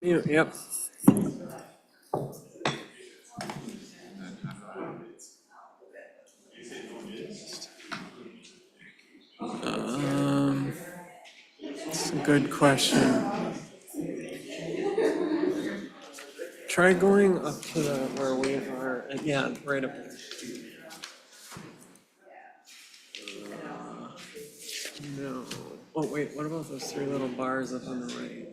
Yep. That's a good question. Try going up to where we are. Yeah, right up there. No. Oh, wait, what about those three little bars up on the right?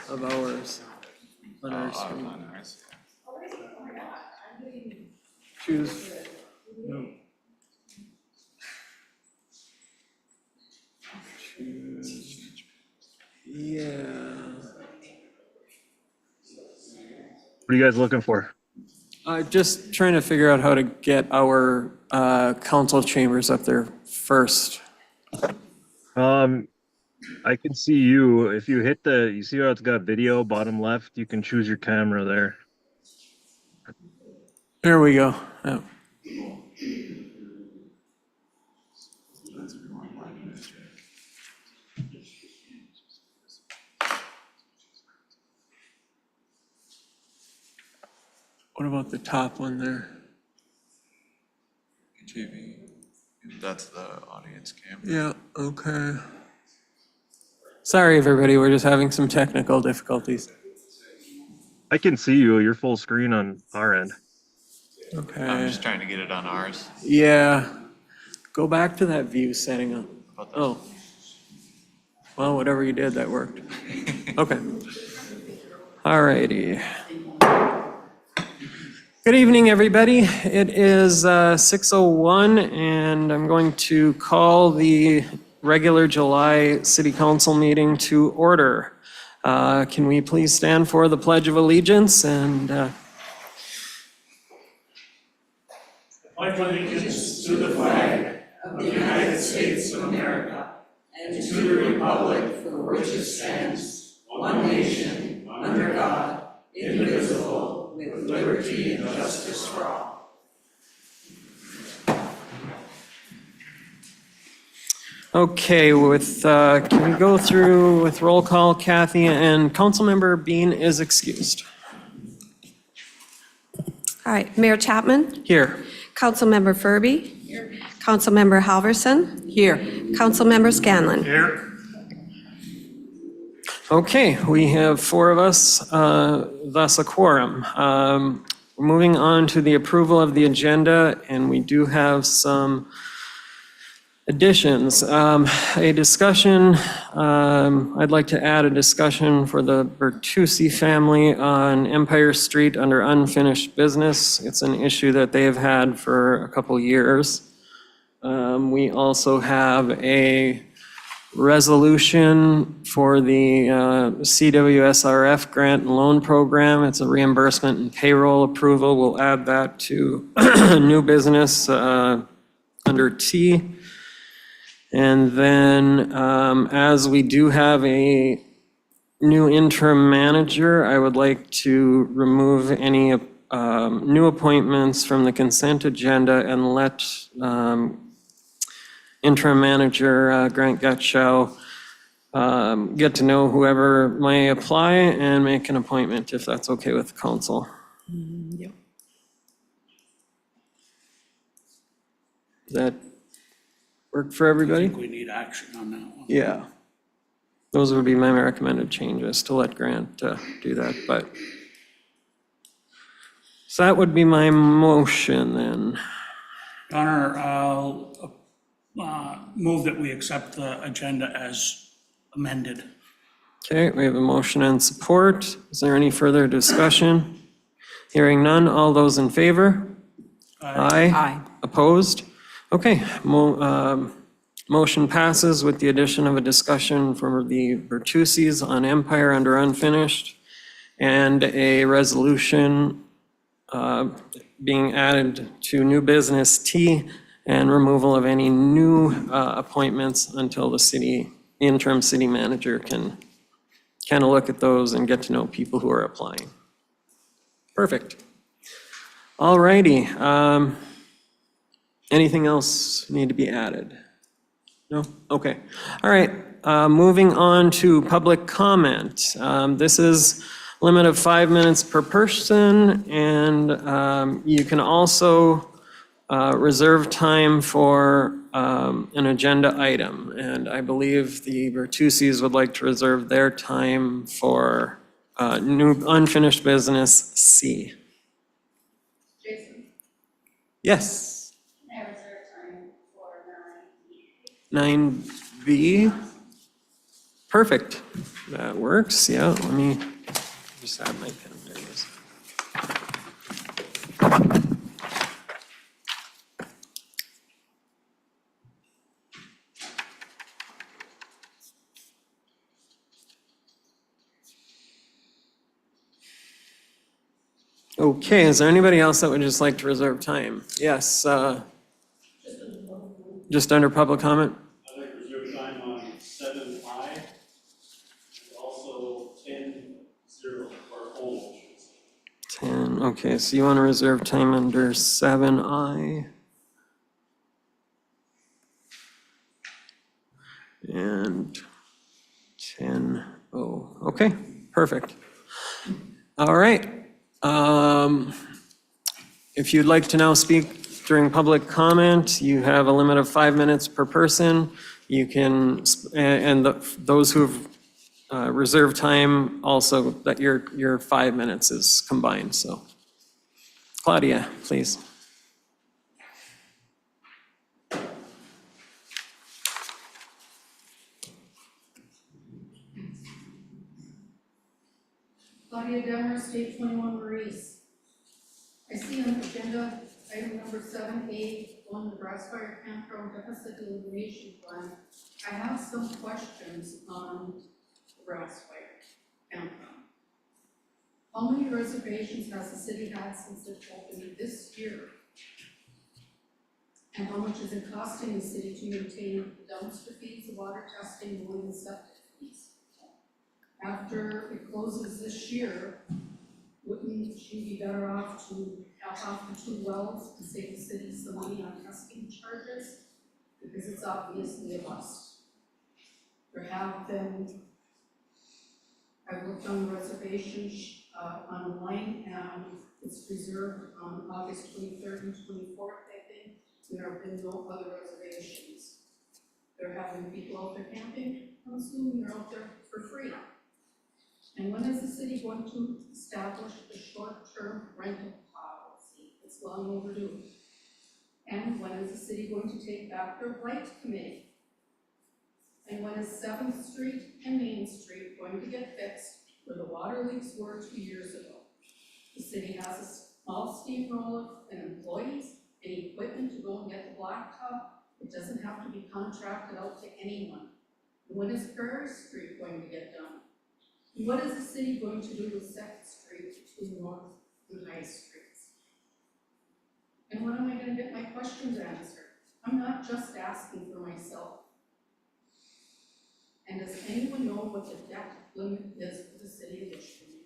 Of ours. On our screen. Choose. No. Choose. Yeah. What are you guys looking for? Just trying to figure out how to get our council chambers up there first. I can see you. If you hit you see how it's got video bottom left, you can choose your camera there. There we go. Yeah. What about the top one there? TV. That's the audience camera. Yeah, okay. Sorry, everybody, we're just having some technical difficulties. I can see you. You're full screen on our end. Okay. I'm just trying to get it on ours. Yeah. Go back to that view setting up. Oh. Well, whatever you did, that worked. Okay. All righty. Good evening, everybody. It is 6:01, and I'm going to call the regular July City Council meeting to order. Can we please stand for the Pledge of Allegiance and pledge allegiance to the flag of the United States of America and to the republic for which it stands, one nation, under God, indivisible, with liberty and justice for all. Okay, can we go through with roll call, Kathy, and Councilmember Bean is excused. All right, Mayor Chapman? Here. Councilmember Furby? Here. Councilmember Halverson? Here. Councilmember Scanlon? Here. Okay, we have four of us, thus a quorum. moving on to the approval of the agenda, and we do have some additions. A discussion, I'd like to add a discussion for the Bertucci family on Empire Street under unfinished business. It's an issue that they have had for a couple years. We also have a resolution for the CWSRF grant and loan program. It's a reimbursement and payroll approval. We'll add that to new business under T. And then as we do have a new interim manager, I would like to remove any new appointments from the consent agenda and let interim manager Grant Gutschau get to know whoever may apply and make an appointment if that's okay with the council. Yep. Does that work for I everybody? think we need action on that one. Yeah. Those would be my recommended changes, to let Grant do that, but. So that would be my motion then. Connor, I'll move that we accept the agenda as amended. Okay, we have a motion and support. Is there any further discussion? Hearing none, all those in favor? Aye. Aye. Opposed? Okay, motion passes with the addition of a discussion for the Bertucci's on Empire under unfinished and a resolution being added to new business T and removal of any new appointments until the interim city manager can kind of look at those and get to know people who are applying. Perfect. All righty. Anything else need to be added? No? Okay. All right. Moving on to public comment. This is limit of 5 minutes per person, and you can also reserve time for an agenda item. And I believe the Bertucci's would like to reserve their time for new unfinished business C. Jason, Yes, I reserve time for 9B. 9B. Perfect. That works. Yeah, let me just add my pen. There it is. Okay, is there anybody else that would just like to reserve time? Yes, just under public comment? I'd like to reserve time on 7I and also 10-0 or old. 10, okay, so you want to reserve time under 7I. And 10-0, okay, perfect. All right. If you'd like to now speak during public comment, you have a limit of 5 minutes per person. You can, and those who've reserved time also, that your 5 minutes is combined, so. Claudia, please. Claudia Demmer, State 21 Maurice. I see on the agenda, item number 7A, on the Grassfire Campground Deficit Elimination Plan. I have some questions on the Grassfire Campground. How many reservations has the city had since it opened this year? And how much is it costing the city to maintain the dumpster fees, the water testing, mowing, and septic fees? After it closes this year, wouldn't you be better off to help out the 2 wells and save the city some money on testing charges? Because it's obviously a bust. There have been, I looked on the reservations online, and it's reserved on August 23rd and 24th, I think. There have been no other reservations. They're having people out there camping. I'm assuming they're out there for free. And when is the city going to establish a short-term rental pod It's long overdue. And when is the city going to take back their blight committee? And when is 7th Street and Main Street going to get fixed where the water leaks were 2 years ago? The city has a small steamroller and employees and equipment to go and get the blacktop. It doesn't have to be contracted out to anyone. And when is Prairie Street going to get done? And what is the city going to do with 2nd Street between North and High Streets? And when am I going to get my questions answered? I'm not just asking for myself. And does anyone know what the debt limit is for the city of Ishpeming?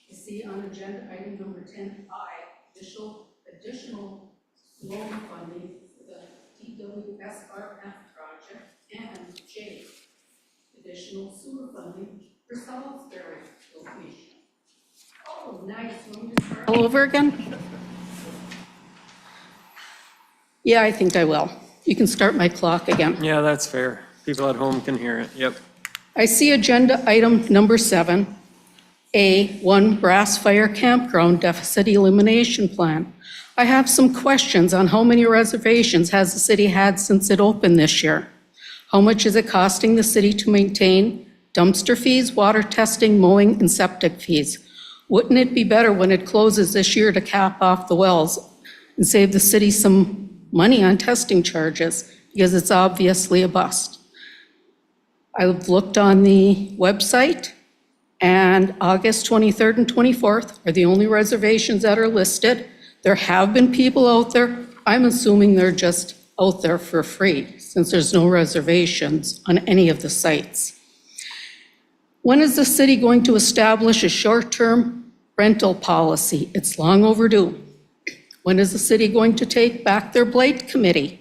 You see on agenda item number 10I, additional loan funding for the DWSRF project, and J, additional sewer funding for Salisbury location. Oh, nice. Want me to start all over again? Yeah, I think I will. You can start my clock again. Yeah, that's fair. People at home can hear it. Yep. I see agenda item number 7, A1 Brass Fire Campground Deficit Elimination Plan. I have some questions on how many reservations has the city had since it opened this year? How much is it costing the city to maintain? Dumpster fees, water testing, mowing, and septic fees. Wouldn't it be better when it closes this year to cap off the wells and save the city some money on testing charges, because it's obviously a bust? I've looked on the website, and August 23rd and 24th are the only reservations that are listed. There have been people out there. I'm assuming they're just out there for free, since there's no reservations on any of the sites. When is the city going to establish a short-term rental policy? It's long overdue. When is the city going to take back their blight committee?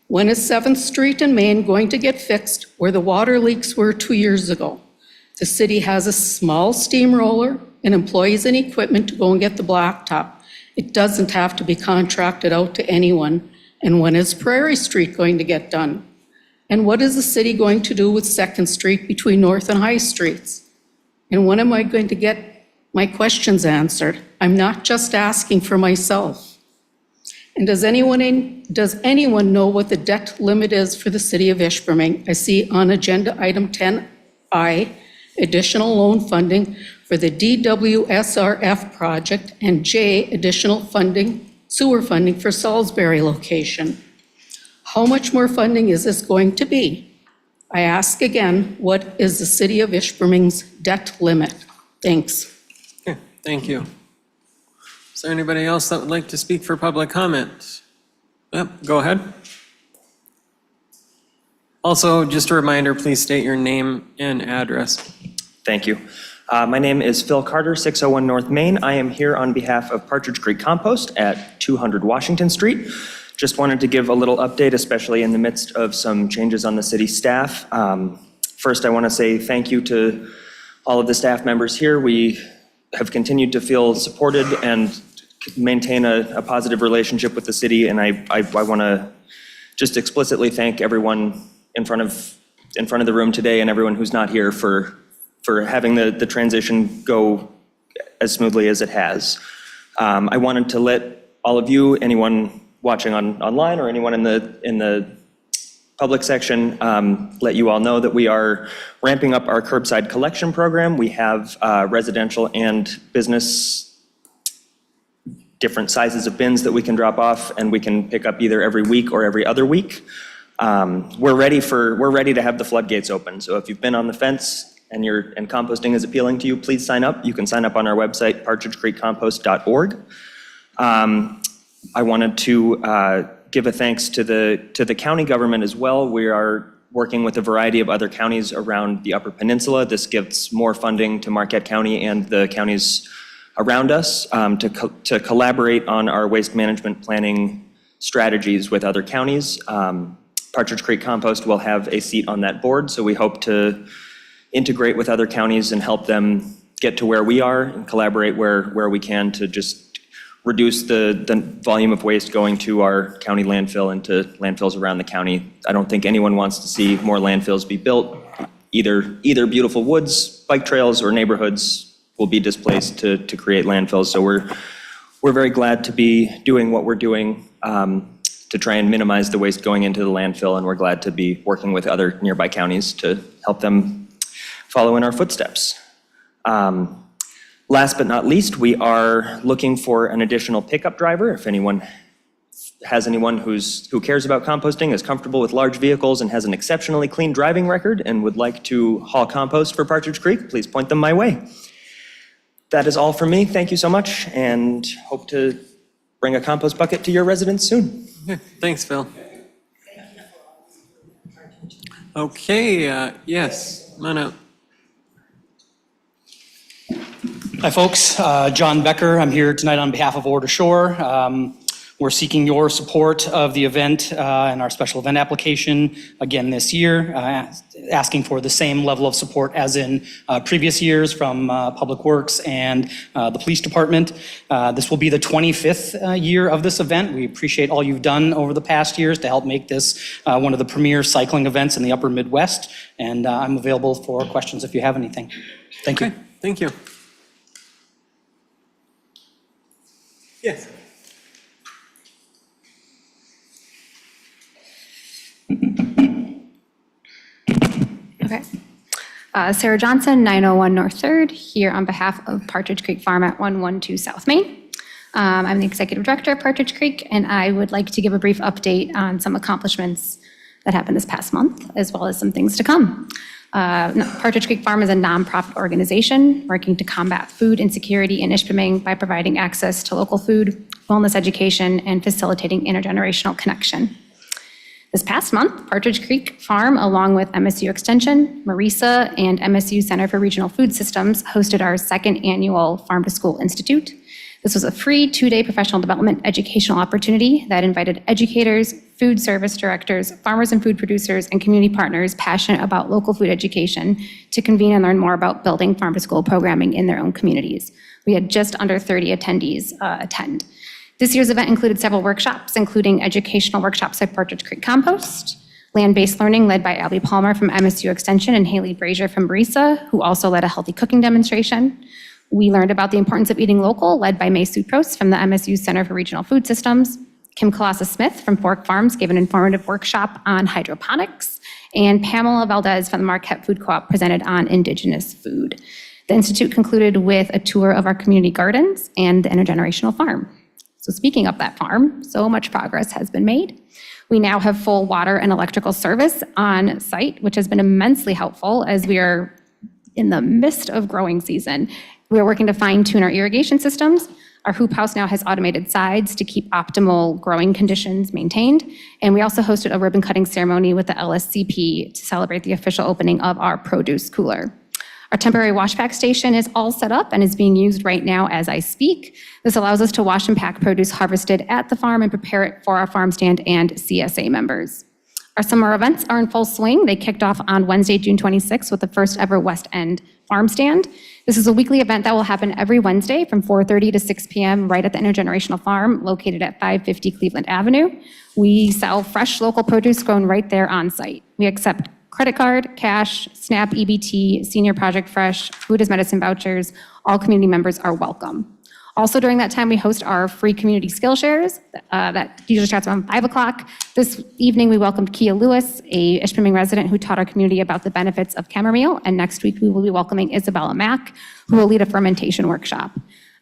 When is 7th Street and Main going to get fixed where the water leaks were 2 years ago? The city has a small steamroller and employees and equipment to go and get the blacktop. It doesn't have to be contracted out to anyone. And when is Prairie Street going to get done? And what is the city going to do with 2nd Street between North and High Streets? And when am I going to get my questions answered? I'm not just asking for myself. And does anyone know what the debt limit is for the city of Ishpeming? I see on agenda item 10I, additional loan funding for the DWSRF project, and J, additional funding, sewer funding for Salisbury location. How much more funding is this going to be? I ask again, what is the city of Ishpeming's debt limit? Thanks. Okay, thank you. Is there anybody else that would like to speak for public comment? Yep, go ahead. Also, just a reminder, please state your name and address. Thank you. My name is Phil Carter, 601 North Main. I am here on behalf of Partridge Creek Compost at 200 Washington Street. Just wanted to give a little update, especially in the midst of some changes on the city staff. First, I want to say thank you to all of the staff members here. We have continued to feel supported and maintain a positive relationship with the city, and I want to just explicitly thank everyone in front of the room today and everyone who's not here for having the transition go as smoothly as it has. I wanted to let all of you, anyone watching online or anyone in the public section, let you all know that we are ramping up our curbside collection program. We have residential and business different sizes of bins that we can drop off, and we can pick up either every week or every other week. We're ready to have the floodgates open. So if you've been on the fence and composting is appealing to you, please sign up. You can sign up on our website, partridgecreekcompost.org. I wanted to give a thanks to the county government as well. We are working with a variety of other counties around the Upper Peninsula. This gives more funding to Marquette County and the counties around us to collaborate on our waste management planning strategies with other counties. Partridge Creek Compost will have a seat on that board, so we hope to integrate with other counties and help them get to where we are and collaborate where we can to just reduce the volume of waste going to our county landfill and to landfills around the county. I don't think anyone wants to see more landfills be built. Either beautiful woods, bike trails, or neighborhoods will be displaced to create landfills. So we're very glad to be doing what we're doing to try and minimize the waste going into the landfill, and we're glad to be working with other nearby counties to help them follow in our footsteps. Last but not least, we are looking for an additional pickup driver. If anyone has anyone who cares about composting, is comfortable with large vehicles, and has an exceptionally clean driving record and would like to haul compost for Partridge Creek, please point them my way. That is all from me. Thank you so much, and hope to bring a compost bucket to your residents soon. Thanks, Phil. Okay, yes, come on up. Hi, folks. John Becker. I'm here tonight on behalf of Order Shore. We're seeking your support of the event and our special event application again this year, asking for the same level of support as in previous years from Public Works and the Police Department. This will be the 25th year of this event. We appreciate all you've done over the past years to help make this one of the premier cycling events in the upper Midwest, and I'm available for questions if you have anything. Thank you. Okay, thank you. Yes. Okay. Sarah Johnson, 901 North 3rd, here on behalf of Partridge Creek Farm at 112 South Main. I'm the Executive Director of Partridge Creek, and I would like to give a brief update on some accomplishments that happened this past month, as well as some things to come. Partridge Creek Farm is a nonprofit organization working to combat food insecurity in Ishpeming by providing access to local food, wellness education, and facilitating intergenerational connection. This past month, Partridge Creek Farm, along with MSU Extension, Marisa, and MSU Center for Regional Food Systems, hosted our second annual Farm to School Institute. This was a free 2-day professional development educational opportunity that invited educators, food service directors, farmers and food producers, and community partners passionate about local food education to convene and learn more about building farm to school programming in their own communities. We had just under 30 attendees attend. This year's event included several workshops, including educational workshops at Partridge Creek Compost, land-based learning led by Abby Palmer from MSU Extension and Haley Brazier from Marisa, who also led a healthy cooking demonstration. We learned about the importance of eating local, led by May Supros from the MSU Center for Regional Food Systems. Kim Colassa-Smith from Fork Farms gave an informative workshop on hydroponics, and Pamela Valdez from the Marquette Food Co-op presented on indigenous food. The Institute concluded with a tour of our community gardens and the intergenerational farm. So speaking of that farm, so much progress has been made. We now have full water and electrical service on site, which has been immensely helpful as we are in the midst of growing season. We are working to fine-tune our irrigation systems. Our hoop house now has automated sides to keep optimal growing conditions maintained. And we also hosted a ribbon cutting ceremony with the LSCP to celebrate the official opening of our produce cooler. Our temporary wash pack station is all set up and is being used right now as I speak. This allows us to wash and pack produce harvested at the farm and prepare it for our farm stand and CSA members. Our summer events are in full swing. They kicked off on Wednesday, June 26th with the first ever West End Farm Stand. This is a weekly event that will happen every Wednesday from 4:30 to 6 p.m. right at the Intergenerational Farm located at 550 Cleveland Avenue. We sell fresh local produce grown right there on site. We accept credit card, cash, SNAP, EBT, Senior Project Fresh, food as medicine vouchers. All community members are welcome. Also during that time, we host our free community skill shares that usually starts around 5 o'clock. This evening, we welcomed Kia Lewis, a Ishpeming resident who taught our community about the benefits of chamomile. And next week, we will be welcoming Isabella Mack, who will lead a fermentation workshop.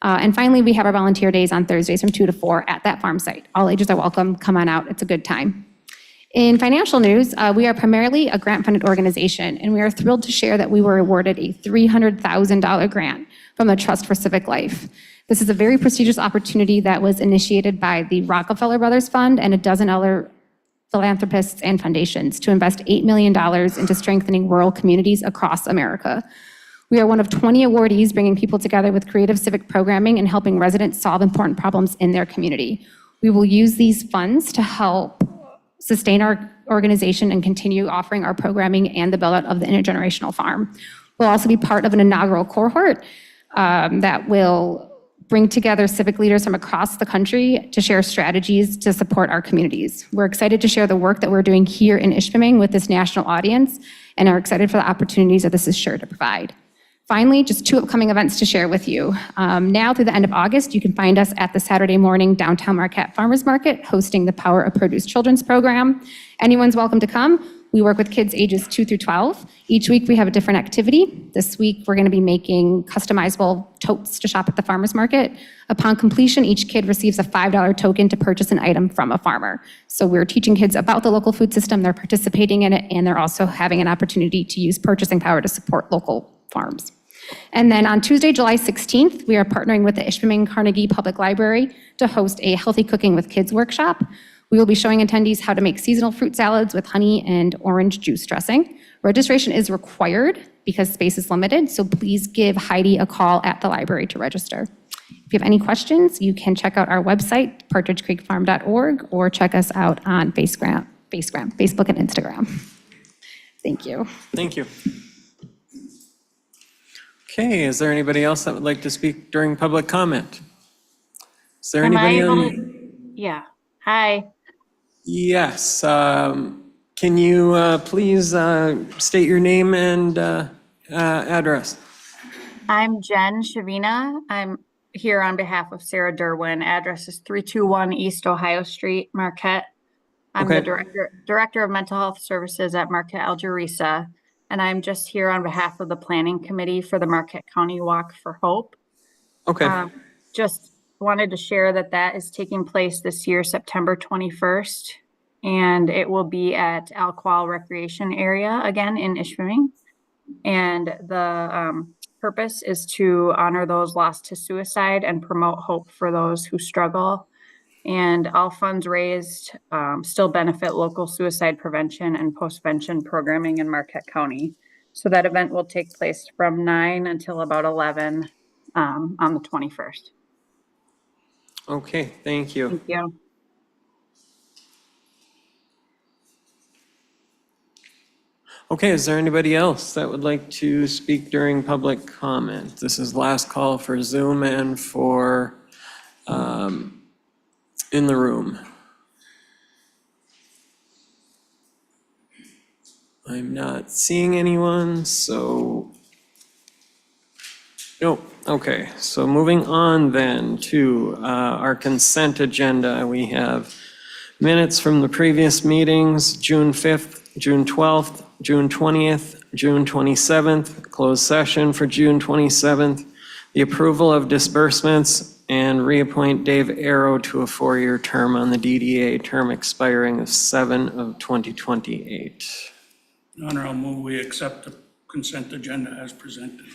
And finally, we have our volunteer days on Thursdays from 2 to 4 at that farm site. All ages are welcome. Come on out. It's a good time. In financial news, we are primarily a grant-funded organization, and we are thrilled to share that we were awarded a $300,000 grant from the Trust for Civic Life. This is a very prestigious opportunity that was initiated by the Rockefeller Brothers Fund and a dozen other philanthropists and foundations to invest $8 million into strengthening rural communities across America. We are one of 20 awardees bringing people together with creative civic programming and helping residents solve important problems in their community. We will use these funds to help sustain our organization and continue offering our programming and the build-out of the intergenerational farm. We'll also be part of an inaugural cohort that will bring together civic leaders from across the country to share strategies to support our communities. We're excited to share the work that we're doing here in Ishpeming with this national audience and are excited for the opportunities that this is sure to provide. Finally, just 2 upcoming events to share with you. Now through the end of August, you can find us at the Saturday morning downtown Marquette Farmers Market hosting the Power of Produce Children's Program. Anyone's welcome to come. We work with kids ages 2 through 12. Each week we have a different activity. This week we're going to be making customizable totes to shop at the farmers market. Upon completion, each kid receives a $5 token to purchase an item from a farmer. So we're teaching kids about the local food system, they're participating in it, and they're also having an opportunity to use purchasing power to support local farms. And then on Tuesday, July 16th, we are partnering with the Ishpeming Carnegie Public Library to host a Healthy Cooking with Kids workshop. We will be showing attendees how to make seasonal fruit salads with honey and orange juice dressing. Registration is required because space is limited, so please give Heidi a call at the library to register. If you have any questions, you can check out our website, partridgecreekfarm.org, or check us out on Facebook and Instagram. Thank you. Thank you. Okay, is there anybody else that would like to speak during public comment? Is there anybody on? Yeah, hi. Yes, can you please state your name and address? I'm Jen Shavina. I'm here on behalf of Sarah Derwin. Address is 321 East Ohio Street, Marquette. I'm Okay. the Director of Mental Health Services at Marquette Algerisa, and I'm just here on behalf of the Planning Committee for the Marquette County Walk for Hope. Okay. Just wanted to share that that is taking place this year, September 21st, and it will be at Alqual Recreation Area again in Ishpeming. And the purpose is to honor those lost to suicide and promote hope for those who struggle. And all funds raised still benefit local suicide prevention and postvention programming in Marquette County. So that event will take place from 9 until about 11 on the 21st. Okay, thank you. Thank you. Okay, is there anybody else that would like to speak during public comment? This is last call for Zoom and for in the room. I'm not seeing anyone, so no. Okay, so moving on then to our consent agenda. We have minutes from the previous meetings, June 5th, June 12th, June 20th, June 27th, closed session for June 27th, the approval of disbursements, and reappoint Dave Arrow to a 4-year term on the DDA, term expiring of 7/2028. Your Honor, I'll move we accept the consent agenda as presented.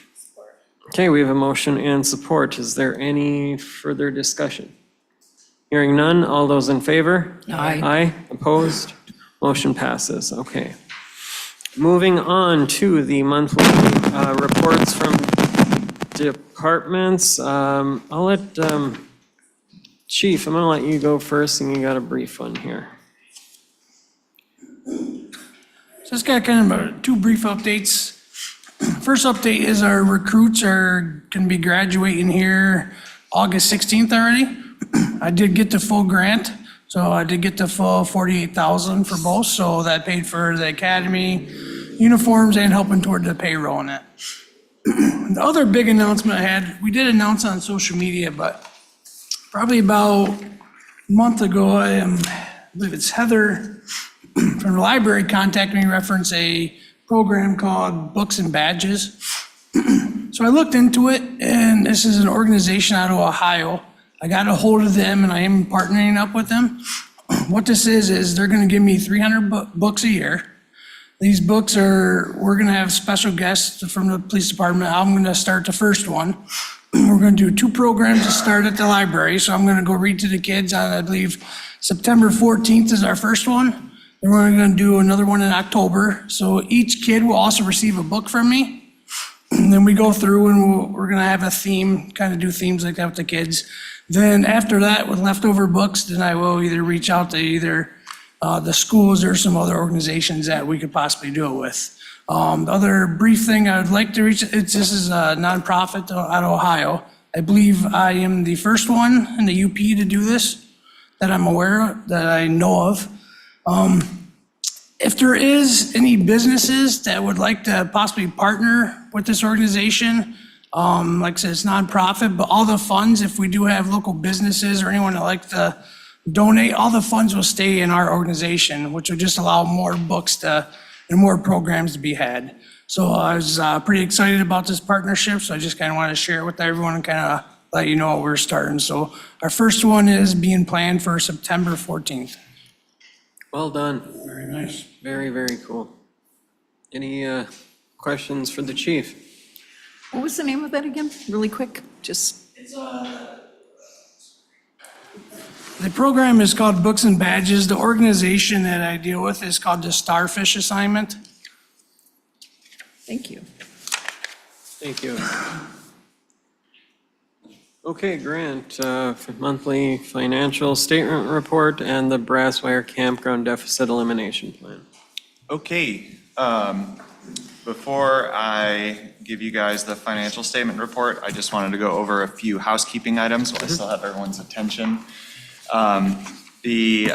Okay, we have a motion and support. Is there any further discussion? Hearing none, all those in favor? Aye. Aye, opposed? Motion passes, okay. Moving on to the monthly reports from departments. I'll let, Chief, I'm gonna let you go first, and you got a brief one here. So it's got kind of 2 brief updates. First update is our recruits are going to be graduating here August 16th already. I did get the full grant, so I did get the full $48,000 for both, so that paid for the academy, uniforms, and helping toward the payroll on it. The other big announcement I had, we did announce on social media, but probably about a month ago, I believe it's Heather from the library contacted me, reference a program called Books and Badges. So I looked into it, and this is an organization out of Ohio. I got a hold of them, and I am partnering up with them. What this is they're gonna give me 300 books a year. These books we're gonna have special guests from the police department. I'm gonna start the first one. We're gonna do 2 programs to start at the library. So I'm gonna go read to the kids on, I believe, September 14th is our first one. Then we're gonna do another one in October. So each kid will also receive a book from me. And then we go through and we're gonna have a theme, kind of do themes like that with the kids. Then after that, with leftover books, then I will either reach out to either the schools or some other organizations that we could possibly do it with. The other brief thing I would like to reach, this is a nonprofit out of Ohio. I believe I am the first one in the UP to do this that I'm aware of, that I know of. if there is any businesses that would like to possibly partner with this organization, like I said, it's nonprofit, but all the funds, if we do have local businesses or anyone that like to donate, all the funds will stay in our organization, which will just allow more books to, and more programs to be had. So I was pretty excited about this partnership, so I just kind of wanted to share it with everyone and kind of let you know what we're starting. So our first one is being planned for September 14th. Well done. Very nice. Very, very cool. Any questions for the chief? What was the name of that again? Really quick, just. The program is called Books and Badges. The organization that I deal with is called the Starfish Assignment. Thank you. Thank you. Okay, Grant, monthly financial statement report and the Brasswire Campground Deficit Elimination Plan. Okay, before I give you guys the financial statement report, I just wanted to go over a few housekeeping items while I still have everyone's attention. The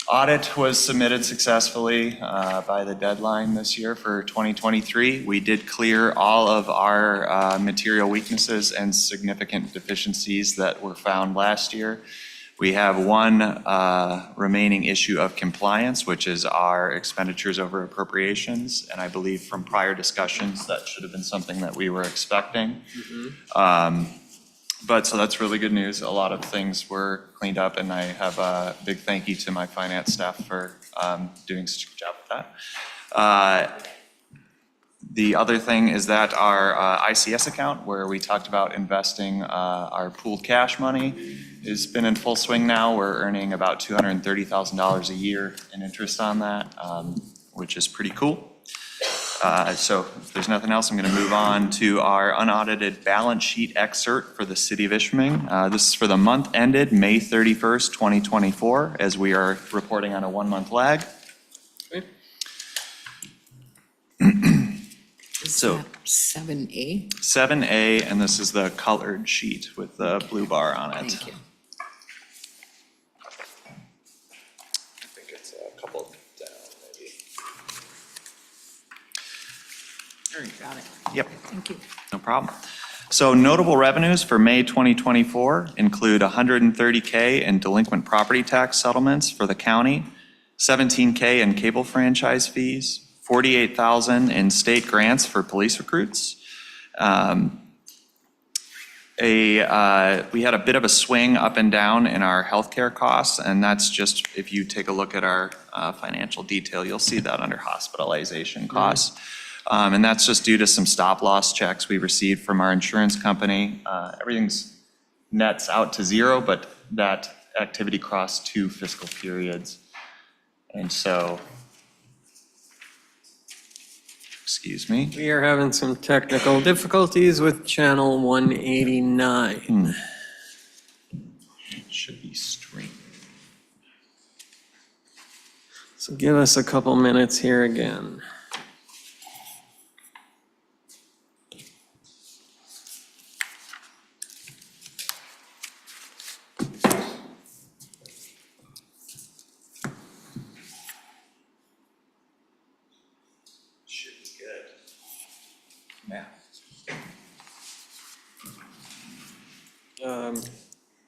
audit was submitted successfully by the deadline this year for 2023. We did clear all of our material weaknesses and significant deficiencies that were found last year. We have one remaining issue of compliance, which is our expenditures over appropriations. And I believe from prior discussions, that should have been something that we were expecting. But so that's really good news. A lot of things were cleaned up, and I have a big thank you to my finance staff for doing such a good job with that. The other thing is that our ICS account, where we talked about investing our pooled cash money, has been in full swing now. We're earning about $230,000 a year in interest on that, which is pretty cool. So if there's nothing else, I'm going to move on to our unaudited balance sheet excerpt for the city of Ishpeming. This is for the month ended May 31st, 2024, as we are reporting on a 1-month lag. Okay. So 7A? 7A, and this is the colored sheet with the blue bar on it. Thank you. I think it's a couple down, maybe. Got it. Yep. Thank you. No problem. So notable revenues for May 2024 include $130K in delinquent property tax settlements for the county, $17K in cable franchise fees, $48,000 in state grants for police recruits. We had a bit of a swing up and down in our healthcare costs, and that's just, if you take a look at our financial detail, you'll see that under hospitalization costs. And that's just due to some stop-loss checks we received from our insurance company. Everything's nets out to zero, but that activity crossed 2 fiscal periods. And so, excuse me. We are having some technical difficulties with channel 189. It should be streamed. So give us a couple minutes here again.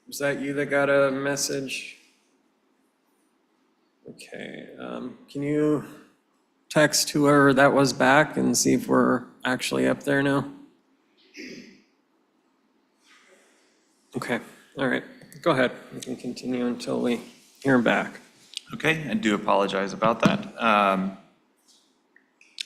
Was that you that got a message? Okay, can you text whoever that was back and see if we're actually up there now? Okay, all right, go ahead. We can continue until we hear him back. Okay, I do apologize about that.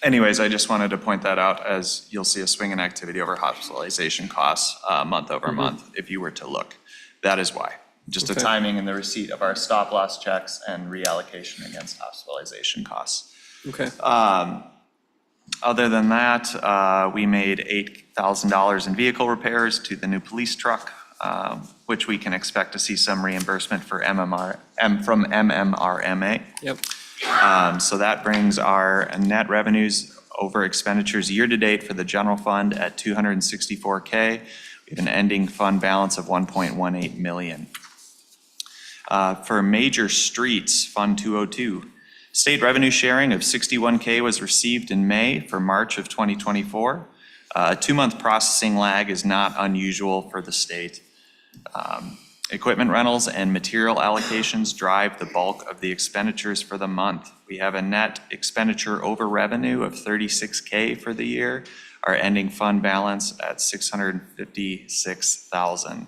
Anyways, I just wanted to point that out, as you'll see a swing in activity over hospitalization costs month over month if you were to look. That is why. Just a Okay. timing in the receipt of our stop-loss checks and reallocation against hospitalization costs. Okay, Other than that, we made $8,000 in vehicle repairs to the new police truck, which we can expect to see some reimbursement for from MMRMA. yep. So that brings our net revenues over expenditures year-to-date for the general fund at $264K. We have an ending fund balance of $1.18 million. For major streets, Fund 202, State revenue sharing of 61K was received in May for March of 2024. A 2-month processing lag is not unusual for the state. Equipment rentals and material allocations drive the bulk of the expenditures for the month. We have a net expenditure over revenue of 36K for the year. Our ending fund balance at 656,000.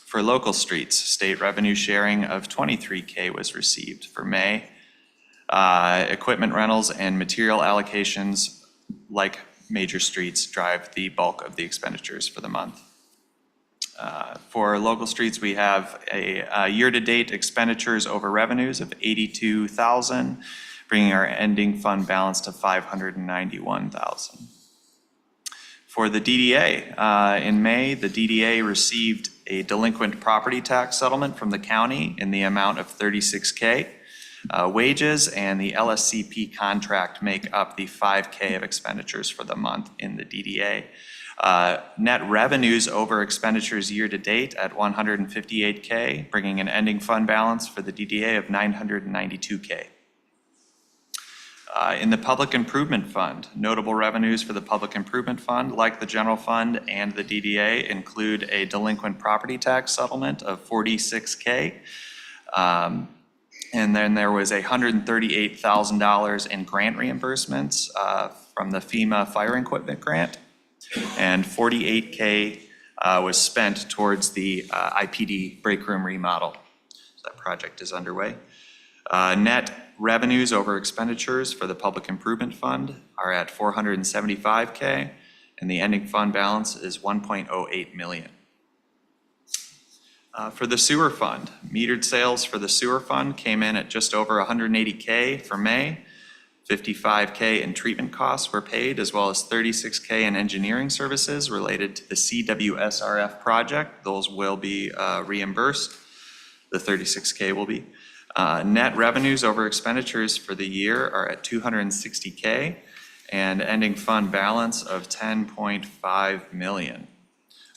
For local streets, state revenue sharing of 23K was received for May. Equipment rentals and material allocations, like major streets, drive the bulk of the expenditures for the month. For local streets, we have a year-to-date expenditures over revenues of 82,000, bringing our ending fund balance to 591,000. For the DDA, in May, the DDA received a delinquent property tax settlement from the county in the amount of 36K. Wages and the LSCP contract make up the 5K of expenditures for the month in the DDA. Net revenues over expenditures year to date at 158K, bringing an ending fund balance for the DDA of 992K. In the Public Improvement Fund, notable revenues for the Public Improvement Fund, like the General Fund and the DDA, include a delinquent property tax settlement of 46K. And then there was $138,000 in grant reimbursements from the FEMA fire equipment grant. And 48K was spent towards the IPD break room remodel. So that project is underway. Net revenues over expenditures for the Public Improvement Fund are at 475K, and the ending fund balance is 1.08 million. For the sewer fund, metered sales for the sewer fund came in at just over 180K for May. 55K in treatment costs were paid, as well as 36K in engineering services related to the CWSRF project. Those will be reimbursed. The 36K will be. Net revenues over expenditures for the year are at 260K and ending fund balance of 10.5 million.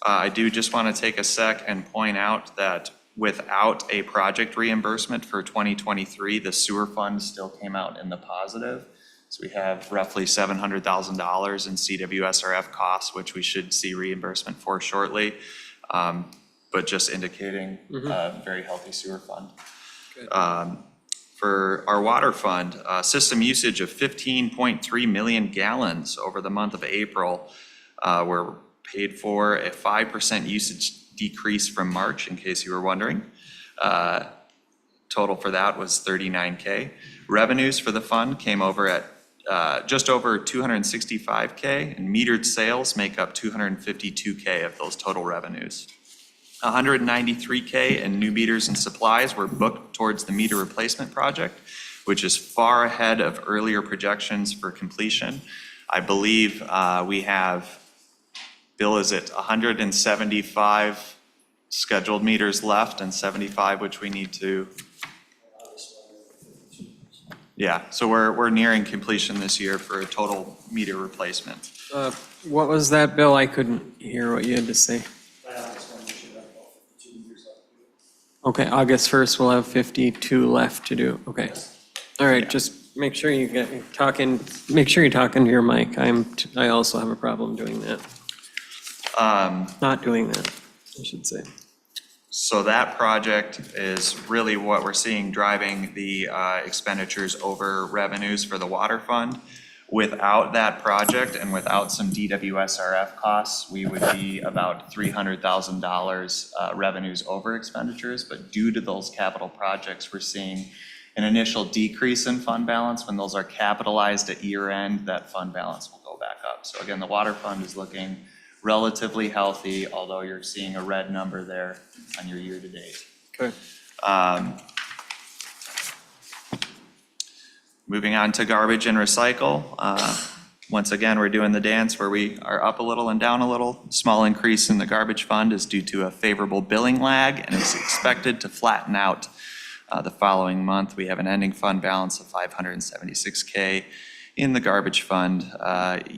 I do just want to take a sec and point out that without a project reimbursement for 2023, the sewer fund still came out in the positive. So we have roughly $700,000 in CWSRF costs, which we should see reimbursement for shortly, but just indicating a very healthy sewer fund. For our water fund, system usage of 15.3 million gallons over the month of April were paid for, a 5% usage decrease from March, in case you were wondering. Total for that was 39K. Revenues for the fund came over at just over 265K, and metered sales make up 252K of those total revenues. 193K in new meters and supplies were booked towards the meter replacement project, which is far ahead of earlier projections for completion. I believe we have, Bill, is it 175 scheduled meters left and 75 which we need to? Yeah, so we're nearing completion this year for a total meter replacement. What was that, Bill? I couldn't hear what you had to say. Okay, August 1st, we'll have 52 left to do. Okay. All right, just make sure you get talking, make sure you're talking to your mic. I also have a problem doing that. Not doing that, I should say. So that project is really what we're seeing driving the expenditures over revenues for the water fund. Without that project and without some DWSRF costs, we would be about $300,000 revenues over expenditures. But due to those capital projects, we're seeing an initial decrease in fund balance. When those are capitalized at year end, that fund balance will go back up. So again, the water fund is looking relatively healthy, although you're seeing a red number there on your year to date. Okay. Moving on to garbage and recycle. Once again, we're doing the dance where we are up a little and down a little. Small increase in the garbage fund is due to a favorable billing lag and is expected to flatten out the following month. We have an ending fund balance of 576K in the garbage fund.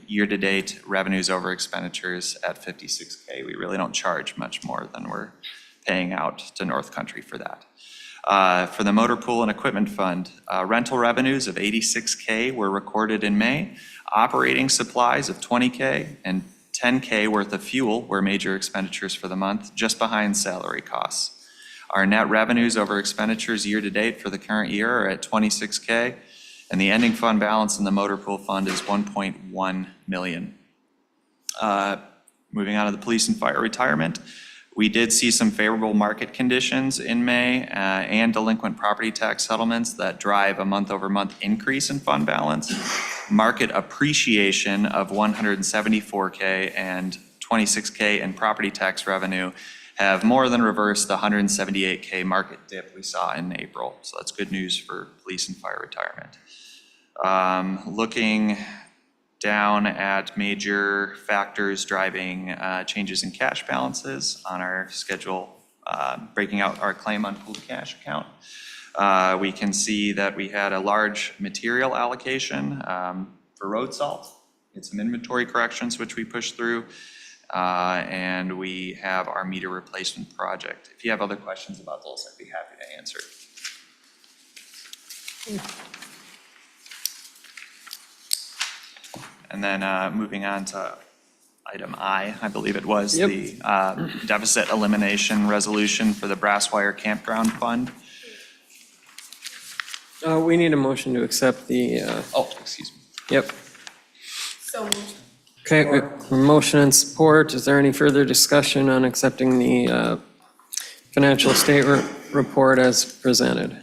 Year-to-date revenues over expenditures at 56K. We really don't charge much more than we're paying out to North Country for that. For the motor pool and equipment fund, rental revenues of $86K were recorded in May. Operating supplies of $20K and $10K worth of fuel were major expenditures for the month, just behind salary costs. Our net revenues over expenditures year-to-date for the current year are at $26K, and the ending fund balance in the motor pool fund is $1.1 million. Moving on to the police and fire retirement, we did see some favorable market conditions in May and delinquent property tax settlements that drive a month-over-month increase in fund balance. Market appreciation of $174K and $26K in property tax revenue have more than reversed the $178K market dip we saw in April. So that's good news for police and fire retirement. Looking down at major factors driving changes in cash balances on our schedule, breaking out our claim on pooled cash account. We can see that we had a large material allocation for road salt. It's some inventory corrections which we pushed through. And we have our meter replacement project. If you have other questions about those, I'd be happy to answer. And then moving on to item I believe it was, Yep. the deficit elimination resolution for the Brass Wire Campground Fund. We need a motion to accept the, Excuse me. yep. So moved. Okay, we have a motion and support. Is there any further discussion on accepting the financial report as presented?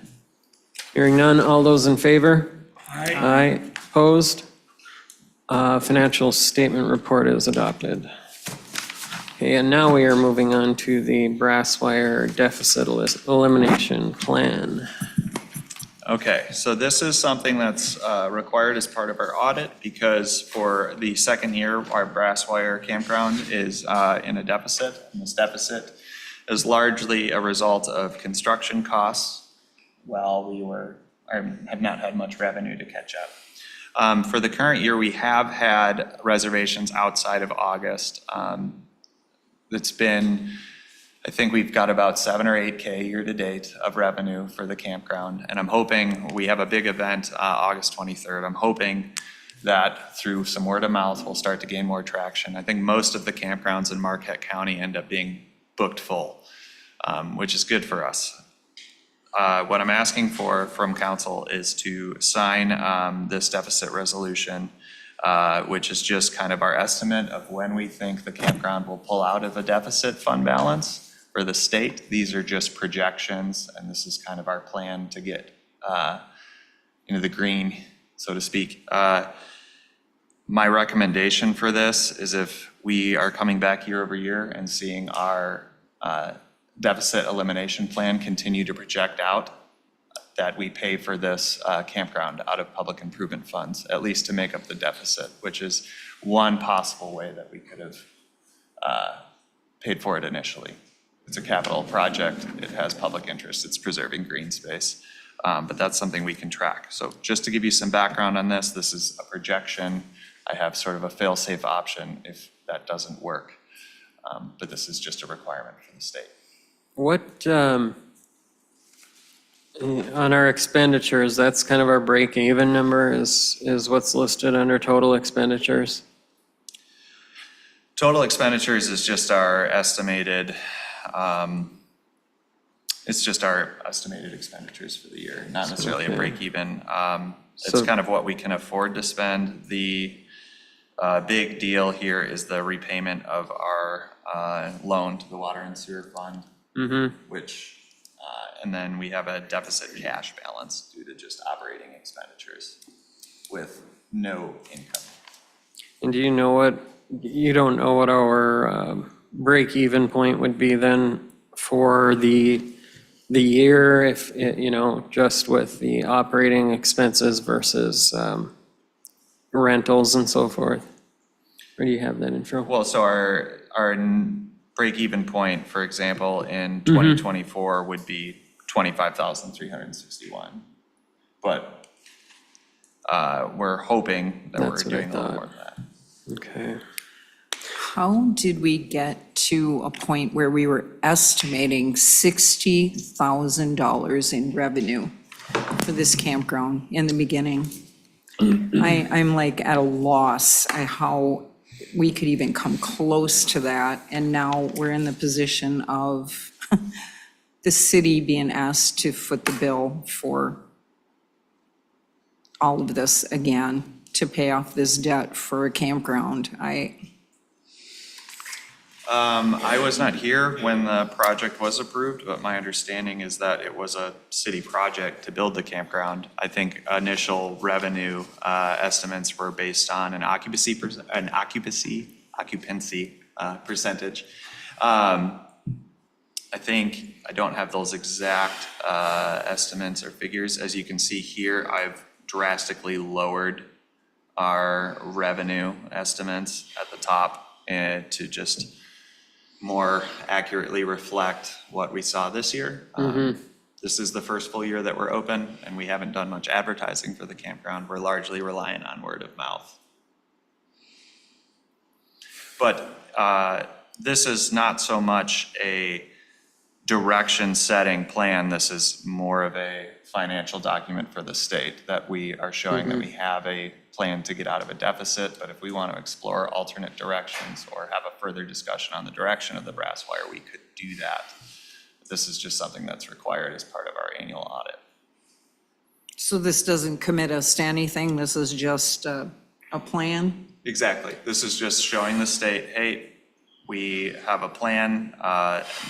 Hearing none, all those in favor? Aye. Aye, opposed? Financial statement report is adopted. Okay, and now we are moving on to the brass wire deficit elimination plan. Okay, so this is something that's required as part of our audit because for the second year, our Brass Wire Campground is in a deficit. And this deficit is largely a result of construction costs while we have not had much revenue to catch up. For the current year, we have had reservations outside of August. It's been, I think we've got about 7 or 8K year to date of revenue for the campground. And I'm hoping, we have a big event August 23rd. I'm hoping that through some word of mouth, we'll start to gain more traction. I think most of the campgrounds in Marquette County end up being booked full, which is good for us. What I'm asking for from council is to sign this deficit resolution, which is just kind of our estimate of when we think the campground will pull out of a deficit fund balance for the state. These are just projections, and this is kind of our plan to get into the green, so to speak. My recommendation for this is if we are coming back year over year and seeing our deficit elimination plan continue to project out, that we pay for this campground out of public improvement funds, at least to make up the deficit, which is one possible way that we could have paid for it initially. It's a capital project, it has public interest, it's preserving green space, but that's something we can track. So just to give you some background on this, this is a projection. I have sort of a fail-safe option if that doesn't work, but this is just a requirement for the state. What, on our expenditures, that's kind of our break-even number is what's listed under total expenditures? Total expenditures is just our estimated, it's just our estimated expenditures for the year, not necessarily a break-even. It's kind of what we can afford to spend. The big deal here is the repayment of our loan to the Water and Sewer Fund, which, and then we have a deficit cash balance due to just operating expenditures with no income. And do you know what, you don't know what our break-even point would be then for the year, if, you know, just with the operating expenses versus rentals and so forth? Or do you have that info? Well, so our break-even point, for example, in 2024 would be 25,361. But we're hoping that we're doing a little more than that. Okay. How did we get to a point where we were estimating $60,000 in revenue for this campground in the beginning. I'm like at a loss at how we could even come close to that. And now we're in the position of the city being asked to foot the bill for all of this again, to pay off this debt for a campground. I was not here when the project was approved, but my understanding is that it was a city project to build the campground. I think initial revenue estimates were based on an occupancy percentage. I think, I don't have those exact estimates or figures. As you can see here, I've drastically lowered our revenue estimates at the top and to just more accurately reflect what we saw this year. This is the first full year that we're open, and we haven't done much advertising for the campground. We're largely relying on word of mouth. But this is not so much a direction-setting plan. This is more of a financial document for the state that we are showing that we have a plan to get out of a deficit. But if we want to explore alternate directions or have a further discussion on the direction of the brass wire, we could do that. This is just something that's required as part of our annual audit. So this doesn't commit us to anything, this is just a plan? Exactly. This is just showing the state, hey, we have a plan.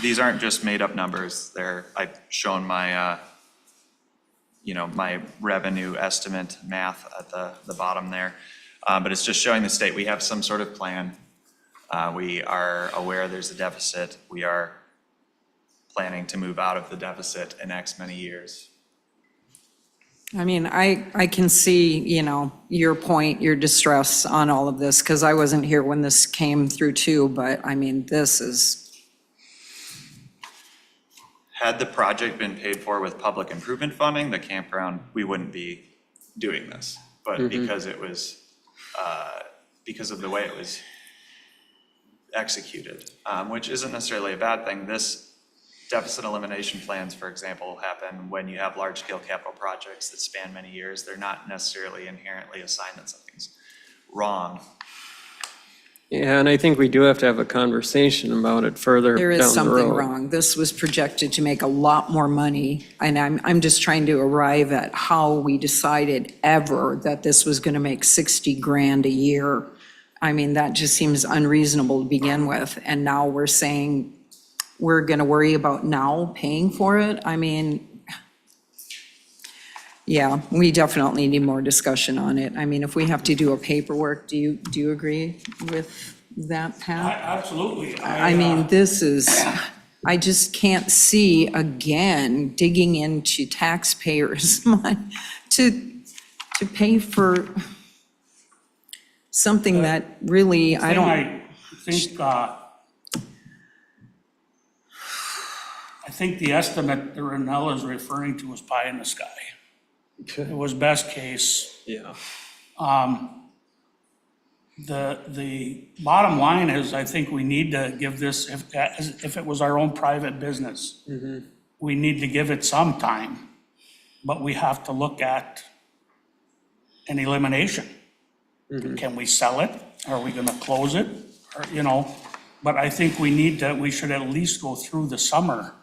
These aren't just made up numbers. I've shown my, my revenue estimate math at the bottom there. But it's just showing the state we have some sort of plan. We are aware there's a deficit. We are planning to move out of the deficit in X many years. I mean, I can see, your point, your distress on all of this, because I wasn't here when this came through too, but I mean, this is. Had the project been paid for with public improvement funding, the campground, we wouldn't be doing this. But because it was, because of the way it was executed, which isn't necessarily a bad thing. This deficit elimination plans, for example, happen when you have large-scale capital projects that span many years. They're not necessarily inherently a sign that something's wrong. Yeah, and I think we do have to have a conversation about it further There down the is something road. wrong. This was projected to make a lot more money, and I'm just trying to arrive at how we decided ever that this was gonna make 60 grand a year. I mean, that just seems unreasonable to begin with, and now we're saying we're gonna worry about now paying for it? I mean, yeah, we definitely need more discussion on it. I mean, if we have to do a paperwork, do you agree with that, Pat? Absolutely. I mean, this is, I just can't see again digging into taxpayers' money to pay for something that really, I don't. I think the estimate that Renell is referring to was pie in the sky. It was best case. Yeah. The bottom line is, I think we need to give this, if it was our own private business, we need to give it some time, but we have to look at an elimination. Can we sell it? Are we gonna close it? Or, but I think we should at least go through the summer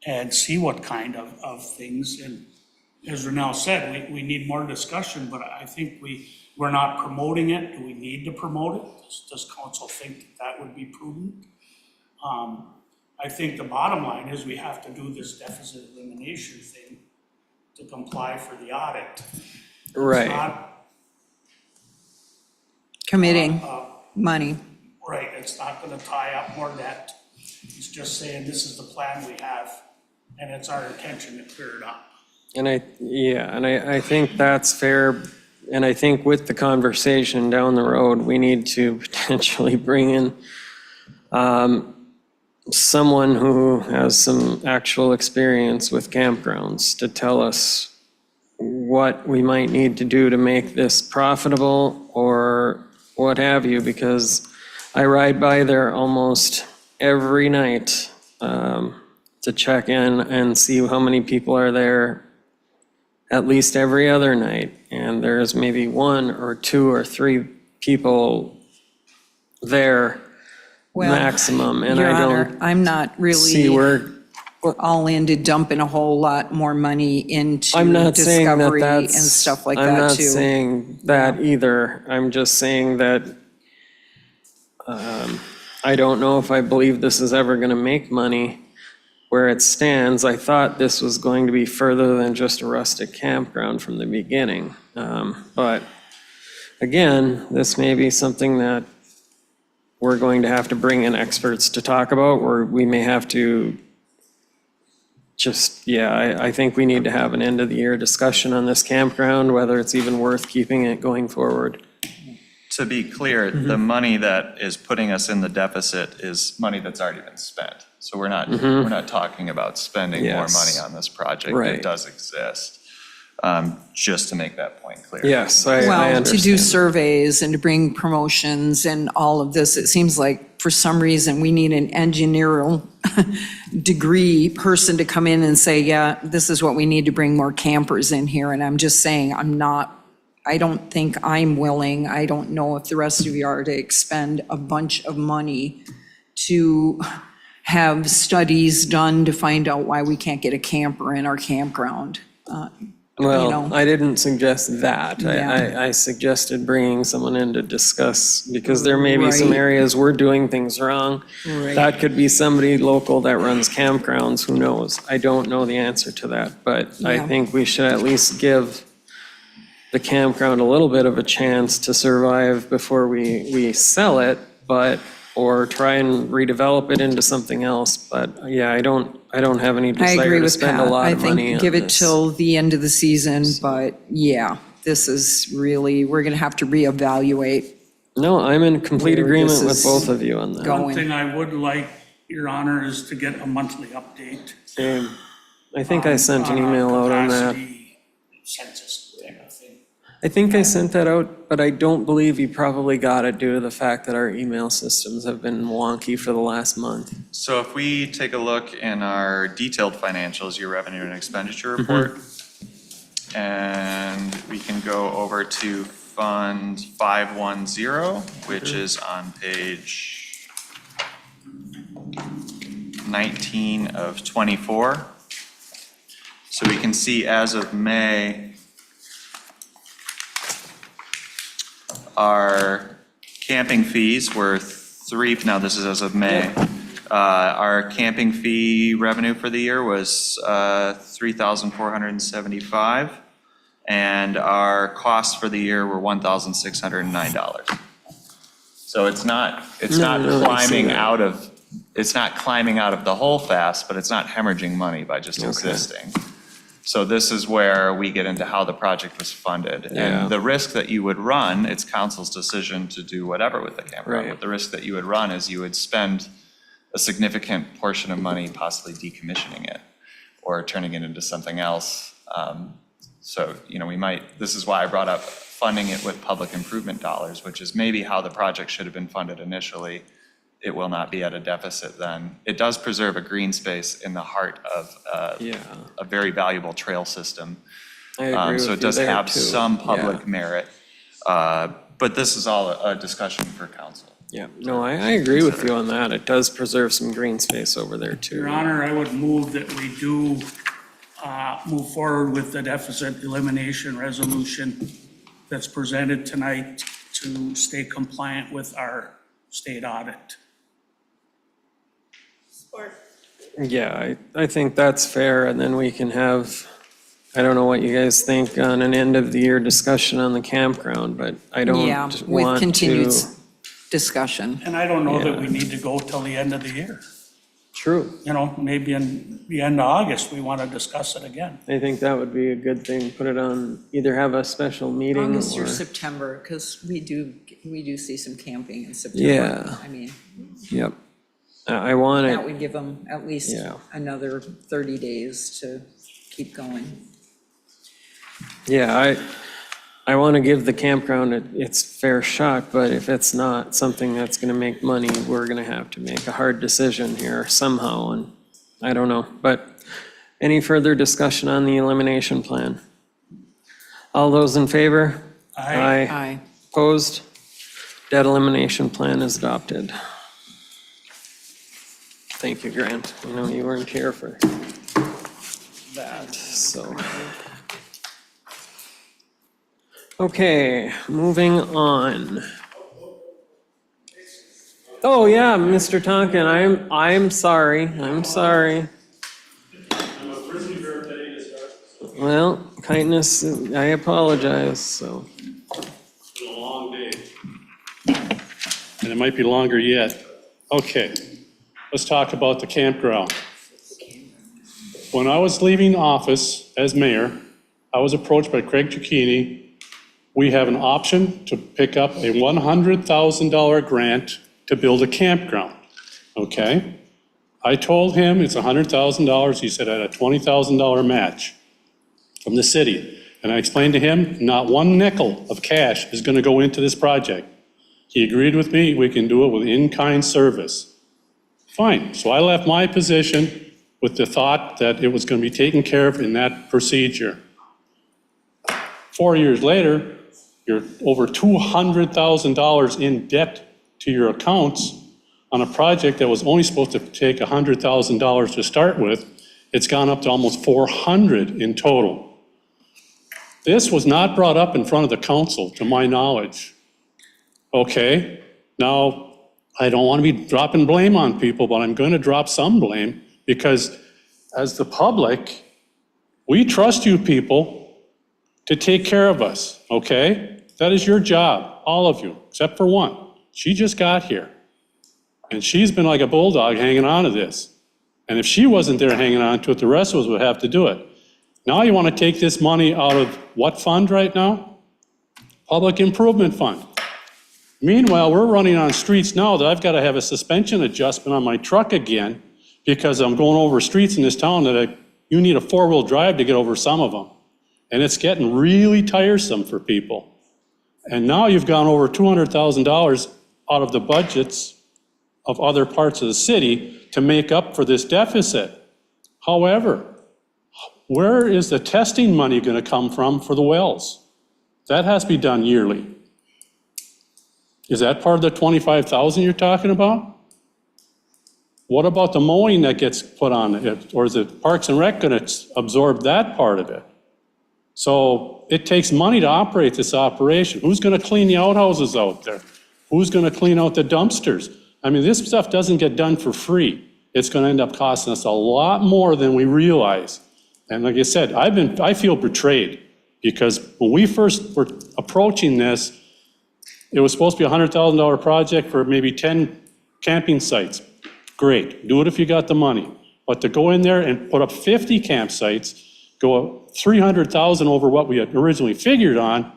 and see what kind of things. And as Renell said, we need more discussion, but I think we're not promoting it. Do we need to promote it? Does council think that would be prudent? I think the bottom line is we have to do this deficit elimination thing to comply for the audit. Right. It's not, Committing money. right, it's not gonna tie up more debt. It's just saying this is the plan we have, and it's our intention to clear it up. And I think that's fair. And I think with the conversation down the road, we need to potentially bring in someone who has some actual experience with campgrounds to tell us what we might need to do to make this profitable or what have you, because I ride by there almost every night to check in and see how many people are there at least every other night. And there's maybe 1 or 2 or 3 people there Well, maximum. And Your I Honor, don't I'm not see really where, all into dumping a whole lot more money into I'm not saying that discovery and that's. stuff like I'm that not too. saying that either. I'm just saying that I don't know if I believe this is ever going to make money where it stands. I thought this was going to be further than just a rustic campground from the beginning. But again, this may be something that we're going to have to bring in experts to talk about, or we may have to just, I think we need to have an end of the year discussion on this campground, whether it's even worth keeping it going forward. To be clear, the money that is putting us in the deficit is money that's already been spent. So we're not talking about spending more Yes. money on this project. Right. It does exist. Just to make that point clear. Yes, I Well, understand. to do surveys and to bring promotions and all of this, it seems like for some reason we need an engineering degree person to come in and say, yeah, this is what we need to bring more campers in here. And I'm just saying, I don't think I'm willing, I don't know if the rest of you are, to expend a bunch of money to have studies done to find out why we can't get a camper in our campground. Well, I didn't suggest that. Yeah. I suggested bringing someone in to discuss, because there may be some Right. areas we're doing things wrong. Right. That could be somebody local that runs campgrounds, who knows? I don't know the answer to that, but I Yeah. think we should at least give the campground a little bit of a chance to survive before we sell it, or try and redevelop it into something else. But yeah, I don't have any I desire agree to with spend Pat. a lot I of money think on give it this. till the end of the season, but yeah, this is really, we're going to have to reevaluate. No, I'm in complete Where agreement this with is both of you on that. going. One thing I would like, Your Honor, is to get a monthly update. I think I sent an our email out on that. capacity census type of thing. I think I sent that out, but I don't believe you probably got it due to the fact that our email systems have been wonky for the last month. So if we take a look in our detailed financials, your revenue and expenditure report, and we can go over to Fund 510, which is on page 19 of 24. So we can see as of May, our camping fees were now this is as of May. Our camping fee revenue for the year was $3,475, and our costs for the year were $1,609. So it's not climbing out of the hole fast, but it's not hemorrhaging money by just existing. So this is where we get into how the project was funded. Yeah. And the risk that you would run, it's council's decision to do whatever with the campground. Right. But the risk that you would run is you would spend a significant portion of money possibly decommissioning it or turning it into something else. So, this is why I brought up funding it with public improvement dollars, which is maybe how the project should have been funded initially. It will not be at a deficit then. It does preserve a green space in the heart of a very valuable trail system. I agree So with it does you there, have too. some public merit. But this is all a discussion for council. Yeah, no, I agree with you on that. It does preserve some green space over there too. Your Honor, I would move that we do move forward with the deficit elimination resolution that's presented tonight to stay compliant with our state audit. Yeah, I think that's fair, and then we can have, I don't know what you guys think on an end of the year discussion on the campground, but I don't Yeah, want with continued to. discussion. And I don't know that we Yeah. need to go till the end of the year. True. Maybe in the end of August, we want to discuss it again. I think that would be a good thing. Put it on, either have a special meeting August or or, September, because we do see some camping in September. Yeah. I mean, yep. I want that it, would give them at least Yeah. another 30 days to keep going. yeah, I want to give the campground its fair shot, but if it's not something that's going to make money, we're going to have to make a hard decision here somehow, and I don't know. But any further discussion on the elimination plan? All those in favor? Aye. Aye. Opposed? Debt elimination plan is adopted. Thank you, Grant. I know you weren't here for that, so. Okay, moving on. Oh, yeah, Mr. Tonkin, I'm sorry. I'm a frisbee bear today to start. Well, kindness, I apologize, so. It's been a long day. And it might be longer yet. Okay, let's talk about the campground. When I was leaving office as mayor, I was approached by Craig Zucchini. We have an option to pick up a $100,000 grant to build a campground, okay? I told him it's $100,000. He said I had a $20,000 match from the city. And I explained to him, not one nickel of cash is gonna go into this project. He agreed with me, we can do it with in-kind service. Fine, so I left my position with the thought that it was gonna be taken care of in that procedure. 4 years later, you're over $200,000 in debt to your accounts on a project that was only supposed to take $100,000 to start with. It's gone up to almost 400 in total. This was not brought up in front of the council, to my knowledge. Okay, now, I don't want to be dropping blame on people, but I'm going to drop some blame because as the public, we trust you people to take care of us, okay? That is your job, all of you, except for one. She just got here. And she's been like a bulldog hanging on to this. And if she wasn't there hanging on to it, the rest of us would have to do it. Now you want to take this money out of what fund right now? Public Improvement Fund. Meanwhile, we're running on streets now that I've got to have a suspension adjustment on my truck again because I'm going over streets in this town that you need a four-wheel drive to get over some of them. And it's getting really tiresome for people. And now you've gone over $200,000 out of the budgets of other parts of the city to make up for this deficit. However, where is the testing money going to come from for the wells? That has to be done yearly. Is that part of the $25,000 you're talking about? What about the mowing that gets put on it? Or is it Parks and Rec going to absorb that part of it? So it takes money to operate this operation. Who's going to clean the outhouses out there? Who's going to clean out the dumpsters? I mean, this stuff doesn't get done for free. It's going to end up costing us a lot more than we realize. And like I said, I feel betrayed because when we first were approaching this, it was supposed to be a $100,000 project for maybe 10 camping sites. Great, do it if you got the money. But to go in there and put up 50 campsites, go up 300,000 over what we had originally figured on,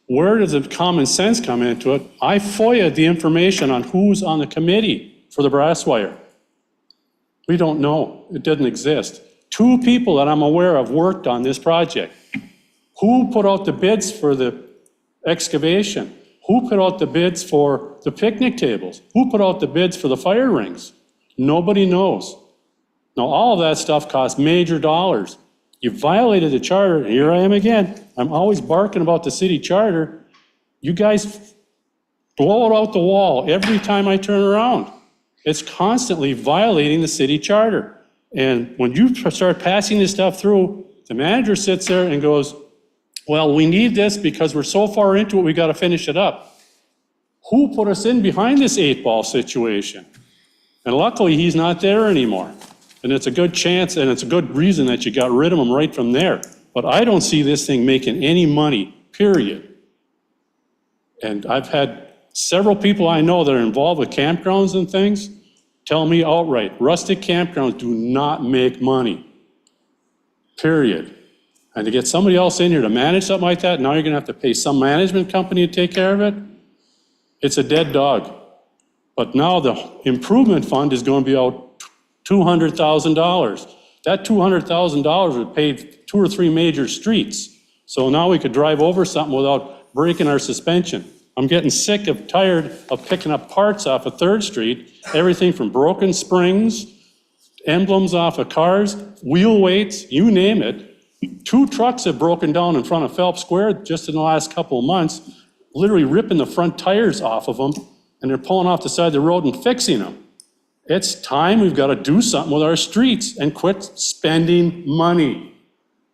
where does the common sense come into it? I FOIA'd the information on who's on the committee for the brass wire. We don't know, it doesn't exist. 2 people that I'm aware of worked on this project. Who put out the bids for the excavation? Who put out the bids for the picnic tables? Who put out the bids for the fire rings? Nobody knows. Now, all of that stuff costs major dollars. You violated the charter, and here I am again. I'm always barking about the city charter. You guys blow it out the wall every time I turn around. It's constantly violating the city charter. And when you start passing this stuff through, the manager sits there and goes, well, we need this because we're so far into it, we got to finish it up. Who put us in behind this 8-ball situation? And luckily, he's not there anymore. And it's a good chance and it's a good reason that you got rid of him right from there. But I don't see this thing making any money, period. And I've had several people I know that are involved with campgrounds and things tell me outright, rustic campgrounds do not make money, period. And to get somebody else in here to manage something like that, now you're gonna have to pay some management company to take care of it. It's a dead dog. But now the improvement fund is gonna be out $200,000. That $200,000 would pay 2 or 3 major streets. So now we could drive over something without breaking our suspension. I'm getting tired of picking up parts off of 3rd Street, everything from broken springs, emblems off of cars, wheel weights, you name it. 2 trucks have broken down in front of Phelps Square just in the last couple of months, literally ripping the front tires off of them, and they're pulling off the side of the road and fixing them. It's time we've got to do something with our streets and quit spending money.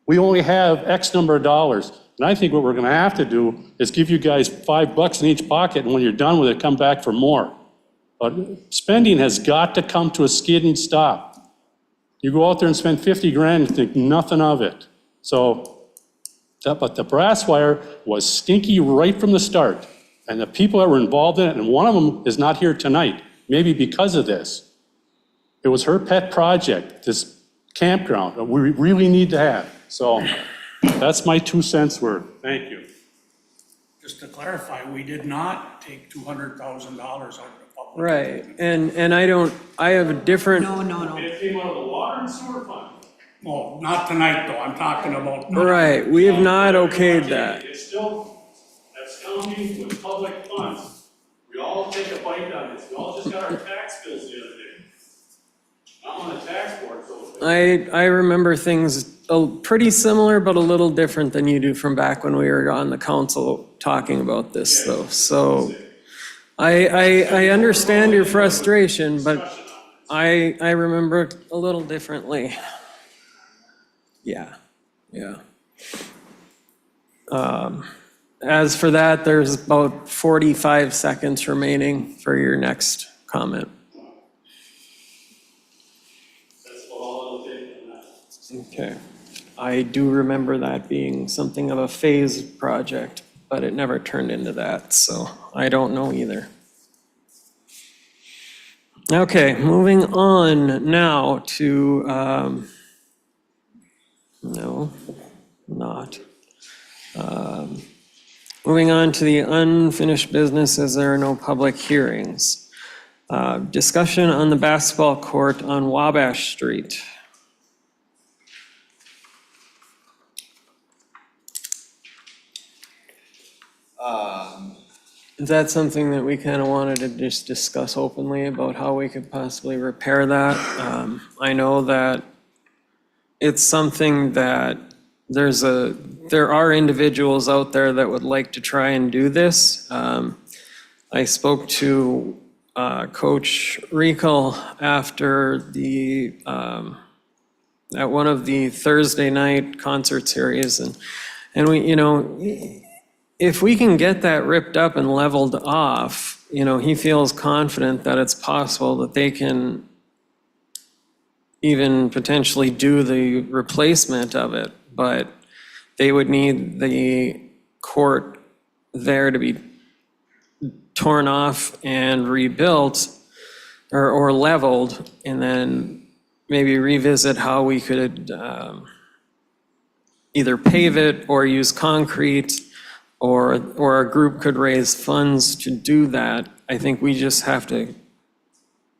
We only have X number of dollars. And I think what we're going to have to do is give you guys $5 in each pocket, and when you're done with it, come back for more. But spending has got to come to a skidding stop. You go out there and spend 50 grand and think nothing of it. So, but the brass wire was stinky right from the start. And the people that were involved in it, and one of them is not here tonight, maybe because of this. It was her pet project, this campground, that we really need to have. So that's my 2 cents worth. Thank you. Just to clarify, we did not take $200,000 out of the public. Right, and I have a different. No. It came out of the water and sewer fund. Well, not tonight, though. I'm talking about. Right, we have not okayed that. It's still absconding with public funds. We all take a bite on this. We all just got our tax bills the other day. I'm on the tax board, so. I remember things pretty similar, but a little different than you do from back when we were on the council talking about this, though. So I understand your frustration, but I remember it a little differently. Yeah. As for that, there's about 45 seconds remaining for your next comment. That's all it'll take on that. Okay. I do remember that being something of a phased project, but it never turned into that, so I don't know either. Okay, moving on now to, no, not. Moving on to the unfinished business, as there are no public hearings. Discussion on the basketball court on Wabash Street. Is that something that we kind of wanted to just discuss openly about how we could possibly repair that? I know that it's something that there are individuals out there that would like to try and do this. I spoke to Coach Riekel after at one of the Thursday night concert series, and we, if we can get that ripped up and leveled off, he feels confident that it's possible that they can even potentially do the replacement of it, but they would need the court there to be torn off and rebuilt or leveled, and then maybe revisit how we could either pave it or use concrete, or a group could raise funds to do that. I think we just have to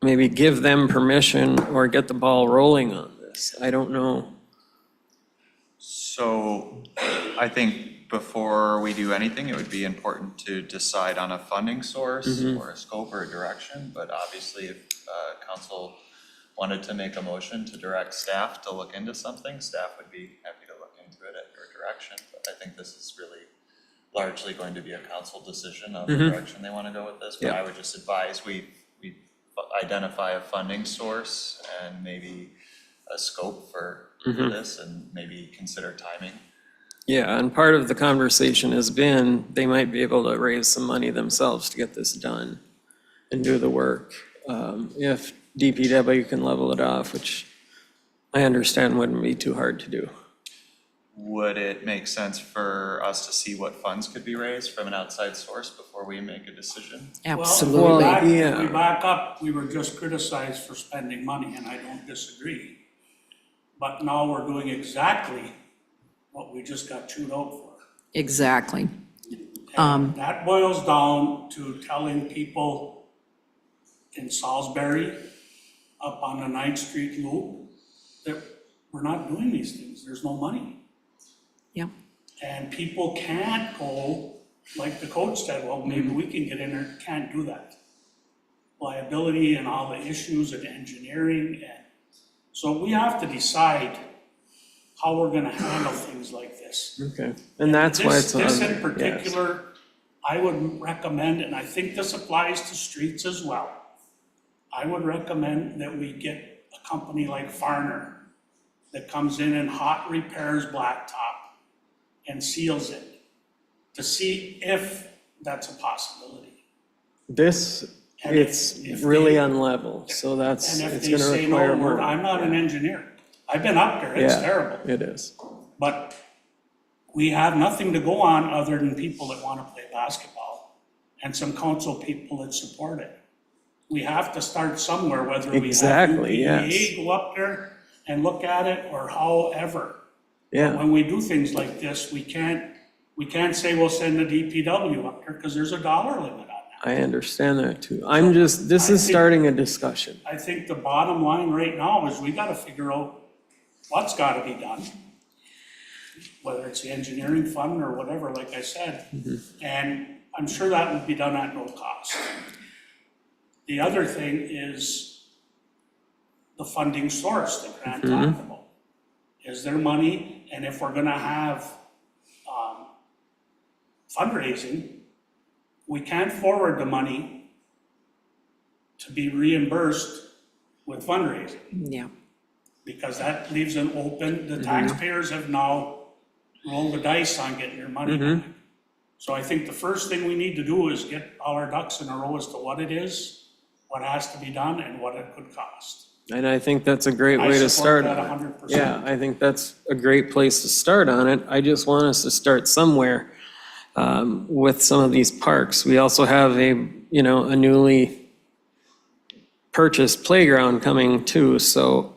maybe give them permission or get the ball rolling on this. I don't know. So I think before we do anything, it would be important to decide on a funding source or a scope or a direction. But obviously, if council wanted to make a motion to direct staff to look into something, staff would be happy to look into it at your direction. But I think this is really largely going to be a council decision of the direction they want to go with this. But I would just advise we identify a funding source and maybe a scope for this, and maybe consider timing. Yeah, and part of the conversation has been they might be able to raise some money themselves to get this done and do the work. If DPW can level it off, which I understand wouldn't be too hard to do. Would it make sense for us to see what funds could be raised from an outside source before we make a decision? Absolutely. Well, if we back up, we were just criticized for spending money, and I don't disagree. But now we're doing exactly what we just got chewed out for. Exactly. And that boils down to telling people in Salisbury, up on the 9th Street loop, that we're not doing these things. There's no money. Yep. And people can't go, like the coach said, well, maybe we can get in there, can't do that. Liability and all the issues and engineering, and so we have to decide how we're gonna handle things like this. Okay, and that's why it's. This on- in particular, I would recommend, and I think this applies to streets as well. I would recommend that we get a company like Farner that comes in and hot repairs blacktop and seals it to see if that's a possibility. This, And if- it's if really they- unlevel, so that's, And if it's they gonna say, no, require more. I'm not an engineer. I've been up there, it's Yeah, terrible. It is. But we have nothing to go on other than people that want to play basketball and some council people that support it. We have to start somewhere, whether we have Exactly, yes. UPA go up there and look at it or however. Yeah, When we do things like this, we can't say we'll send the DPW up there because there's a dollar limit on that. I understand that too. I'm just, this I is think- starting a discussion. I think the bottom line right now is we gotta figure out what's gotta be done. Whether it's the engineering fund or whatever, like I said. And I'm sure that would be done at no cost. The other thing is the funding source that Grant talked about. Is there money? And if we're gonna have fundraising, we can't forward the money to be reimbursed with fundraising, Yeah. because that leaves an open, the taxpayers have now rolled the dice on getting their money back. So I think the first thing we need to do is get all our ducks in a row as to what it is, what has to be done, and what it could cost. And I think that's a great I way to support start that on it. 100%. Yeah, I think that's a great place to start on it. I just want us to start somewhere with some of these parks. We also have a newly purchased playground coming too, so.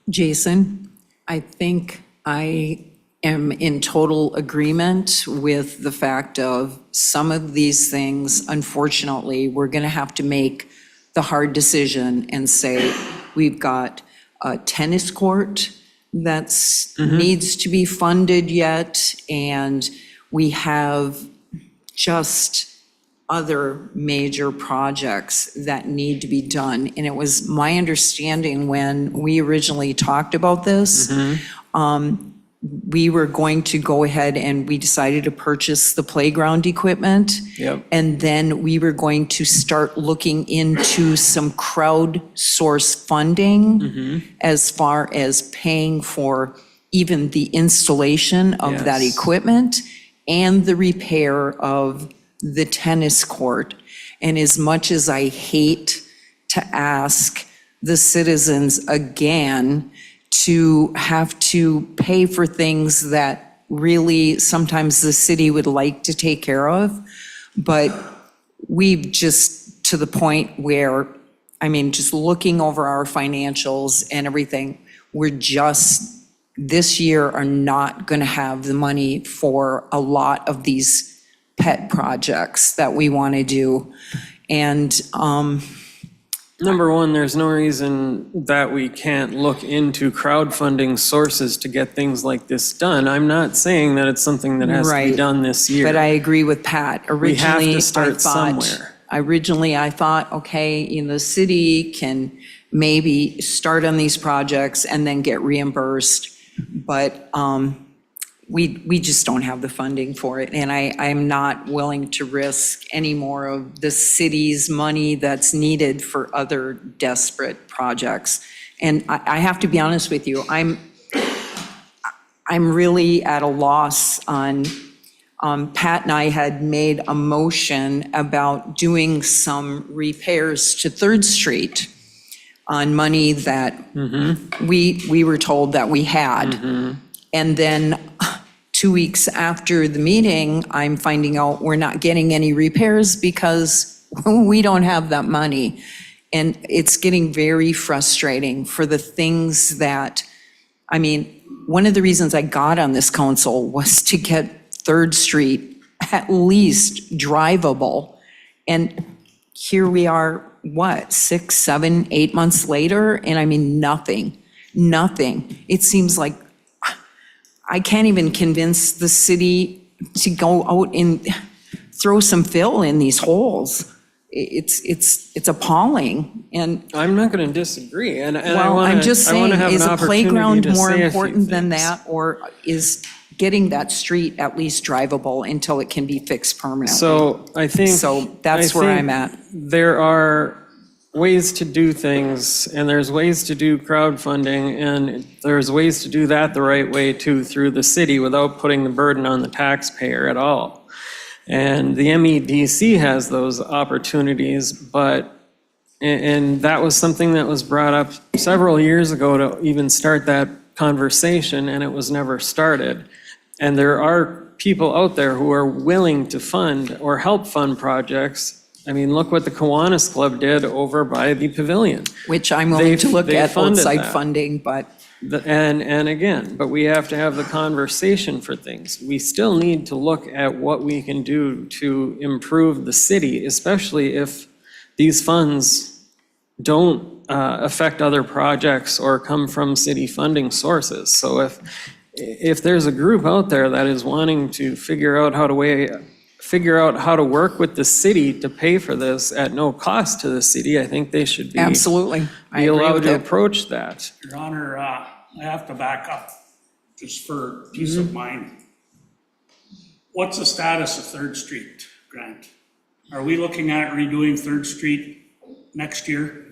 Jason, I think I am in total agreement with the fact of some of these things, unfortunately, we're going to have to make the hard decision and say, we've got a tennis court that's needs to be funded yet, and we have just other major projects that need to be done. And it was my understanding when we originally talked about this, we were going to go ahead and we decided to purchase the playground equipment. Yep. And then we were going to start looking into some crowdsource funding as far as paying for even the installation of that Yes. equipment and the repair of the tennis court. And as much as I hate to ask the citizens again to have to pay for things that really sometimes the city would like to take care of, but we've just to the point where, I mean, just looking over our financials and everything, we're just this year are not going to have the money for a lot of these pet projects that we want to do. And Number one, there's no reason that we can't look into crowdfunding sources to get things like this done. I'm not saying that it's something that has to be Right. done this year. but I agree with Pat. We have to Originally, start somewhere. I thought, okay, the city can maybe start on these projects and then get reimbursed. But we just don't have the funding for it. And I'm not willing to risk any more of the city's money that's needed for other desperate projects. And I have to be honest with you, I'm really at a loss on, Pat and I had made a motion about doing some repairs to Third Street on money that we were told that we had. And then 2 weeks after the meeting, I'm finding out we're not getting any repairs because we don't have that money. And it's getting very frustrating for the things that, I mean, one of the reasons I got on this council was to get Third Street at least drivable. And here we are, what, 6, 7, 8 months later? And I mean, nothing. It seems like I can't even convince the city to go out and throw some fill in these holes. It's appalling, and, I'm not going to disagree, and I well, want I'm to, just I want saying, to have an is a opportunity playground to more say a few important than things. that? Or is getting that street at least drivable until it can be fixed permanently? So I think. So that's I where think I'm at. There are ways to do things, and there's ways to do crowdfunding, and there's ways to do that the right way too, through the city, without putting the burden on the taxpayer at all. And the MEDC has those opportunities, and that was something that was brought up several years ago to even start that conversation, and it was never started. And there are people out there who are willing to fund or help fund projects. I mean, look what the Kiwanis Club did over by the pavilion. Which I'm willing to look They at funded outside that. funding, but And again, but we have to have the conversation for things. We still need to look at what we can do to improve the city, especially if these funds don't affect other projects or come from city funding sources. So if there's a group out there that is wanting to figure out how to work with the city to pay for this at no cost to the city, I think they should be absolutely, I be agree allowed with to it. approach that. Your Honor, I have to back up just for peace of mind. What's the status of Third Street, Grant? Are we looking at redoing Third Street next year?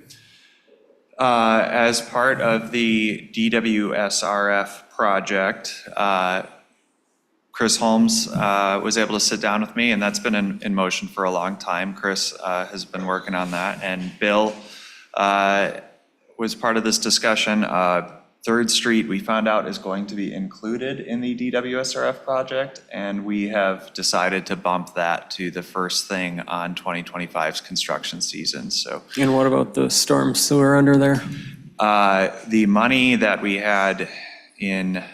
As part of the DWSRF project, Chris Holmes was able to sit down with me, and that's been in motion for a long time. Chris has been working on that, and Bill was part of this discussion. Third Street, we found out, is going to be included in the DWSRF project, and we have decided to bump that to the first thing on 2025's construction season, so. And what about the storm sewer under there? The money that we had in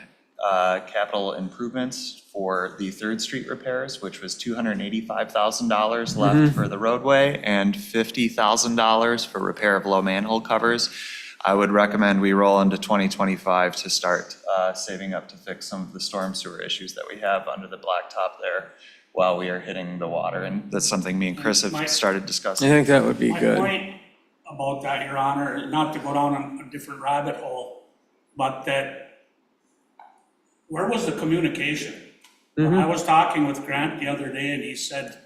capital improvements for the Third Street repairs, which was $285,000 left for the roadway and $50,000 for repair of low manhole covers, I would recommend we roll into 2025 to start saving up to fix some of the storm sewer issues that we have under the blacktop there while we are hitting the water. And that's something me and Chris have started I discussing. think that would be My good. point about that, Your Honor, not to go down a different rabbit hole, but that, where was the communication? I was talking with Grant the other day, and he said,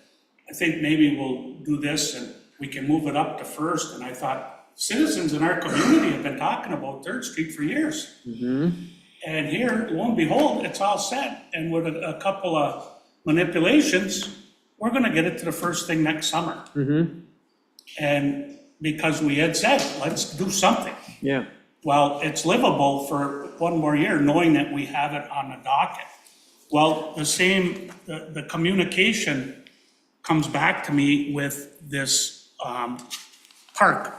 I think maybe we'll do this and we can move it up to First. And I thought, citizens in our community have been talking about Third Street for years. And here, lo and behold, it's all set. And with a couple of manipulations, we're gonna get it to the first thing next summer. And because we had said, let's do something. Yeah. Well, it's livable for one more year, knowing that we have it on the docket. Well, the communication comes back to me with this park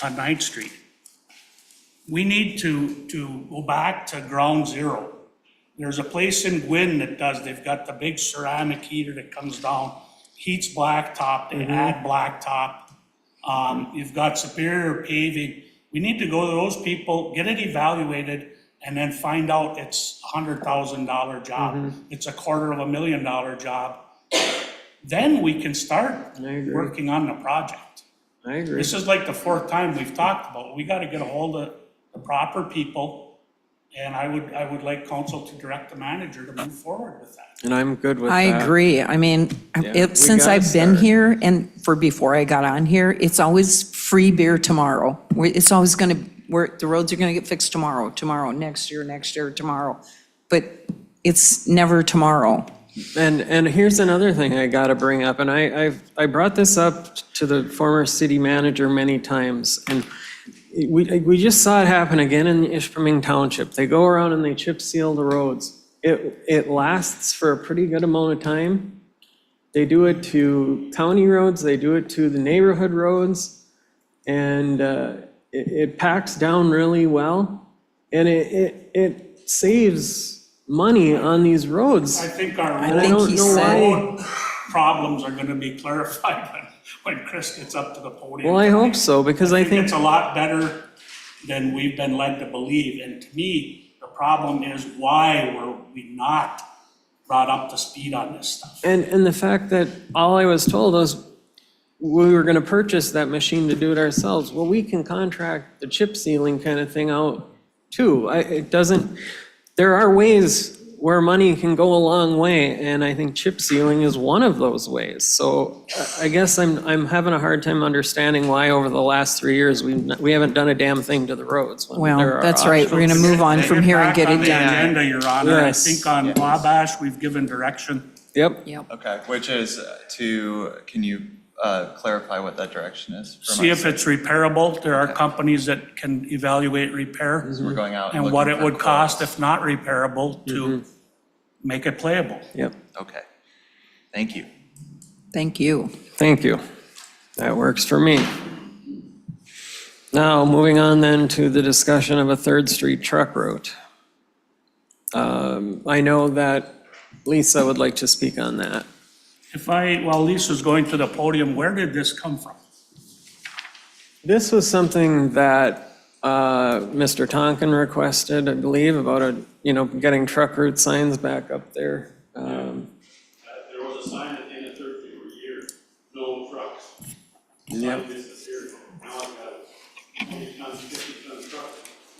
on 9th Street. We need to go back to ground zero. There's a place in Gwyn that they've got the big ceramic heater that comes down, heats blacktop, they add blacktop. You've got Superior Paving. We need to go to those people, get it evaluated, and then find out it's a $100,000 job. It's a $250,000 job. Then we can start working on the project. I agree. This is like the fourth time we've talked about it. We got to get a hold of the proper people, and I would like council to direct the manager to move forward with that. And I'm good with I that. agree. I mean, we since gotta I've been start. here and before I got on here, it's always free beer tomorrow. It's always going to, the roads are going to get fixed tomorrow, next year, tomorrow. But it's never tomorrow. And here's another thing I got to bring up, and I brought this up to the former city manager many times, and we just saw it happen again in Ishpeming Township. They go around and they chip seal the roads. It lasts for a pretty good amount of time. They do it to county roads, they do it to the neighborhood roads, and it packs down really well, and it saves money on these roads. I think our And I don't know road problems are going to be clarified when Chris gets up to the podium. Well, I hope so, because I think It's a lot better than we've been led to believe. And to me, the problem is, why were we not brought up to speed on this stuff? And the fact that all I was told was we were gonna purchase that machine to do it ourselves. Well, we can contract the chip sealing kind of thing out too. It doesn't, there are ways where money can go a long way, and I think chip sealing is one of those ways. So I guess I'm having a hard time understanding why over the last 3 years we haven't done a damn thing to the roads. when there Well, are that's right. We're going to options. move on from here and get it Back on the done. agenda, Your Honor. I Yes. think on Wabash, we've given direction. Yep. Okay, which is can you clarify what that direction is? for See my- if it's repairable. There are companies that can evaluate repair We're going out and what looking it for would cost, quotes. if not repairable, to make it playable. Yep. Okay, thank you. Thank you. Thank you. That works for me. Now, moving on then to the discussion of a Third Street truck route. I know that Lisa would like to speak on that. While Lisa's going to the podium, where did this come from? This was something that Mr. Tonkin requested, I believe, about getting truck route signs back up there. There was a sign at the end of Third Street for years, no trucks. Yep. Sign disappeared. Now I've got a 20-ton, 50-ton truck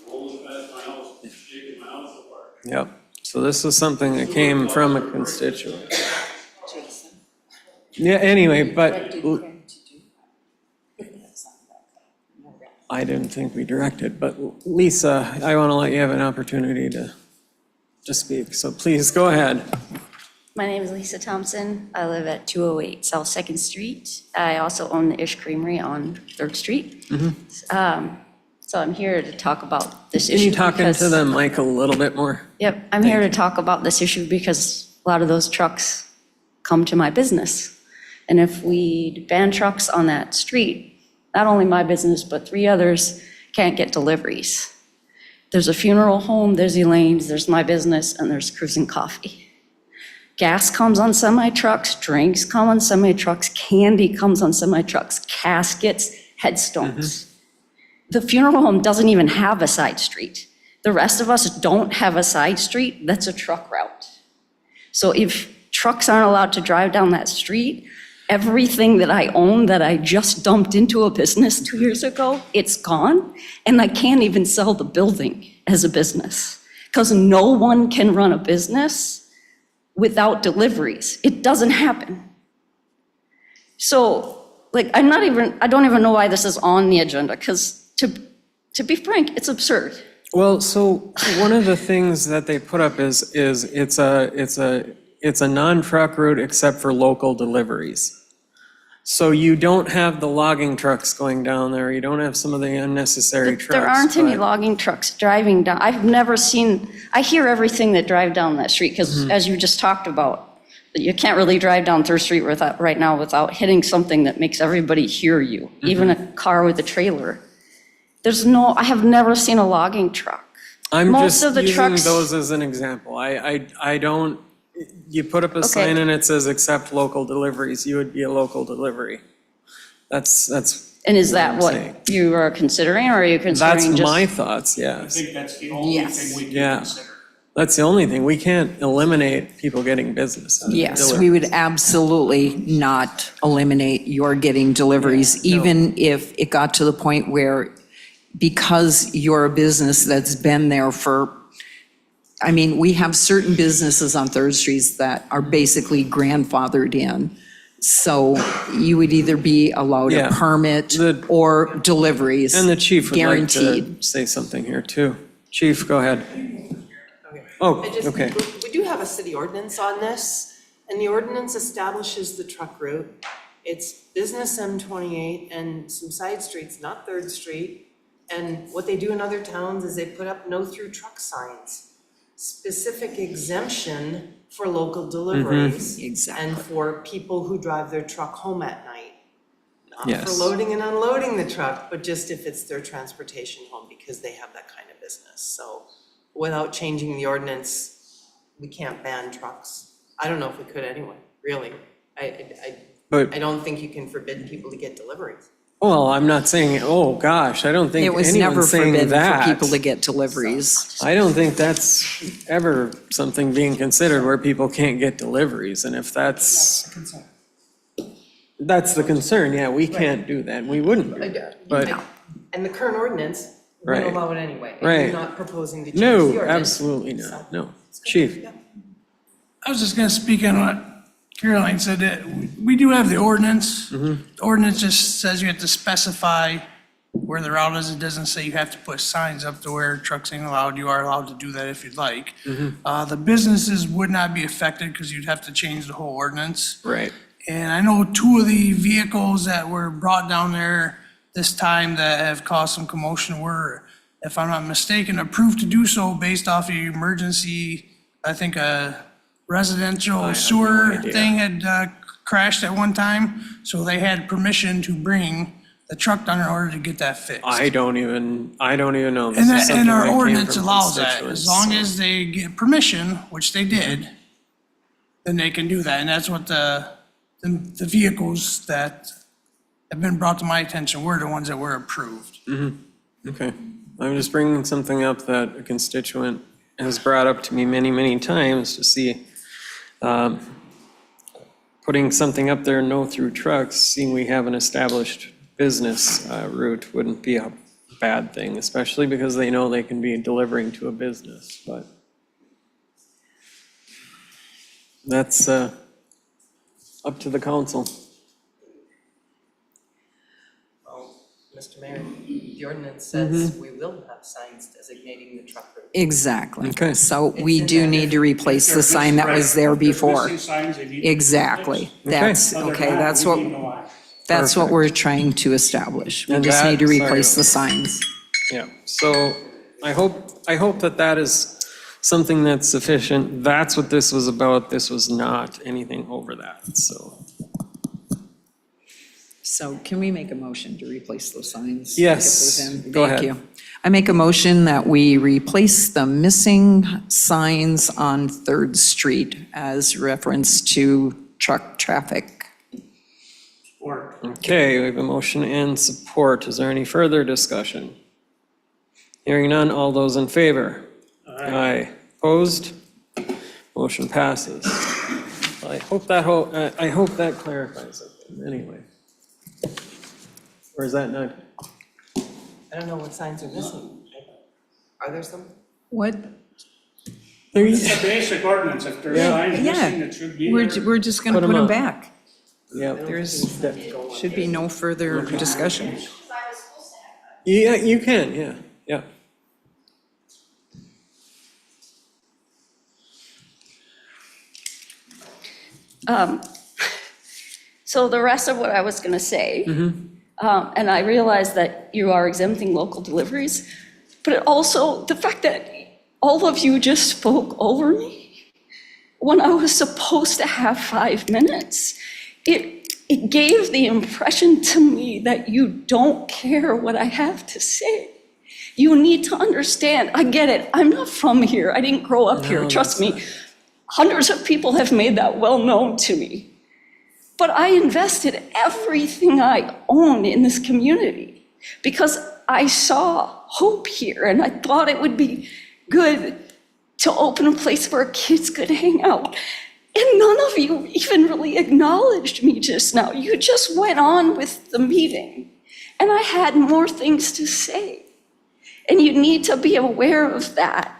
rolling past my house, shaking my house apart. Yep. So this was something that came from a constituent. Yeah, anyway, but I didn't think we directed, but Lisa, I want to let you have an opportunity to speak, so please go ahead. My name is Lisa Thompson. I live at 208 South 2nd Street. I also own the Ish Creamery on 3rd Street. So I'm here to talk about this issue. Can you talk into because- the mic a little bit more? Yep, I'm here to talk about this issue because a lot of those trucks come to my business. And if we ban trucks on that street, not only my business, but 3 others can't get deliveries. There's a funeral home, there's Elaine's, there's my business, and there's Cruising Coffee. Gas comes on semi-trucks, drinks come on semi-trucks, candy comes on semi-trucks, caskets, headstones. The funeral home doesn't even have a side street. The rest of us don't have a side street that's a truck route. So if trucks aren't allowed to drive down that street, everything that I own that I just dumped into a business 2 years ago, it's gone, and I can't even sell the building as a business, because no one can run a business without deliveries. It doesn't happen. So, I don't even know why this is on the agenda, because to be frank, it's absurd. Well, so one of the things that they put up is it's a non-truck route except for local deliveries. So you don't have the logging trucks going down there, you don't have some of the unnecessary trucks. There aren't any but- logging trucks driving down. I've never seen, I hear everything that drive down that street, because as you just talked about, you can't really drive down 3rd Street right now without hitting something that makes everybody hear you, even a car with a trailer. I have never seen a logging truck. I'm Most just of the using trucks- those as an example. I don't, you put up a sign and it says accept local deliveries, you would be a local delivery. That's. And is that I'm what saying. you are considering, or are you That's considering just? my thoughts, I yes. think that's the only thing we can Yeah. consider. That's the only thing. We can't eliminate people getting business. out of Yes, delivery. we would absolutely not eliminate your getting deliveries, even if it got to the point where, because you're a business that's been there we have certain businesses on 3rd Street that are basically grandfathered in. So you would either be allowed a Yeah. permit or deliveries. And the chief would like guaranteed. to say something here too. Chief, go ahead. Oh, okay. We do have a city ordinance on this, and the ordinance establishes the truck route. It's business M28 and some side streets, not 3rd Street. And what they do in other towns is they put up no through truck signs. Specific exemption for local deliveries. Exactly. And for people who drive their truck home at night. Not for Yes. loading and unloading the truck, but just if it's their transportation home, because they have that kind of business. So without changing the ordinance, we can't ban trucks. I don't know if we could anyway, really. I But don't think you can forbid people to get deliveries. Well, I'm not saying, oh, gosh, I don't think It was never anyone's saying forbidden for that. people to get deliveries. I don't think that's ever something being considered where people can't get deliveries, and if that's the concern, yeah, we can't do that, we wouldn't. But, And the current ordinance would Right. allow it anyway. And Right. you're not proposing to change the no, ordinance. absolutely not, no. Chief? I was just gonna speak on what Caroline said, that we do have the ordinance. The ordinance just says you have to specify where the route is. It doesn't say you have to put signs up to where trucks ain't allowed. You are allowed to do that if you'd like. The businesses would not be affected because you'd have to change the whole ordinance. Right. And I know two of the vehicles that were brought down there this time that have caused some commotion were, if I'm not mistaken, approved to do so based off of emergency, I think a residential sewer idea. thing had crashed at one time. So they had permission to bring the truck down in order to get that fixed. I don't even know. This And is that, something and our that came ordinance from allows that, constituents, as long so- as they get permission, which they did, then they can do that, and that's what the vehicles that have been brought to my attention were the ones that were approved. Okay, I'm just bringing something up that a constituent has brought up to me many, many times to see, putting something up there, no through trucks, seeing we have an established business route wouldn't be a bad thing, especially because they know they can be delivering to a business, but that's up to the council. Mr. Mayor, the ordinance says we will have signs designating the truck route. Exactly. Okay. So we do need to replace the sign that was there before. Exactly. That's, okay, that's what we're trying to establish. We And just that- need to sorry. replace the signs. Yeah, so I hope that is something that's sufficient. That's what this was about. This was not anything over that, so. So can we make a motion to replace those signs? Yes, Get those in? go ahead. Thank you. I make a motion that we replace the missing signs on 3rd Street as reference to truck traffic. Okay, we have a motion and support. Is there any further discussion? Hearing none, all those in favor? Aye. Opposed? Motion passes. I hope that clarifies it, anyway. Or is that not? I don't know what signs are missing. Are there some? What? It's a basic ordinance. If there's signs missing, it should be there. We're just gonna Put put 'em them up. back. Yeah. Should be no further discussion. Yeah, you can, yeah. So the rest of what I was going to say, and I realize that you are exempting local deliveries, but also the fact that all of you just spoke over me when I was supposed to have 5 minutes. It gave the impression to me that you don't care what I have to say. You need to understand, I get it, I'm not from here, I didn't grow up here, trust me. Hundreds of people have made that well known to me. But I invested everything I own in this community because I saw hope here and I thought it would be good to open a place where kids could hang out. And none of you even really acknowledged me just now. You just went on with the meeting. And I had more things to say. And you need to be aware of that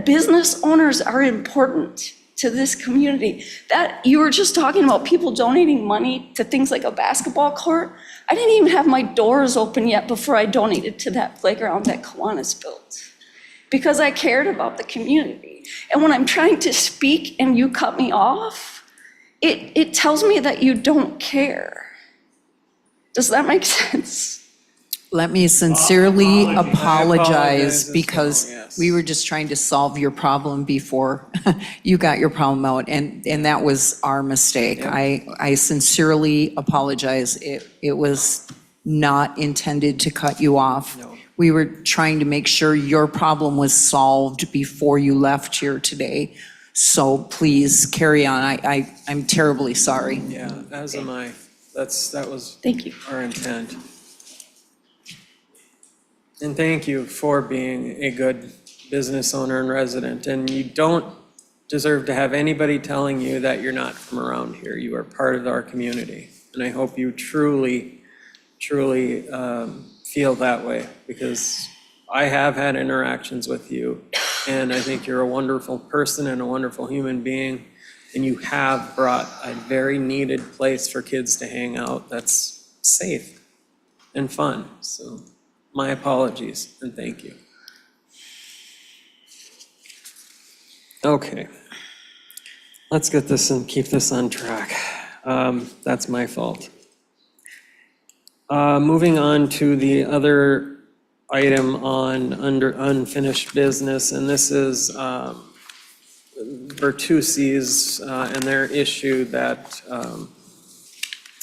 business owners are important to this community. That you were just talking about people donating money to things like a basketball court. I didn't even have my doors open yet before I donated to that playground that Kiwanis built. Because I cared about the community. And when I'm trying to speak and you cut me off, it tells me that you don't care. Does that make sense? Let me sincerely apologize apologize as because well, yes. we were just trying to solve your problem before you got your problem out, and that was our mistake. I sincerely apologize. It was not intended to cut you off. No. We were trying to make sure your problem was solved before you left here today. So please carry on. I'm terribly sorry. Yeah, as am I. That was Thank you. our intent. And thank you for being a good business owner and resident. And you don't deserve to have anybody telling you that you're not from around here. You are part of our community. And I hope you truly, truly feel that way, because I have had interactions with you, and I think you're a wonderful person and a wonderful human being. And you have brought a very needed place for kids to hang out that's safe and fun. So my apologies and thank you. Okay, let's get this and keep this on track. That's my fault. Moving on to the other item under unfinished business, and this is Bertucci's and their issue that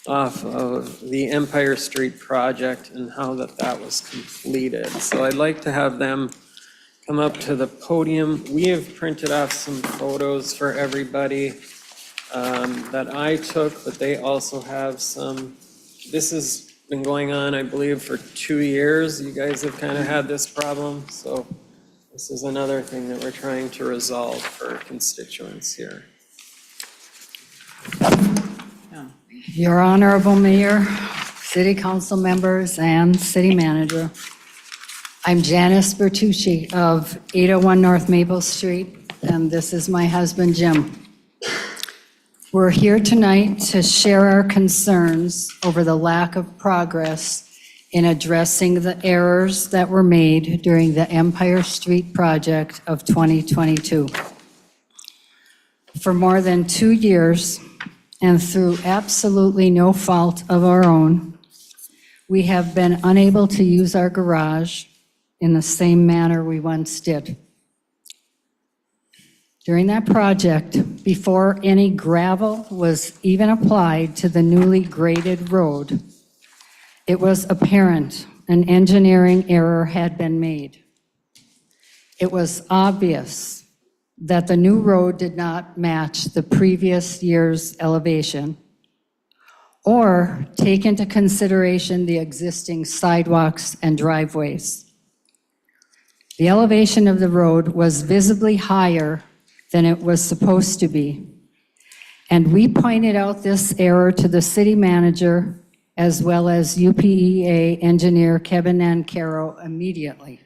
off of the Empire Street project and how that was completed. So I'd like to have them come up to the podium. We have printed off some photos for everybody that I took, but they also have some. This has been going on, I believe, for 2 years. You guys have kind of had this problem, so this is another thing that we're trying to resolve for constituents here. Your Honorable Mayor, City Council members, and City Manager. I'm Janice Bertucci of 801 North Maple Street, and this is my husband, Jim. We're here tonight to share our concerns over the lack of progress in addressing the errors that were made during the Empire Street project of 2022. For more than 2 years, and through absolutely no fault of our own, we have been unable to use our garage in the same manner we once did. During that project, before any gravel was even applied to the newly graded road, it was apparent an engineering error had been made. It was obvious that the new road did not match the previous year's elevation or take into consideration the existing sidewalks and driveways. The elevation of the road was visibly higher than it was supposed to be, and we pointed out this error to the city manager as well as UPEA engineer Kevin Nancaro immediately.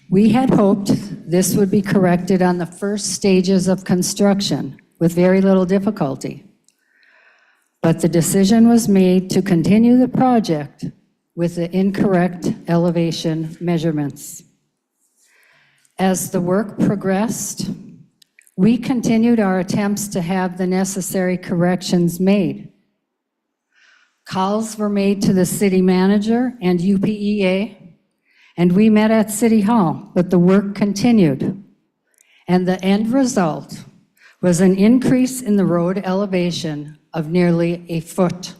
We had hoped this would be corrected on the first stages of construction with very little difficulty. But the decision was made to continue the project with the incorrect elevation measurements. As the work progressed, we continued our attempts to have the necessary corrections made. Calls were made to the city manager and UPEA, and we met at City Hall, but the work continued. And the end result was an increase in the road elevation of nearly a foot.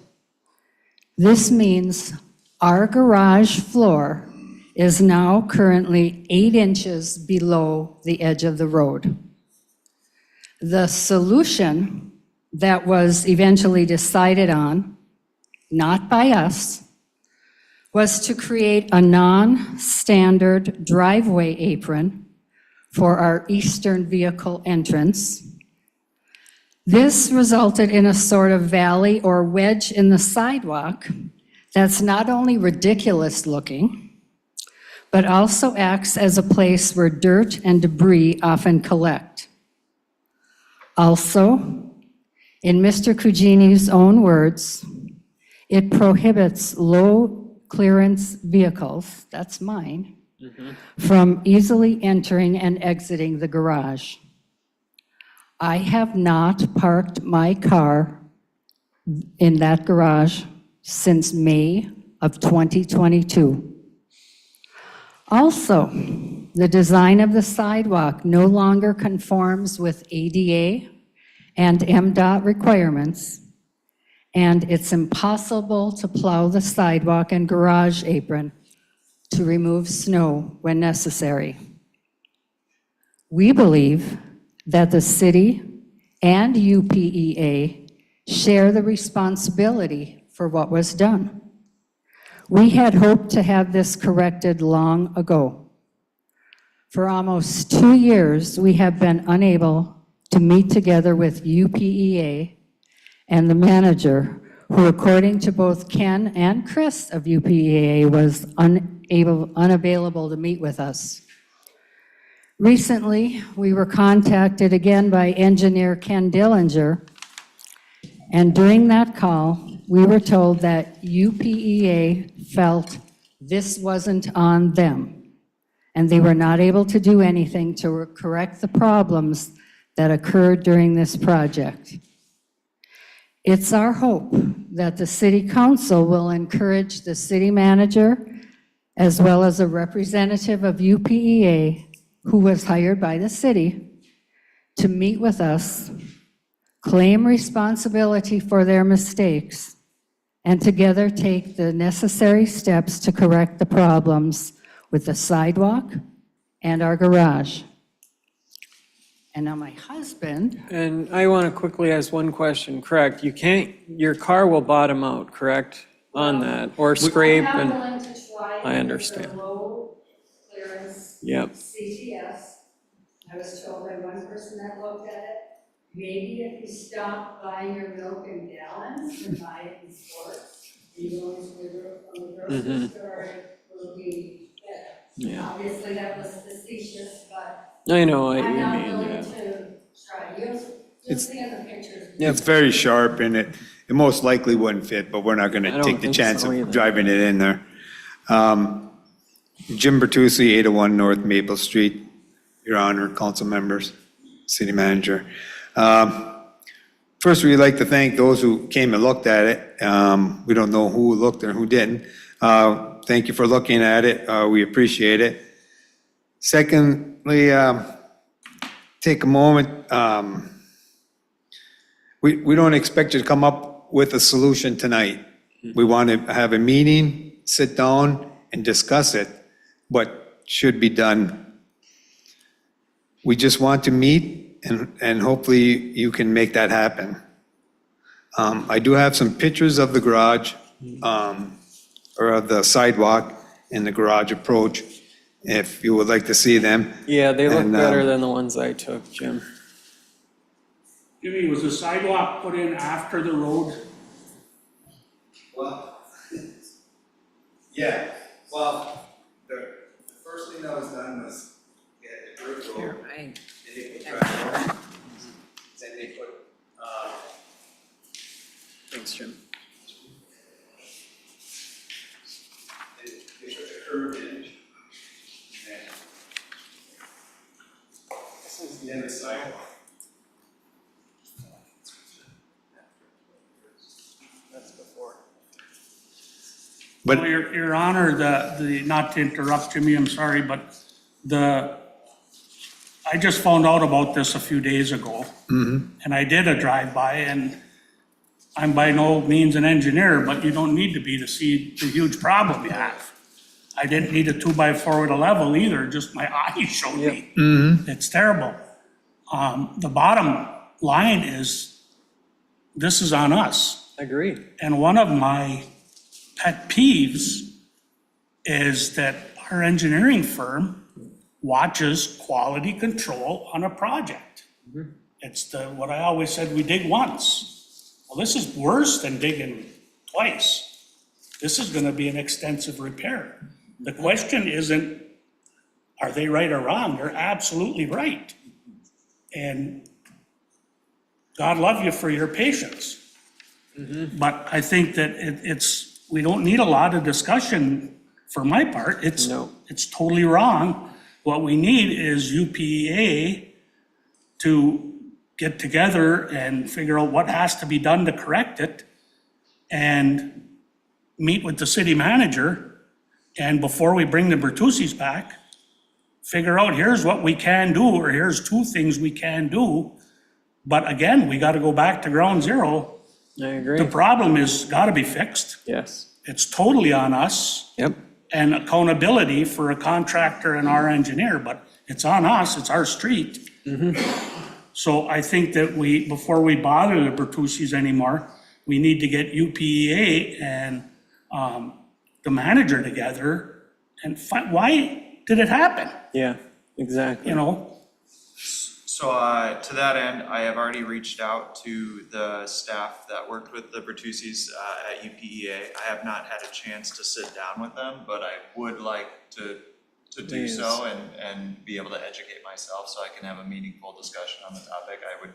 This means our garage floor is now currently 8 inches below the edge of the road. The solution that was eventually decided on, not by us, was to create a non-standard driveway apron for our eastern vehicle entrance. This resulted in a sort of valley or wedge in the sidewalk that's not only ridiculous looking, but also acts as a place where dirt and debris often collect. Also, in Mr. Cugini's own words, it prohibits low clearance vehicles, that's mine, from easily entering and exiting the garage. I have not parked my car in that garage since May of 2022. Also, the design of the sidewalk no longer conforms with ADA and MDOT requirements, and it's impossible to plow the sidewalk and garage apron to remove snow when necessary. We believe that the city and UPEA share the responsibility for what was done. We had hoped to have this corrected long ago. For almost 2 years, we have been unable to meet together with UPEA and the manager, who, according to both Ken and Chris of UPEA, was unavailable to meet with us. Recently, we were contacted again by engineer Ken Dillinger, and during that call, we were told that UPEA felt this wasn't on them, and they were not able to do anything to correct the problems that occurred during this project. It's our hope that the city council will encourage the city manager, as well as a representative of UPEA, who was hired by the city, to meet with us, claim responsibility for their mistakes, and together take the necessary steps to correct the problems with the sidewalk and our garage. And now my husband. And I want to quickly ask one question, correct? You can't, your car will bottom out, correct, on that, or scrape and, I understand. Low clearance Yep. CTS. I was told by one person that looked at it, maybe if you stop buying your milk in gallons and buy it in quarts, you go into the grocery store, it will be better. Yeah. Obviously, that was facetious, but I know what you I'm not mean, willing yeah. to try. You'll see in the pictures. It's very sharp and it most likely wouldn't fit, but we're not going I to don't take the think chance so either. of driving it in there. Jim Bertucci, 801 North Maple Street, Your Honor, council members, city manager. First, we'd like to thank those who came and looked at it. We don't know who looked and who didn't. Thank you for looking at it. We appreciate it. Secondly, take a moment. We don't expect you to come up with a solution tonight. We want to have a meeting, sit down and discuss it, what should be done. We just want to meet and hopefully you can make that happen. I do have some pictures of the garage, or of the sidewalk and the garage approach, if you would like to see them. Yeah, they look And, better than the ones I took, Jim. Jimmy, was the sidewalk put in after the road? Well, yeah, well, the first thing that was done was get the dirt road. Right. And they put trash road. Then they put, Thanks, Jim. they put a curb in. And this is the end of the sidewalk. That's before. But Well, Your Honor, not to interrupt Jimmy, I'm sorry, but I just found out about this a few days ago. And I did a drive-by, and I'm by no means an engineer, but you don't need to be to see the huge problem you have. I didn't need a 2x4 with a level either, just my eyes showed me. It's terrible. The bottom line is, this is on us. Agreed. And one of my pet peeves is that our engineering firm watches quality control on a project. It's what I always said, we dig once. Well, this is worse than digging twice. This is gonna be an extensive repair. The question isn't, are they right or wrong? They're absolutely right. And God love you for your patience. But I think that we don't need a lot of discussion for my part. It's totally wrong. What we need is UPEA to get together and figure out what has to be done to correct it and meet with the city manager. And before we bring the Bertucci's back, figure out here's what we can do, or here's 2 things we can do. But again, we got to go back to ground zero. I agree. The problem is got to be fixed. Yes. It's totally on us. Yep. And accountability for a contractor and our engineer, but it's on us, it's our street. So I think that before we bother the Bertucci's anymore, we need to get UPEA and the manager together and find, why did it happen? Yeah, exactly. You know, So to that end, I have already reached out to the staff that worked with the Bertucci's at UPEA. I have not had a chance to sit down with them, but I would like to do so and be able to educate myself so I can have a meaningful discussion on the topic. I would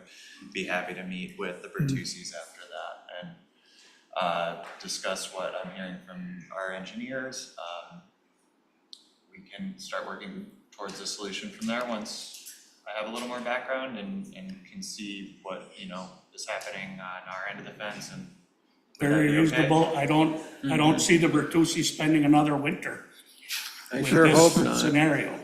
be happy to meet with the Bertucci's after that and discuss what I'm hearing from our engineers. We can start working towards a solution from there once I have a little more background and can see what, is happening on our end of the fence and. very reasonable. I don't see the Bertucci spending another winter. I with sure this hope not. Scenario.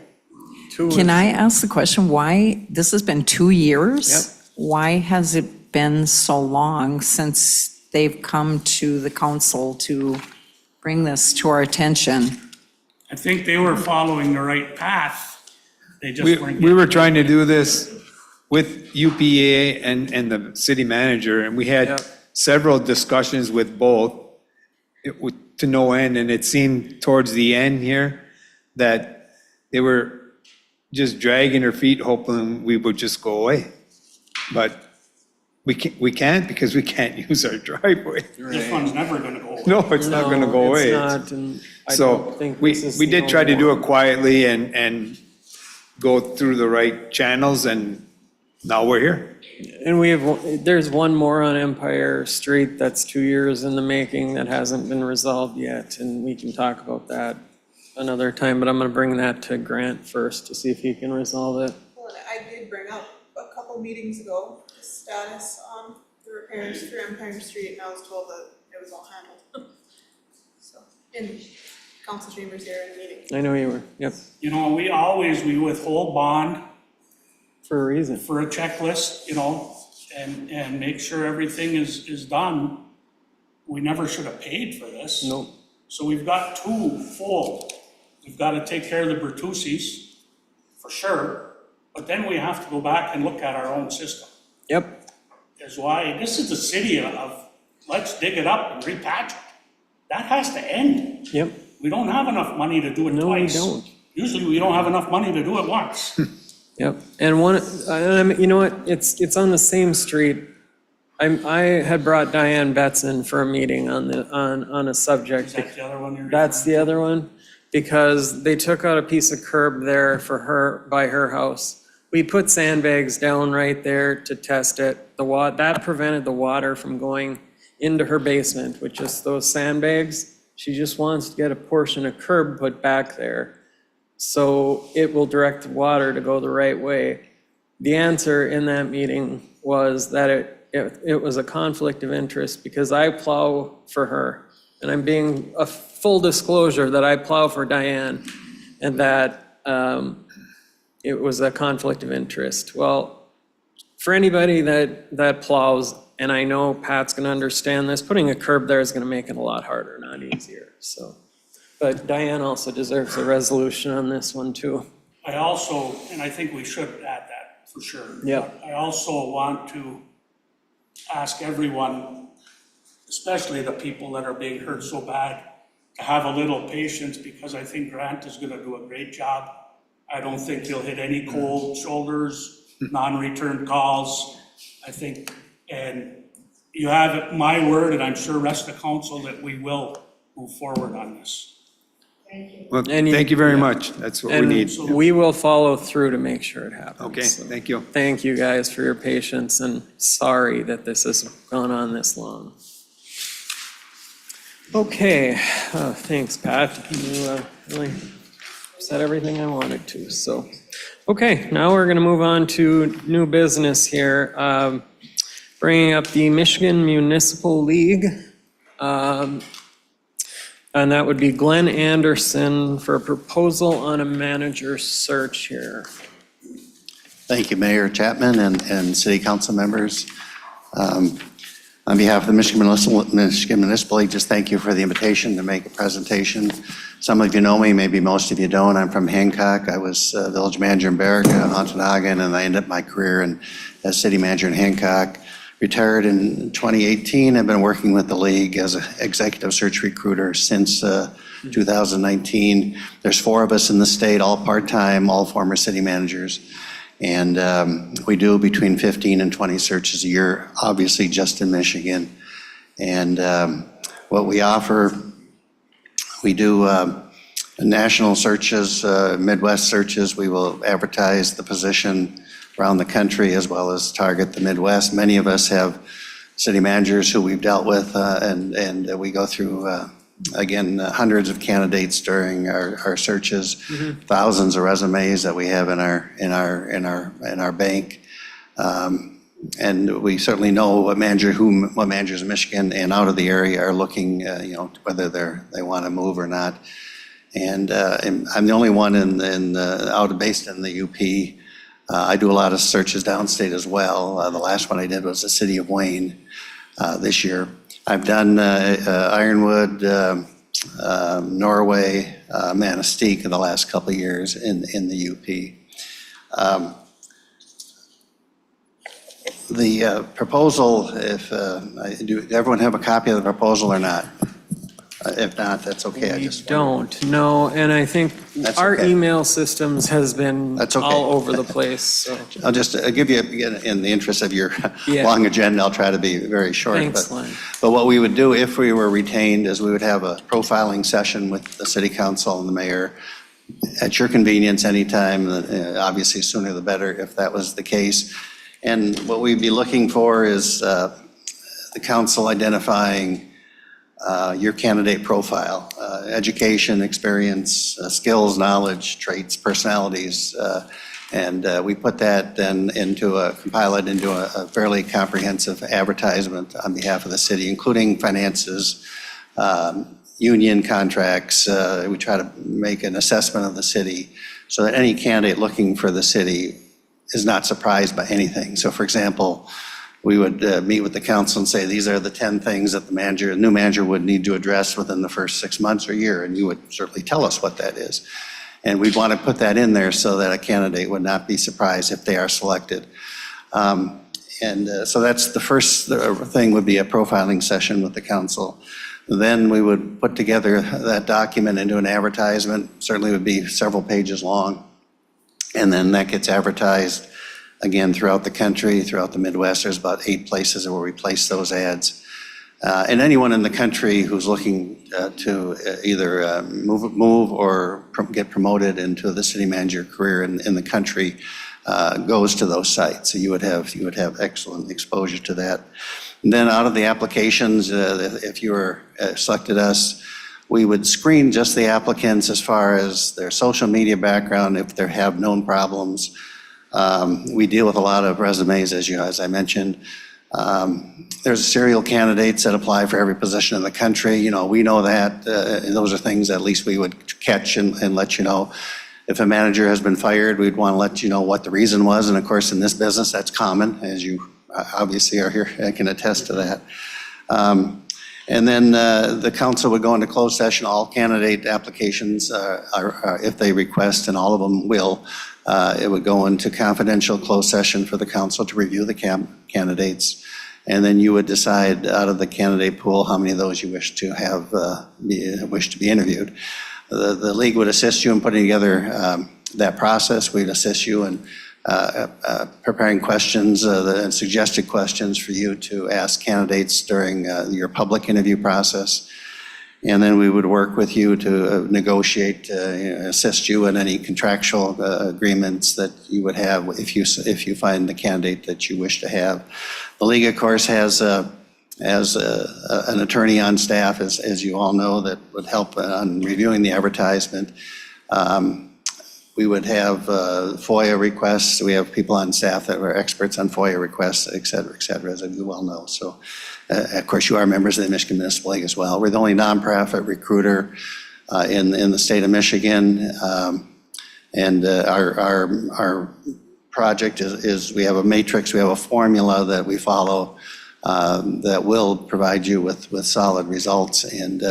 Can I ask the question, why, this has been 2 years? Yep. Why has it been so long since they've come to the council to bring this to our attention? I think they were following the right path. They just weren't. We were trying to do this with UPA and the city manager, and we had Yep. several discussions with both to no end, and it seemed towards the end here that they were just dragging their feet, hoping we would just go away. But we can't because we can't use our driveway. This one's never gonna go away. No, it's not gonna go away. It's not, and I So don't think we this is we the did try to only do one. it quietly and go through the right channels, and now we're here. And there's one more on Empire Street that's 2 years in the making that hasn't been resolved yet, and we can talk about that another time, but I'm gonna bring that to Grant first to see if he can resolve it. Well, I did bring up a couple meetings ago, the status on the repairs through Empire Street, and I was told that it was all handled. So, in council chambers here in meeting. I know you were, yep, We withhold bond for a reason. for a checklist, and make sure everything is done. We never should have paid for this. Nope. So we've got two full. We've got to take care of the Bertucci's, for sure, but then we have to go back and look at our own system. Yep, Is why, this is the city of, let's dig it up and repatch it. That has to end. yep. We don't have enough money to do it No, we twice. don't. Usually, we don't have enough money to do it once. Yep, and you know what, it's on the same street. I had brought Diane Betts in for a meeting on a subject. Is that the other one you're? That's the other one, because they took out a piece of curb there by her house. We put sandbags down right there to test it. That prevented the water from going into her basement, with just those sandbags. She just wants to get a portion of curb put back there, so it will direct the water to go the right way. The answer in that meeting was that it was a conflict of interest because I plow for her. And I'm being a full disclosure that I plow for Diane, and that it was a conflict of interest. Well, for anybody that plows, and I know Pat's gonna understand this, putting a curb there is gonna make it a lot harder, not easier, so. But Diane also deserves a resolution on this one too. I also, and I think we should add that for sure. Yep. I also want to ask everyone, especially the people that are being hurt so bad, to have a little patience, because I think Grant is gonna do a great job. I don't think he'll hit any cold shoulders, non-return calls. I think, and you have my word, and I'm sure rest of the council, that we will move forward on this. Well, And thank you very much. That's what we And need. we will follow through to make sure it happens. Okay, so. thank you. Thank you guys for your patience, and sorry that this has gone on this long. Okay, thanks, Pat. You really said everything I wanted to, so. Okay, now we're gonna move on to new business here. Bringing up the Michigan Municipal League. And that would be Glenn Anderson for a proposal on a manager search here. Thank you, Mayor Chapman and City Council members. On behalf of the Michigan Municipal League, just thank you for the invitation to make a presentation. Some of you know me, maybe most of you don't. I'm from Hancock. I was village manager in Baraga, Ontonagon, and I ended up my career as city manager in Hancock. Retired in 2018. I've been working with the league as an executive search recruiter since 2019. There's 4 of us in the state, all part-time, all former city managers. And we do between 15 and 20 searches a year, obviously just in Michigan. And what we offer, we do national searches, Midwest searches. We will advertise the position around the country as well as target the Midwest. Many of us have city managers who we've dealt with, and we go through, again, hundreds of candidates during our searches, thousands of resumes that we have in our bank. And we certainly know what managers in Michigan and out of the area are looking, whether they want to move or not. And I'm the only one based in the UP. I do a lot of searches downstate as well. The last one I did was the city of Wayne this year. I've done Ironwood, Norway, Manistee in the last couple of years in the UP. The proposal, do everyone have a copy of the proposal or not? If not, that's okay. We don't, no, and I think our email systems has been all over the place, so. I'll just give you, again, in the interest of your long agenda, I'll try to be very short. Thanks, But what we would do if we were retained is we would have a profiling session with the city council and the mayor at your convenience anytime, obviously sooner the better if that was the case. And what we'd be looking for is the council identifying your candidate profile, education, experience, skills, knowledge, traits, personalities, and we put that then compile it into a fairly comprehensive advertisement on behalf of the city, including finances, union contracts. We try to make an assessment of the city so that any candidate looking for the city is not surprised by anything. So for example, we would meet with the council and say, these are the 10 things that the new manager would need to address within the first 6 months or year, and you would certainly tell us what that is. And we'd want to put that in there so that a candidate would not be surprised if they are selected. So that's the first thing, would be a profiling session with the council. Then we would put together that document into an advertisement, certainly would be several pages long. And then that gets advertised again throughout the country, throughout the Midwest. There's about 8 places where we place those ads. And anyone in the country who's looking to either move or get promoted into the city manager career in the country goes to those sites. So you would have excellent exposure to that. And then out of the applications, if you were selected us, we would screen just the applicants as far as their social media background, if they have known problems. We deal with a lot of resumes, as I mentioned. There's serial candidates that apply for every position in the country. We know that. Those are things that at least we would catch and let you know. If a manager has been fired, we'd want to let you know what the reason was. And of course, in this business, that's common, as you obviously are here. I can attest to that. And then the council would go into closed session. All candidate applications are, if they request, and all of them will, it would go into confidential closed session for the council to review the candidates. And then you would decide out of the candidate pool how many of those you wish to have, wish to be interviewed. The league would assist you in putting together that process. We'd assist you in preparing questions and suggested questions for you to ask candidates during your public interview process. And then we would work with you to negotiate, assist you in any contractual agreements that you would have if you find the candidate that you wish to have. The league, of course, has an attorney on staff, as you all know, that would help on reviewing the advertisement. We would have FOIA requests. We have people on staff that are experts on FOIA requests, et cetera, as you well know. So, of course, you are members of the Michigan Municipal League as well. We're the only nonprofit recruiter in the state of Michigan. And our project is we have a matrix, we have a formula that we follow that will provide you with solid results. And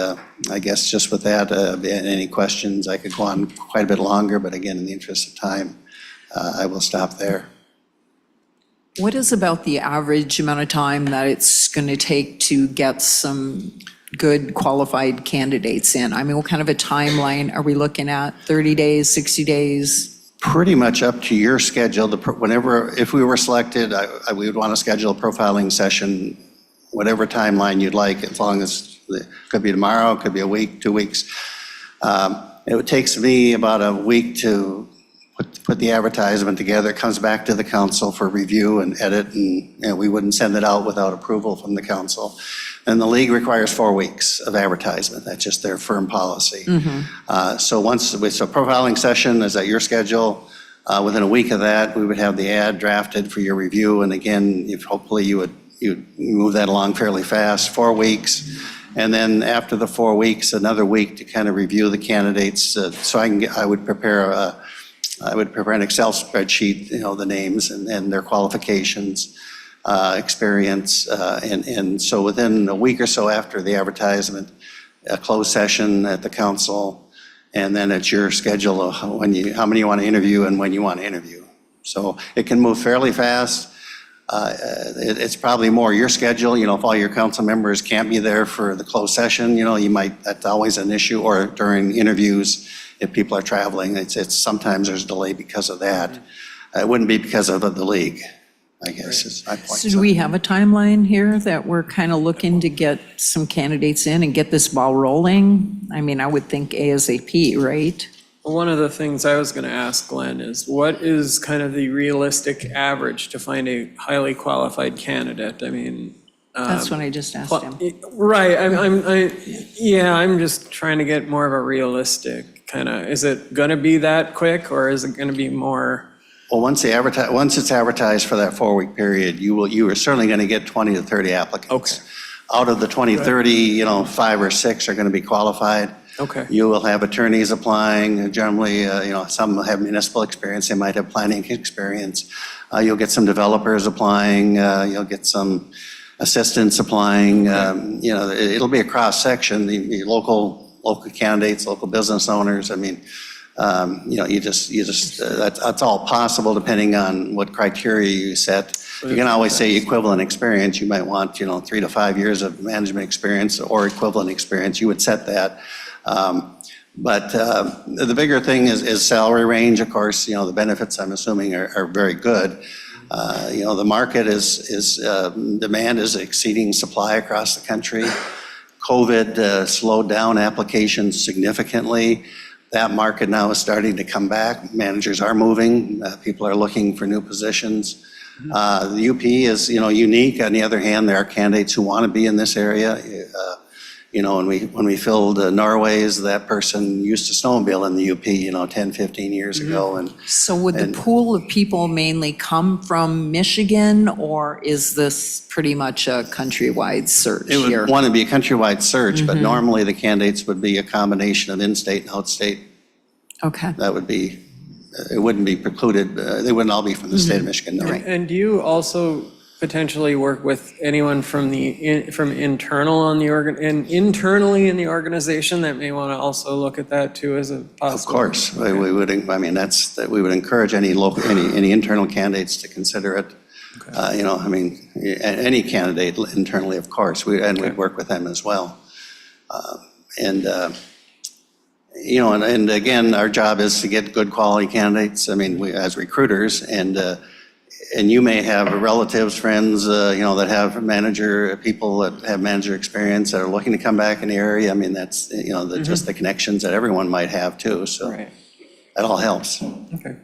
I guess just with that, any questions, I could go on quite a bit longer, but again, in the interest of time, I will stop there. What is about the average amount of time that it's going to take to get some good qualified candidates in? I mean, what kind of a timeline are we looking at? 30 days, 60 days? Pretty much up to your schedule. If we were selected, we would want to schedule a profiling session, whatever timeline you'd like, as long as, it could be tomorrow, it could be a week, 2 weeks. It takes me about a week to put the advertisement together. It comes back to the council for review and edit, and we wouldn't send it out without approval from the council. And the league requires 4 weeks of advertisement. That's just their firm policy. So profiling session is at your schedule. Within a week of that, we would have the ad drafted for your review. And again, if hopefully you'd move that along fairly fast, 4 weeks. And then after the 4 weeks, another week to kind of review the candidates. I would prepare an Excel spreadsheet, the names and their qualifications, experience, and so within a week or so after the advertisement, a closed session at the council, and then it's your schedule of how many you want to interview and when you want to interview. So it can move fairly fast. It's probably more your schedule, if all your council members can't be there for the closed session, that's always an issue, or during interviews, if people are traveling, it's sometimes there's delay because of that. It wouldn't be because of the league, I guess is my point. So do we have a timeline here that we're kind of looking to get some candidates in and get this ball rolling? I mean, I would think ASAP, right? One of the things I was going to ask Glenn is, what is kind of the realistic average to find a highly qualified candidate? I mean, That's what I just asked him. right. I'm just trying to get more of a realistic kind of. Is it going to be that quick, or is it going to be more? Well, once it's advertised for that 4-week period, you are certainly going to get 20 to 30 applicants. Okay. Out of the 20, 30, 5 or 6 are going to be qualified. Okay. You will have attorneys applying. Generally, some have municipal experience. They might have planning experience. You'll get some developers applying. You'll get some assistants applying. It'll be a cross section. The local candidates, local business owners. I mean, that's all possible depending on what criteria you set. You can always say equivalent experience. You might want, 3 to 5 years of management experience or equivalent experience. You would set that. But the bigger thing is salary range. Of course, the benefits, I'm assuming, are very good. The market demand is exceeding supply across the country. COVID slowed down applications significantly. That market now is starting to come back. Managers are moving. People are looking for new positions. The UP is, unique. On the other hand, there are candidates who want to be in this area. When we filled Norway's, that person used to snowmobile in the UP, 10, 15 years ago. So would the pool of people mainly come from Michigan, or is this pretty much a countrywide search It here? would want to be a countrywide search, but normally the candidates would be a combination of in-state and out-state. Okay. That would be, it wouldn't be precluded, they wouldn't all be from the state of Michigan, no. And do you also potentially work with anyone from internally in the organization that may want to also look at that too as a possible? Of course, we would encourage any internal candidates to consider it. Okay. Any candidate internally, of course, we'd work with them as well. And again, our job is to get good quality candidates. We as recruiters, and you may have relatives, friends, that have people that have manager experience that are looking to come back in the area. That's, just the connections that everyone might have too. So Right. That all helps. Okay.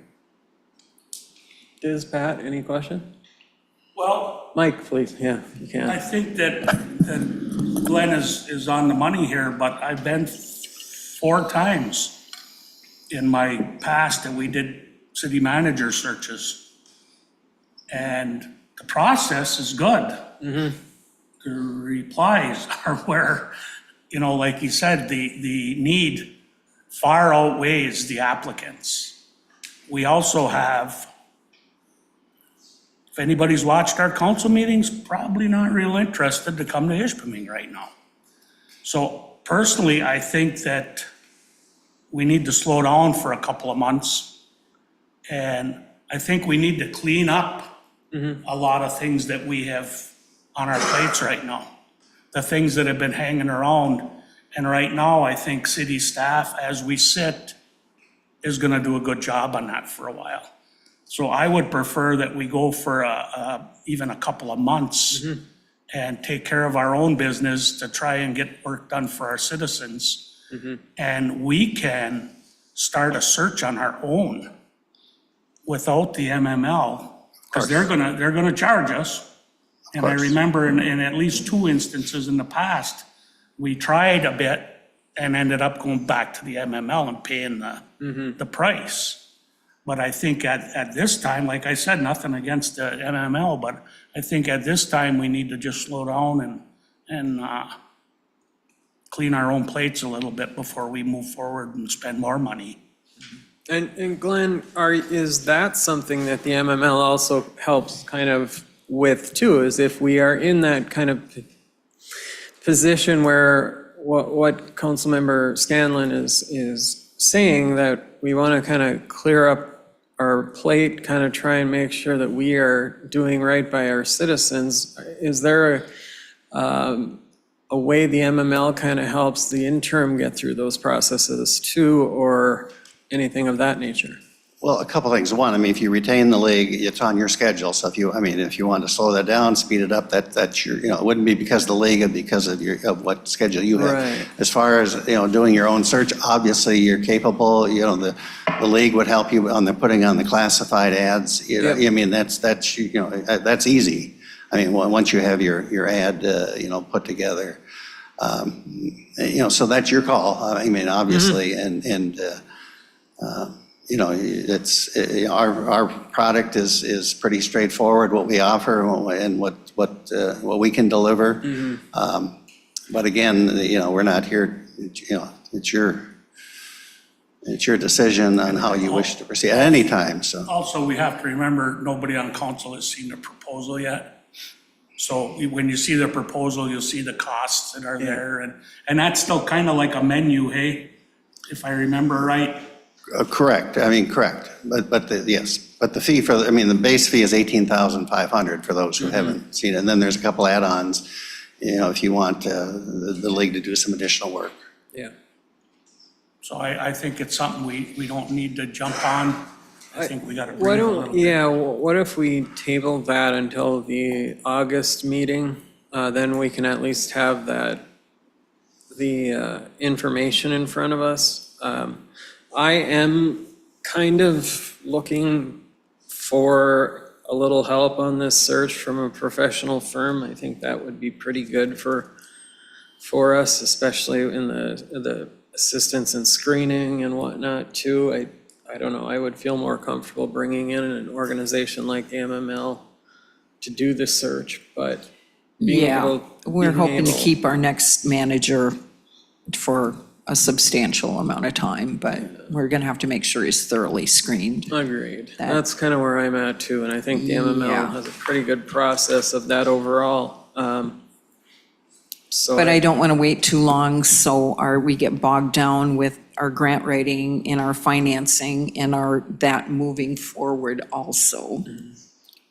Pat, any question? Well, Mike, please. Yeah, you can. I think that Glenn is on the money here, but I've been 4 times in my past that we did city manager searches. And the process is good. The replies are where, like you said, the need far outweighs the applicants. We also have, if anybody's watched our council meetings, probably not real interested to come to Ishpeming right now. So personally, I think that we need to slow down for a couple of months. And I think we need to clean up a lot of things that we have on our plates right now. the things that have been hanging around. And right now, I think city staff, as we sit, is gonna do a good job on that for a while. So I would prefer that we go for even a couple of months and take care of our own business to try and get work done for our citizens. And we can start a search on our own without the MML, because they're gonna charge us. And I remember in at least 2 instances in the past, we tried a bit and ended up going back to the MML and paying the price. But I think at this time, like I said, nothing against the MML, but I think at this time, we need to just slow down and clean our own plates a little bit before we move forward and spend more money. And Glenn, is that something that the MML also helps kind of with too, is if we are in that kind of position where what Councilmember Scanlon is saying, that we want to kind of clear up our plate, kind of try and make sure that we are doing right by our citizens. Is there a way the MML kind of helps the interim get through those processes too, or anything of that nature? Well, a couple things. One, I mean, if you retain the league, it's on your schedule. So if you want to slow that down, speed it up, that's your, it wouldn't be because of the league, it'd be because of what schedule you have. Right. As far as, doing your own search, obviously you're capable, the league would help you on putting on the classified ads. I mean, that's easy. I mean, once you have your ad, put together. So that's your call. I mean, obviously, it's our product is pretty straightforward, what we offer and what we can deliver. But again, we're not here, it's your decision on how you wish to proceed at any time, so. Also, we have to remember, nobody on council has seen the proposal yet. So when you see the proposal, you'll see the costs that are there, and that's still kind of like a menu, hey, if I remember right. Correct, correct, but the fee the base fee is $18,500 for those who haven't seen it, and then there's a couple add-ons, if you want the league to do some additional work. Yeah. So I think it's something we don't need to jump on. I think we got to bring it a little bit. Yeah, what if we table that until the August meeting? Then we can at least have the information in front of us. I am kind of looking for a little help on this search from a professional firm. I think that would be pretty good for us, especially in the assistance and screening and whatnot too. I don't know, I would feel more comfortable bringing in an organization like the MML to do the search, but we're hoping to keep our next manager for a substantial amount of time, but we're gonna have to make sure he's thoroughly screened. Agreed. That's kind of where I'm at too, and I think the MML has a pretty good process of that overall. But I don't want to wait too long, so we get bogged down with our grant writing and our financing and that moving forward also.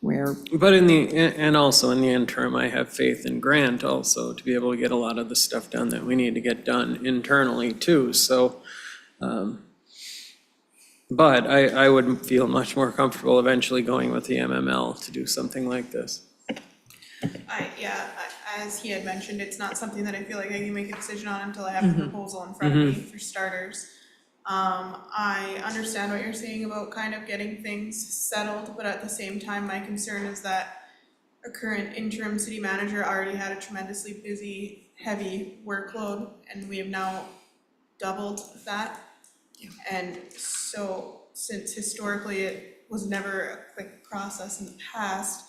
But also in the interim, I have faith in Grant also to be able to get a lot of the stuff done that we need to get done internally too, so. But I would feel much more comfortable eventually going with the MML to do something like this. As he had mentioned, it's not something that I feel like I can make a decision on until I have the proposal in front of me, for starters. I understand what you're saying about kind of getting things settled, but at the same time, my concern is that our current interim city manager already had a tremendously busy, heavy workload, and we have now doubled that. And so, since historically it was never a quick process in the past,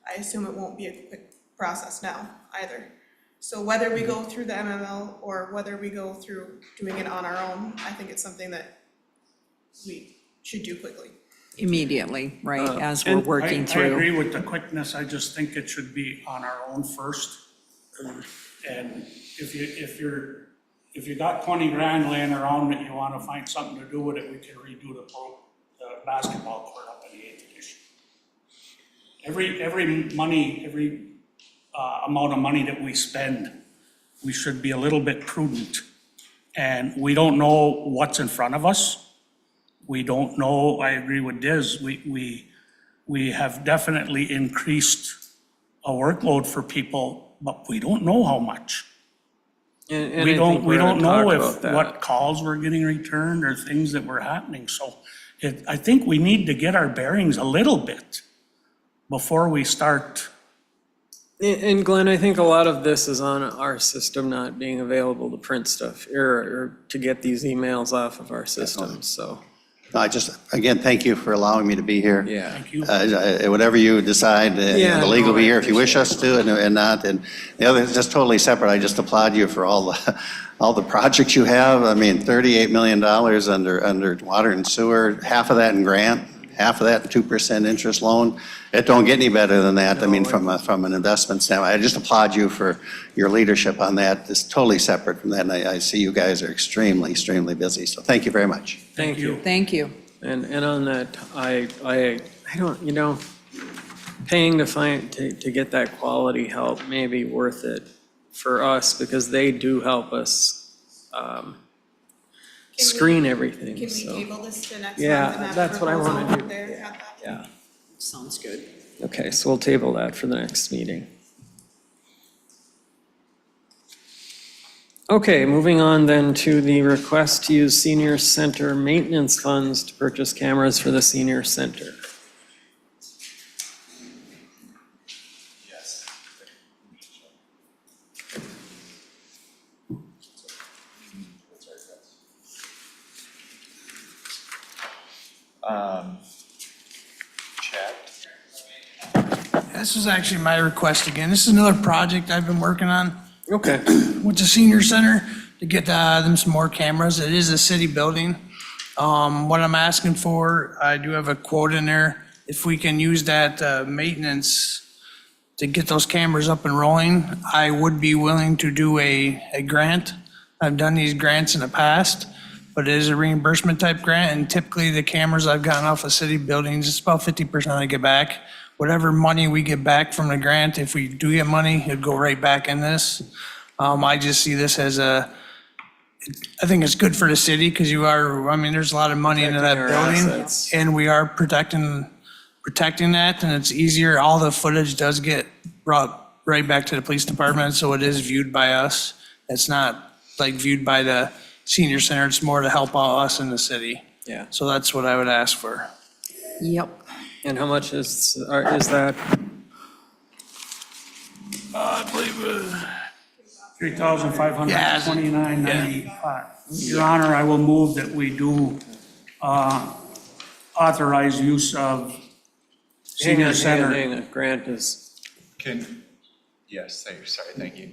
I assume it won't be a quick process now either. So whether we go through the MML or whether we go through doing it on our own, I think it's something that we should do quickly. Immediately, right, as we're working through. I agree with the quickness, I just think it should be on our own first. And if you got 20 grand laying around that you want to find something to do with it, we can redo the basketball court up in the 8th edition. Every amount of money that we spend we should be a little bit prudent. And we don't know what's in front of us. We don't know, I agree with Diz, we have definitely increased a workload for people, but we don't know how much. And We I don't, think we we're don't gonna know talk if, about that. what calls were getting returned or things that were happening. So I think we need to get our bearings a little bit before we start. And Glenn, I think a lot of this is on our system not being available to print stuff or to get these emails off of our system, so. No, I just, again, thank you for allowing me to be here. Yeah. Thank you. Whatever you decide, Yeah, the league will no, be I here if you wish appreciate us to and not. And the other is just totally separate. I just applaud you for all the projects you have. I mean, $38 million under water and sewer, half of that in grant, half of that 2% interest loan. It don't get any better than that. I mean, from an investment standpoint. I just applaud you for your leadership on that. It's totally separate from that. And I see you guys are extremely, extremely busy. So thank you very much. Thank you. Thank you. And on that, I don't, paying to get that quality help may be worth it for us because they do help us screen everything, Can we so. table this to next month? Yeah, and have that's what I proposal wanna do. there at that? Yeah, Sounds good. okay, so we'll table that for the next meeting. Okay, moving on then to the request to use senior center maintenance funds to purchase cameras for the senior center. Yes. Chad? This is actually my request again. This is another project I've been working on Okay. with the senior center to get them some more cameras. It is a city building. What I'm asking for, I do have a quote in there. If we can use that maintenance to get those cameras up and rolling, I would be willing to do a grant. I've done these grants in the past, but it is a reimbursement type grant, and typically the cameras I've gotten off of city buildings, it's about 50% I get back. Whatever money we get back from the grant, if we do get money, it'd go right back in this. I just see this as I think it's good for the city because there's a lot of money into that Protecting our building. assets. And we are protecting that, and it's easier. All the footage does get brought right back to the police department, so it is viewed by us. It's not like viewed by the senior center. It's more to help out us in the city. Yeah. So that's what I would ask for. Yep. And how much is that? I believe $3,529.95. Your Honor, I will move that we do authorize use of senior center. Hang on, Grant is, Yes, thank you.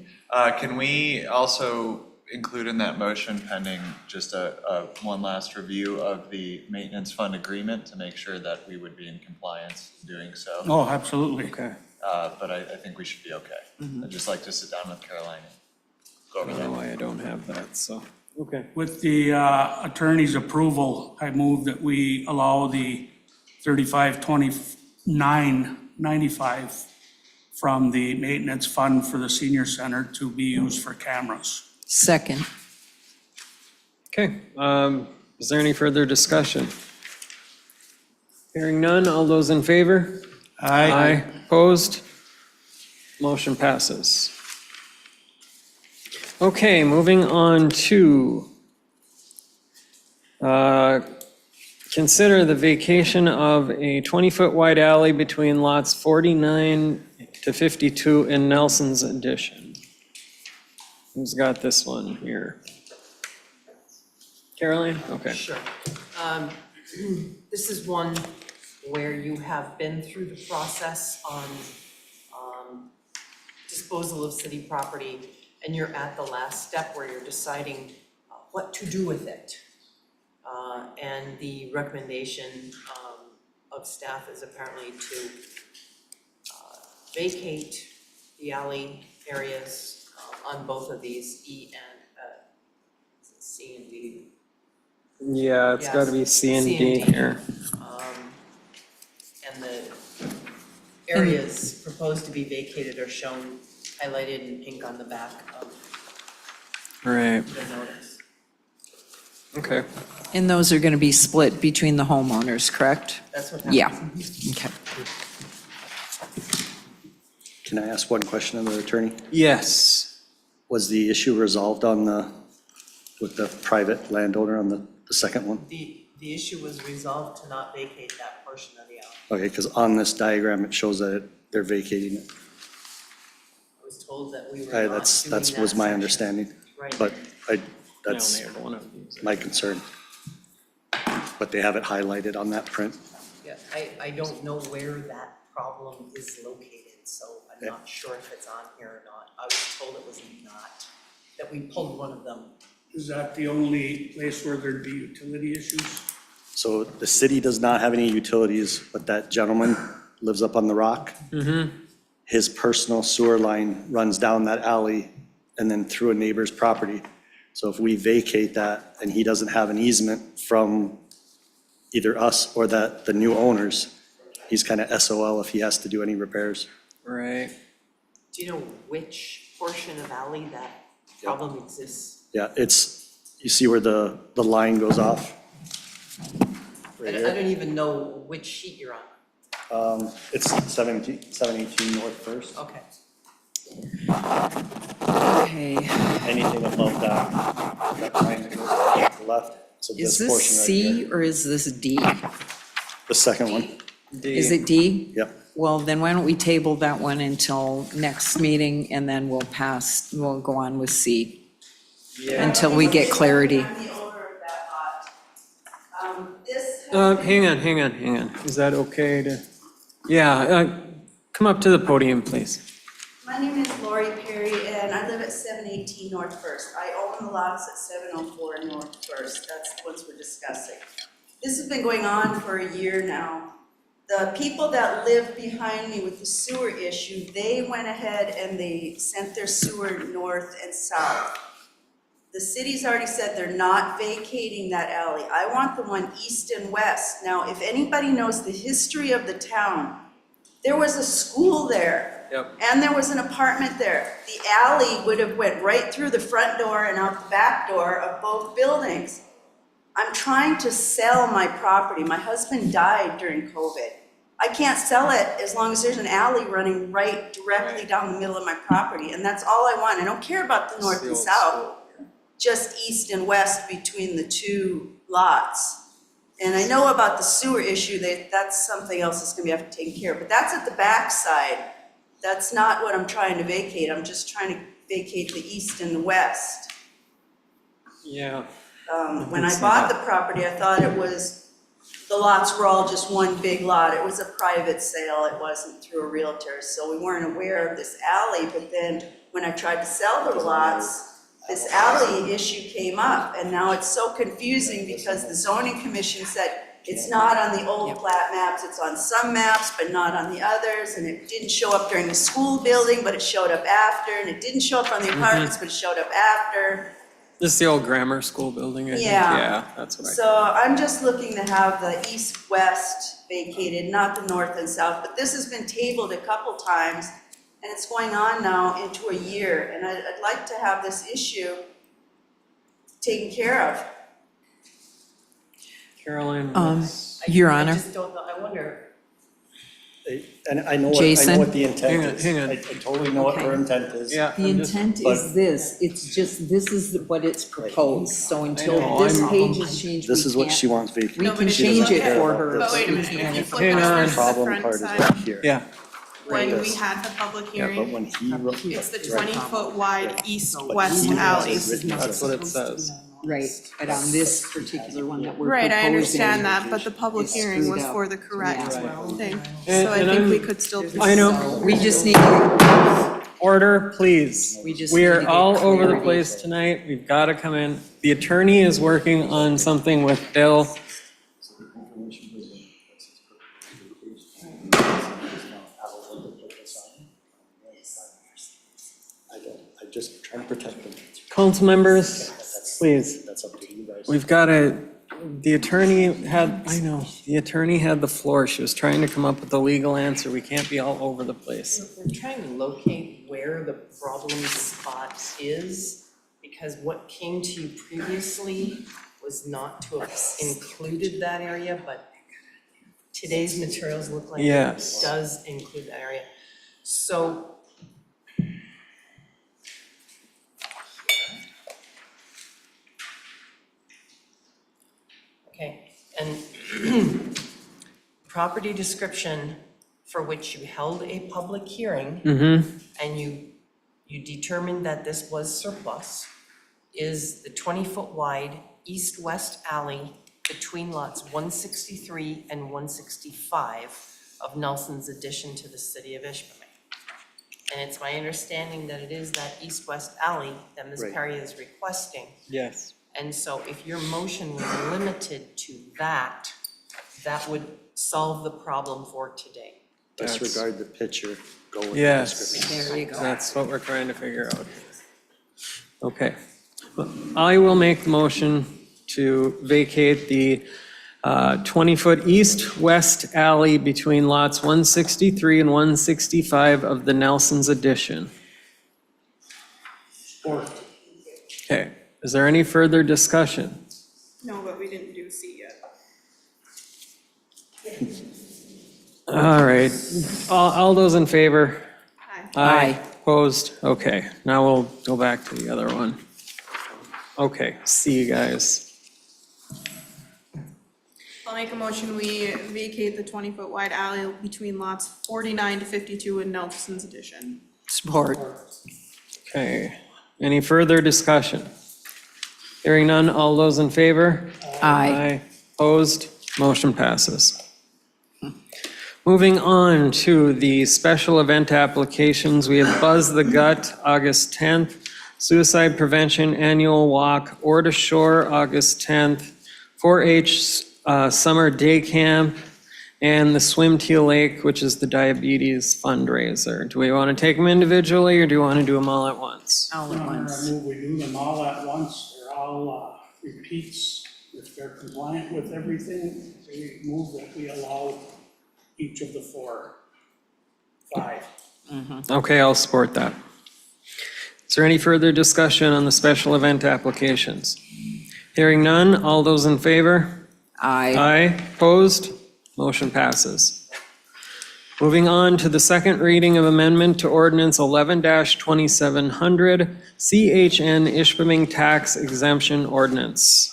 Can we also include in that motion pending just a one last review of the maintenance fund agreement to make sure that we would be in compliance doing so? Oh, absolutely. okay. But I think we should be okay. I'd just like to sit down with Caroline and go I over don't know that. why I don't have that, so, okay. With the attorney's approval, I move that we allow the $3529.95 from the maintenance fund for the senior center to be used for cameras. Second. Okay, is there any further discussion? Hearing none, all those in favor? Aye. Opposed? Motion passes. Okay, moving on to consider the vacation of a 20-foot wide alley between lots 49 to 52 in Nelson's addition. Who's got this one here? Caroline? Okay. Sure. This is one where you have been through the process on disposal of city property, and you're at the last step where you're deciding what to do with it. And the recommendation of staff is apparently to vacate the alley areas on both of these, E and C and D. Yeah, it's got to be C and D here. And the areas proposed to be vacated are shown highlighted in pink on the back of Right. Okay. And those are going to be split between the homeowners, correct? That's what Yeah, happens. okay. Can I ask one question of the attorney? Yes. Was the issue resolved on with the private landowner on the second one? The issue was resolved to not vacate that portion of the alley. Okay, because on this diagram, it shows that they're vacating it. I was told that we were not doing that That's was my section. understanding. Right. But that's I only had one of these. my concern. But they have it highlighted on that print. Yeah, I don't know where that problem is located, so I'm Yeah. not sure if it's on here or not. I was told it was not, that we pulled one of them. Is that the only place where there'd be utility issues? So the city does not have any utilities, but that gentleman lives up on the rock. His personal sewer line runs down that alley and then through a neighbor's property. So if we vacate that and he doesn't have an easement from either us or the new owners, he's kind of SOL if he has to do any repairs. Right. Do you know which portion of alley that problem exists? Yeah, you see where the line goes off? I don't even know which sheet you're on. It's 718 North First. Okay. Okay. Anything above that line that goes to the left. So Is this this portion right here. C or is this D? The second one. Is it D? Yep. Well, then why don't we table that one until next meeting and then we'll go on with C. Until we get clarity. Hang on. Is that okay to? Yeah, come up to the podium, please. My name is Lori Perry, and I live at 718 North First. I own the lots at 704 North First. That's the ones we're discussing. This has been going on for a year now. The people that live behind me with the sewer issue, they went ahead and they sent their sewer north and south. The city's already said they're not vacating that alley. I want the one east and west. Now, if anybody knows the history of the town, there was a school there. Yep. And there was an apartment there. The alley would have went right through the front door and out the back door of both buildings. I'm trying to sell my property. My husband died during COVID. I can't sell it as long as there's an alley running right directly down the middle of my property, and that's all I want. I don't care about the north and south, just east and west between the two lots. And I know about the sewer issue, that's something else that's gonna have to take care of, but that's at the back side. That's not what I'm trying to vacate. I'm just trying to vacate the east and the west. Yeah. When I bought the property, I thought the lots were all just one big lot. It was a private sale. It wasn't through a realtor, so we weren't aware of this alley. But then when I tried to sell the lots, this alley issue came up, and now it's so confusing because the zoning commission said it's not on the old plat maps, it's on some maps, but not on the others, and it didn't show up during the school building, but it showed up after, and it didn't show up on the apartments, but it showed up after. This is the old grammar school building, I think. Yeah. Yeah, that's what I. So I'm just looking to have the east-west vacated, not the north and south, but this has been tabled a couple times, and it's going on now into a year, and I'd like to have this issue taken care of. Caroline. Your Honor. I just don't know, I wonder. And I know Jason? what the intent is. Hang on. I totally know what her intent is. Yeah. The intent is this, it's just, this is what it's proposed, so until know, this I'm- page is changed, This is what she can't. wants vacated. We No, can but if you change look it at- for her. But wait a minute, if you flip Hang it on. towards the Problem front part is side, back here. Yeah. when This. we had the public Yeah, but hearing, when he wrote. it's the Right. 20-foot wide But east-west he alley. has it written That's out. what it says. Right, but on this particular one that we're Right, I proposing, understand that, but the public it's hearing screwed was up. for the correct Yeah. thing. And- So I and think we I'm- could still. I know. we just need, Order, please. We just We need are to get all over the clarity. place tonight. We've got to come in. The attorney is working on something with Bill. I'm just trying to protect them. Council members, please. That's up to you guys. We've got to, the attorney had the floor. She was trying to come up with a legal answer. We can't be all over the place. We're trying to locate where the problem spot is, because what came to you previously was not to have included that area, but today's materials look like Yes. it does include that area. So okay, and property description for which you held a public hearing and you determined that this was surplus is the 20-foot wide east-west alley between lots 163 and 165 of Nelson's addition to the city of Ishpeming. And it's my understanding that it is that east-west alley that Ms. Perry is requesting. Yes. And so if your motion was limited to that, that would solve the problem for today. Disregard the picture, go with the Yes, description. There you go. that's what we're trying to figure out. Okay. I will make the motion to vacate the 20-foot east-west alley between lots 163 and 165 of the Nelson's addition. Okay, is there any further discussion? No, but we didn't do C yet. All right, all those in favor? Aye. Opposed? Okay, now we'll go back to the other one. Okay, see you guys. I'll make a motion, we vacate the 20-foot wide alley between lots 49 to 52 in Nelson's addition. Support. Okay, any further discussion? Hearing none, all those in favor? Aye. Opposed? Motion passes. Moving on to the special event applications, we have Buzz the Gut, August 10th, Suicide Prevention Annual Walk, Ore to Shore, August 10th, 4-H Summer Day Camp, and the Swim Teal Lake, which is the diabetes fundraiser. Do we want to take them individually, or do you want to do them all at once? All at once. I move we do them all at once. They're all repeats. If they're compliant with everything, we move that we allow each of the five. Okay, I'll support that. Is there any further discussion on the special event applications? Hearing none, all those in favor? Aye. Aye, opposed? Motion passes. Moving on to the second reading of amendment to ordinance 11-2700, CHN Ishpeming Tax Exemption Ordinance.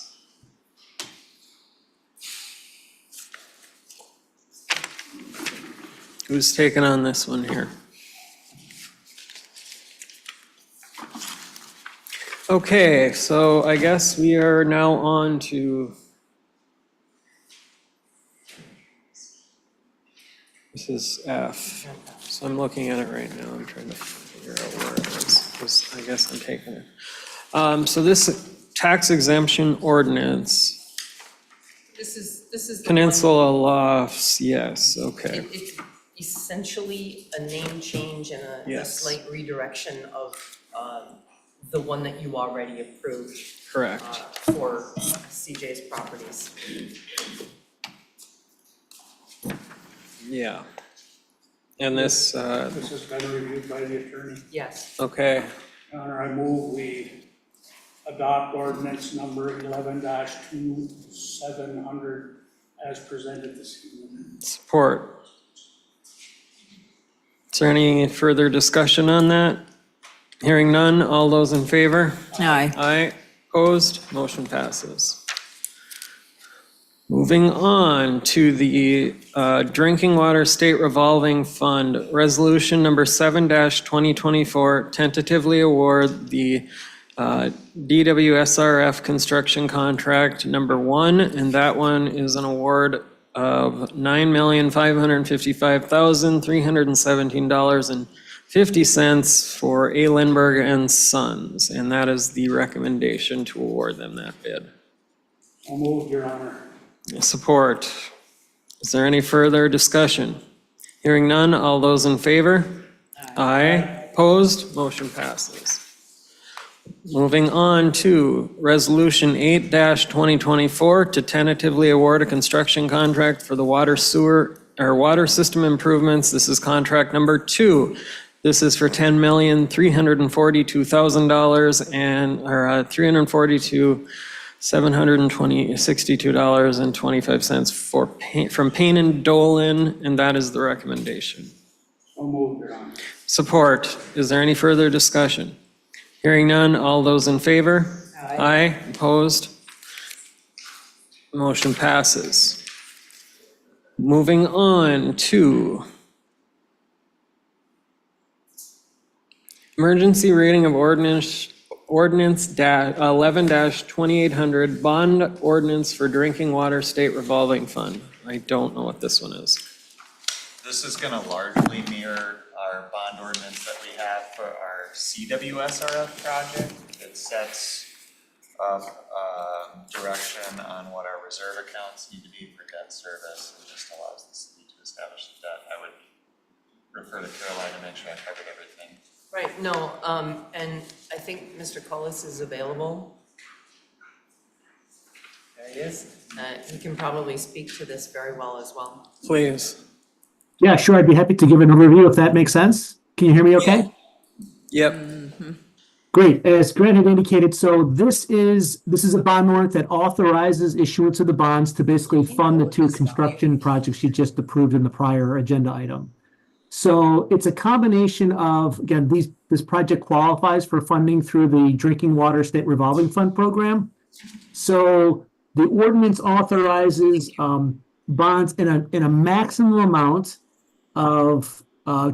Who's taking on this one here? Okay, so I guess we are now on to, this is F. So I'm looking at it right now. I'm trying to figure out where it is, because I guess I'm taking it. So this tax exemption ordinance, This is the one- Peninsula Lofts, yes, okay. It's essentially a name change and a Yes. slight redirection of the one that you already approved. Correct. For CJ's properties. Yeah. And this, This has been reviewed by the attorney. Yes. okay, Your Honor, I move we adopt ordinance number 11-2700 as presented this evening. support. Is there any further discussion on that? Hearing none, all those in favor? Aye. Aye, opposed, motion passes. Moving on to the Drinking Water State Revolving Fund, Resolution Number 7-2024, tentatively award the DWSRF Construction Contract Number 1, and that one is an award of $9,555,317.50 for A. Lindbergh and Sons, and that is the recommendation to award them that bid. I'll move, Your Honor. Support. Is there any further discussion? Hearing none, all those in favor? Aye. Opposed? Motion passes. Moving on to Resolution 8-2024 to tentatively award a construction contract for the water system improvements. This is contract number 2. This is for $10,342,000 or $342,762.25 from Payne and Dolan, and that is the recommendation. So moved, Your Honor. Support. Is there any further discussion? Hearing none, all those in favor? Aye. Opposed? Motion passes. Moving on to emergency reading of ordinance 11-2800, bond ordinance for drinking water state revolving fund. I don't know what this one is. This is going to largely mirror our bond ordinance that we have for our CWSRF project. It sets direction on what our reserve accounts need to be for debt service and just allows the city to establish the debt. I would refer to Caroline to make sure I covered everything. Right, no, and I think Mr. Cullis is available. There he is. He can probably speak to this very well as well. Please. Yeah, sure. I'd be happy to give an overview if that makes sense. Can you hear me okay? Yep. Great. As Grant had indicated, so this is a bond warrant that authorizes issuance of the bonds to basically fund the two construction projects you just approved in the prior agenda item. So it's a combination of, again, this project qualifies for funding through the Drinking Water State Revolving Fund program. So the ordinance authorizes bonds in a maximum amount of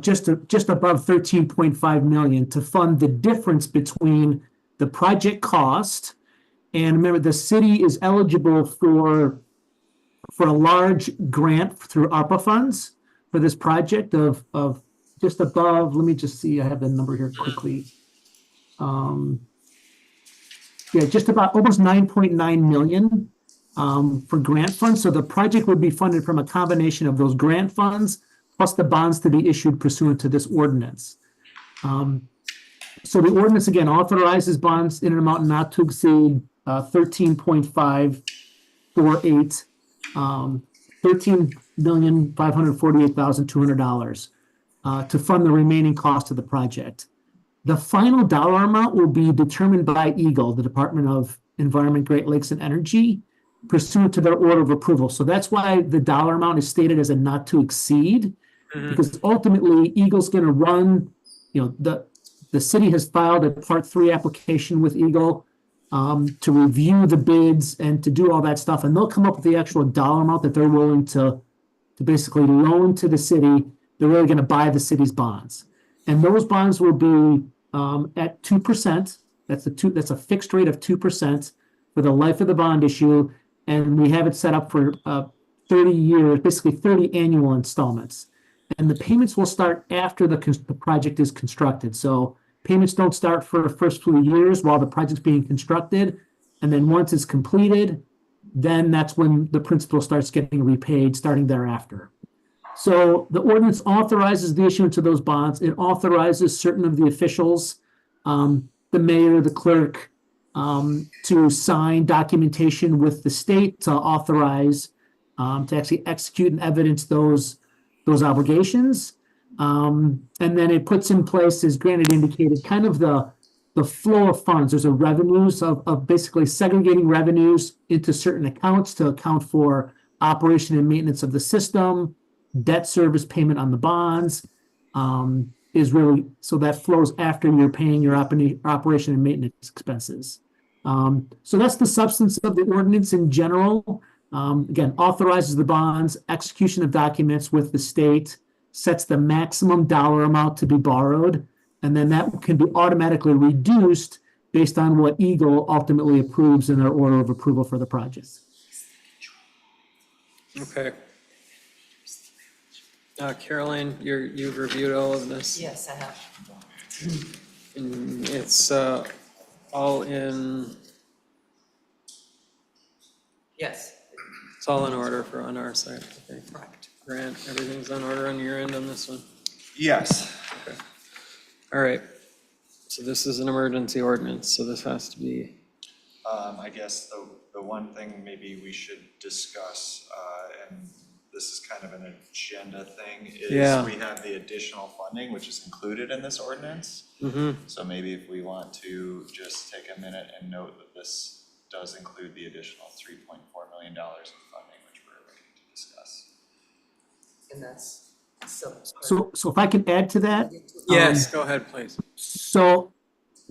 just above 13.5 million to fund the difference between the project cost. And remember, the city is eligible for a large grant through ARPA funds for this project of just above, let me just see, I have the number here quickly. Just about almost 9.9 million for grant funds. So the project would be funded from a combination of those grant funds plus the bonds to be issued pursuant to this ordinance. So the ordinance, again, authorizes bonds in an amount not to exceed 13.548, $13,548,200 to fund the remaining cost of the project. The final dollar amount will be determined by EGLE, the Department of Environment, Great Lakes, and Energy, pursuant to their order of approval. So that's why the dollar amount is stated as a not to exceed, because ultimately EGLE's going to run, the city has filed a Part 3 application with EGLE to review the bids and to do all that stuff. And they'll come up with the actual dollar amount that they're willing to basically loan to the city. They're really going to buy the city's bonds. And those bonds will be at 2%. That's a fixed rate of 2% for the life of the bond issue. And we have it set up for 30 years, basically 30 annual installments. And the payments will start after the project is constructed. So payments don't start for the first few years while the project's being constructed. And then once it's completed, then that's when the principal starts getting repaid starting thereafter. So the ordinance authorizes the issuance of those bonds. It authorizes certain of the officials, the mayor, the clerk, to sign documentation with the state to authorize, to actually execute and evidence those obligations. And then it puts in place, as Grant had indicated, kind of the flow of funds. There's a revenues of basically segregating revenues into certain accounts to account for operation and maintenance of the system, debt service payment on the bonds, is really, so that flows after you're paying your operation and maintenance expenses. So that's the substance of the ordinance in general. Again, authorizes the bonds, execution of documents with the state, sets the maximum dollar amount to be borrowed, and then that can be automatically reduced based on what EGLE ultimately approves in their order of approval for the project. Okay. Caroline, you've reviewed all of this? Yes, I have. And it's all in, Yes. it's all in order on our side, okay? Correct. Grant, everything's on order on your end on this one? Yes. Okay. All right. So this is an emergency ordinance, so this has to be. I guess the one thing maybe we should discuss, and this is kind of an agenda thing, Yeah. is we have the additional funding, which is included in this ordinance. So maybe if we want to just take a minute and note that this does include the additional $3.4 million in funding, which we're ready to discuss. And that's so. So if I can add to that? Yes, go ahead, please. So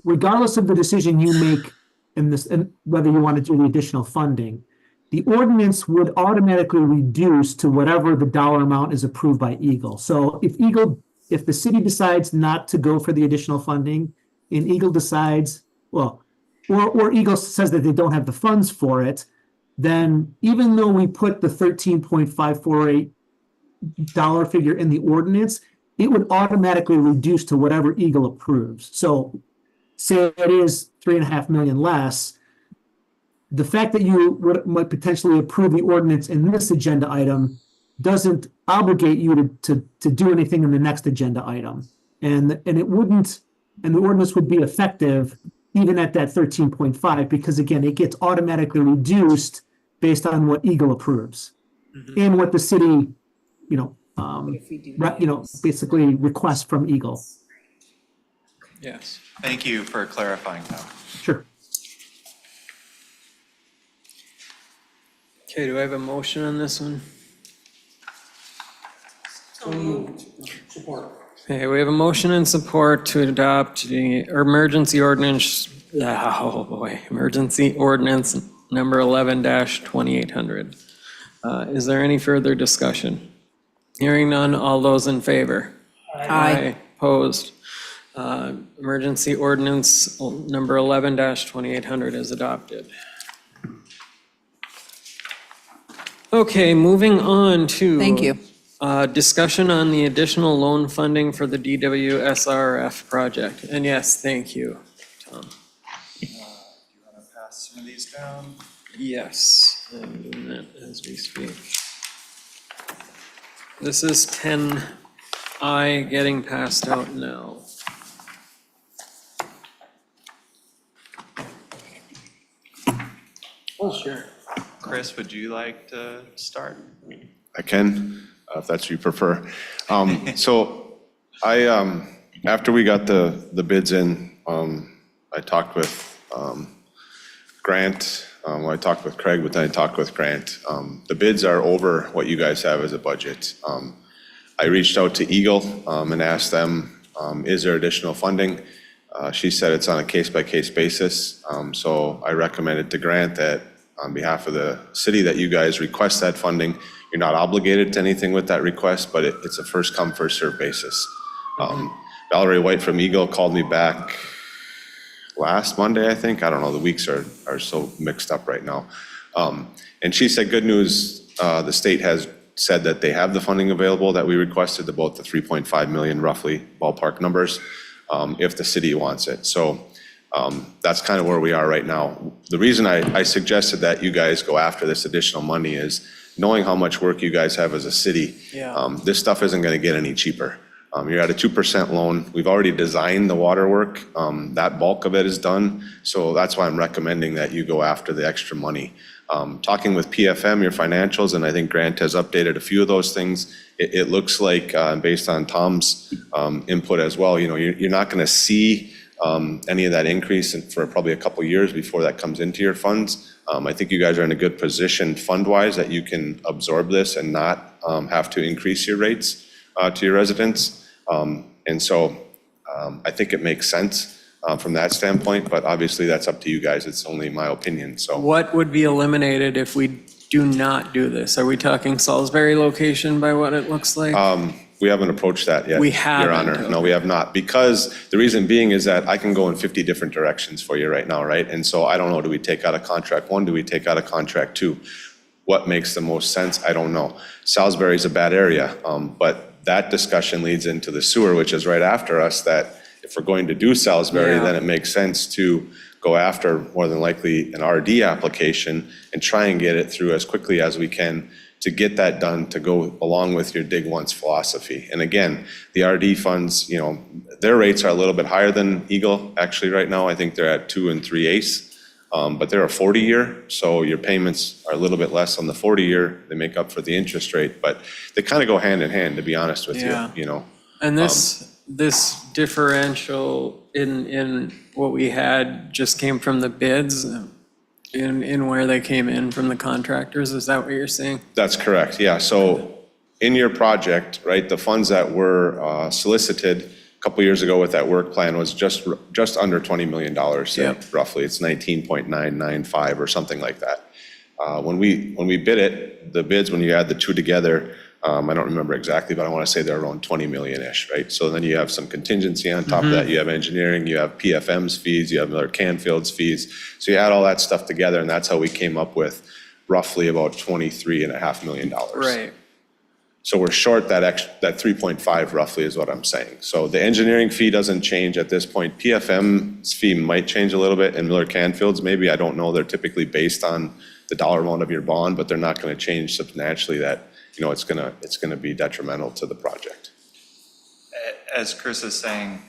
regardless of the decision you make in this, and whether you want to do the additional funding, the ordinance would automatically reduce to whatever the dollar amount is approved by Eagle. So if the city decides not to go for the additional funding, and Eagle decides, well, or Eagle says that they don't have the funds for it, then even though we put the $13.548 figure in the ordinance, it would automatically reduce to whatever Eagle approves. So say it is 3.5 million less, the fact that you might potentially approve the ordinance in this agenda item doesn't obligate you to do anything in the next agenda item. And it wouldn't, and the ordinance would be effective even at that 13.5, because again, it gets automatically reduced based on what Eagle approves and what the city, basically requests from Eagle. Yes. Thank you for clarifying that. Sure. Okay, do I have a motion on this one? Support. Okay, we have a motion and support to adopt the emergency ordinance, emergency ordinance number 11-2800. Is there any further discussion? Hearing none, all those in favor? Aye. Opposed? Emergency ordinance number 11-2800 is adopted. Okay, moving on to. Thank you. Discussion on the additional loan funding for the DWSRF project. And yes, thank you, Tom. Do you want to pass some of these down? Yes, I'm doing that as we speak. This is 10I getting passed out now. Oh, sure. Chris, would you like to start? I can, if that's what you prefer. So I, after we got the bids in, I talked with Grant, I talked with Craig, but then I talked with Grant. The bids are over what you guys have as a budget. I reached out to Eagle and asked them, is there additional funding? She said it's on a case-by-case basis. So I recommended to Grant that on behalf of the city that you guys request that funding. You're not obligated to anything with that request, but it's a first come, first served basis. Valerie White from Eagle called me back last Monday, I think. I don't know, the weeks are so mixed up right now. And she said, good news, the state has said that they have the funding available that we requested, about the 3.5 million roughly ballpark numbers, if the city wants it. So that's kind of where we are right now. The reason I suggested that you guys go after this additional money is knowing how much work you guys have as a city. This stuff isn't going to get any cheaper. You're at a 2% loan. We've already designed the water work. That bulk of it is done. So that's why I'm recommending that you go after the extra money. Talking with PFM, your financials, and I think Grant has updated a few of those things. It looks like, based on Tom's input as well, you're not going to see any of that increase for probably a couple of years before that comes into your funds. I think you guys are in a good position fund-wise that you can absorb this and not have to increase your rates to your residents. And so I think it makes sense from that standpoint, but obviously that's up to you guys. It's only my opinion, so. What would be eliminated if we do not do this? Are we talking Salisbury location by what it looks like? We haven't approached that yet. We haven't, Your Honor. No, we have not. Because the reason being is that I can go in 50 different directions for you right now, right? And so I don't know, do we take out a contract 1? Do we take out a contract 2? What makes the most sense? I don't know. Salisbury is a bad area, but that discussion leads into the sewer, which is right after us, that if we're going to do Salisbury, then it makes sense to go after more than likely an RD application and try and get it through as quickly as we can to get that done, to go along with your dig once philosophy. And again, the RD funds, their rates are a little bit higher than Eagle actually right now. I think they're at 2 3/8. But they're a 40-year, so your payments are a little bit less on the 40-year. They make up for the interest rate, but they kind of go hand in hand, to be honest with you, Yeah. you know? And this differential in what we had just came from the bids in where they came in from the contractors, is that what you're saying? That's correct, yeah. So in your project, right, the funds that were solicited a couple years ago with that work plan was just under $20 million, Yep. roughly. It's 19.995 or something like that. When we bid it, the bids, when you add the two together, I don't remember exactly, but I want to say they're around 20 million-ish, right? So then you have some contingency on top of that. You have engineering, you have PFM's fees, you have Miller Canfield's fees. So you add all that stuff together, and that's how we came up with roughly about $23.5 million. Right. So we're short that 3.5 roughly is what I'm saying. So the engineering fee doesn't change at this point. PFM's fee might change a little bit, and Miller Canfield's maybe, I don't know. They're typically based on the dollar amount of your bond, but they're not going to change substantially that, you know, it's gonna be detrimental to the project. As Chris is saying,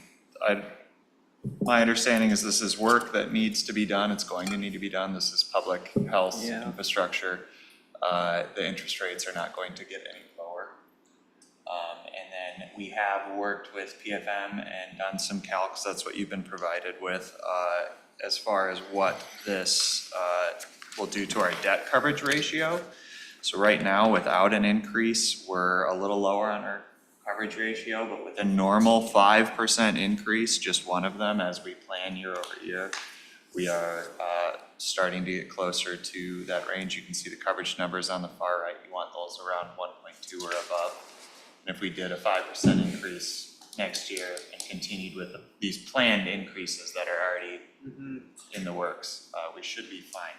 my understanding is this is work that needs to be done. It's going to need to be done. This is public health infrastructure. The interest rates are not going to get any lower. And then we have worked with PFM and done some calcs. That's what you've been provided with as far as what this will do to our debt coverage ratio. So right now, without an increase, we're a little lower on our coverage ratio, but with a normal 5% increase, just one of them as we plan year over year, we are starting to get closer to that range. You can see the coverage numbers on the far right. You want those around 1.2 or above. And if we did a 5% increase next year and continued with these planned increases that are already in the works, we should be fine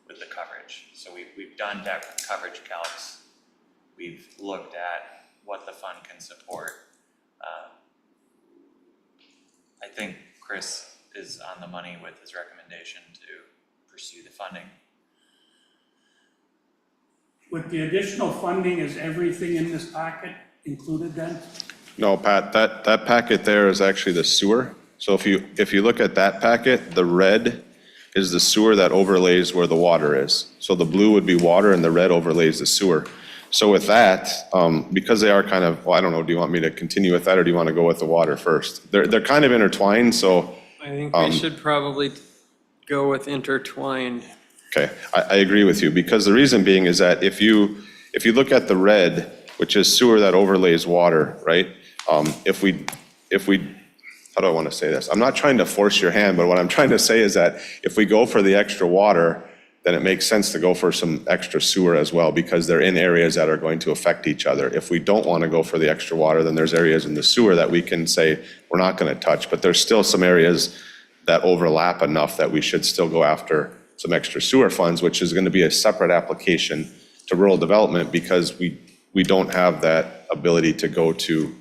with the coverage. So we've done debt coverage calcs. We've looked at what the fund can support. I think Chris is on the money with his recommendation to pursue the funding. With the additional funding, is everything in this packet included then? No, Pat, that packet there is actually the sewer. So if you look at that packet, the red is the sewer that overlays where the water is. So the blue would be water and the red overlays the sewer. So with that, because they are kind of, well, I don't know, do you want me to continue with that or do you want to go with the water first? They're kind of intertwined, so. I think we should probably go with intertwined. Okay, I agree with you, because the reason being is that if you look at the red, which is sewer that overlays water, right? If we, how do I want to say this? I'm not trying to force your hand, but what I'm trying to say is that if we go for the extra water, then it makes sense to go for some extra sewer as well, because they're in areas that are going to affect each other. If we don't want to go for the extra water, then there's areas in the sewer that we can say we're not going to touch, but there's still some areas that overlap enough that we should still go after some extra sewer funds, which is going to be a separate application to rural development, because we don't have that ability to go to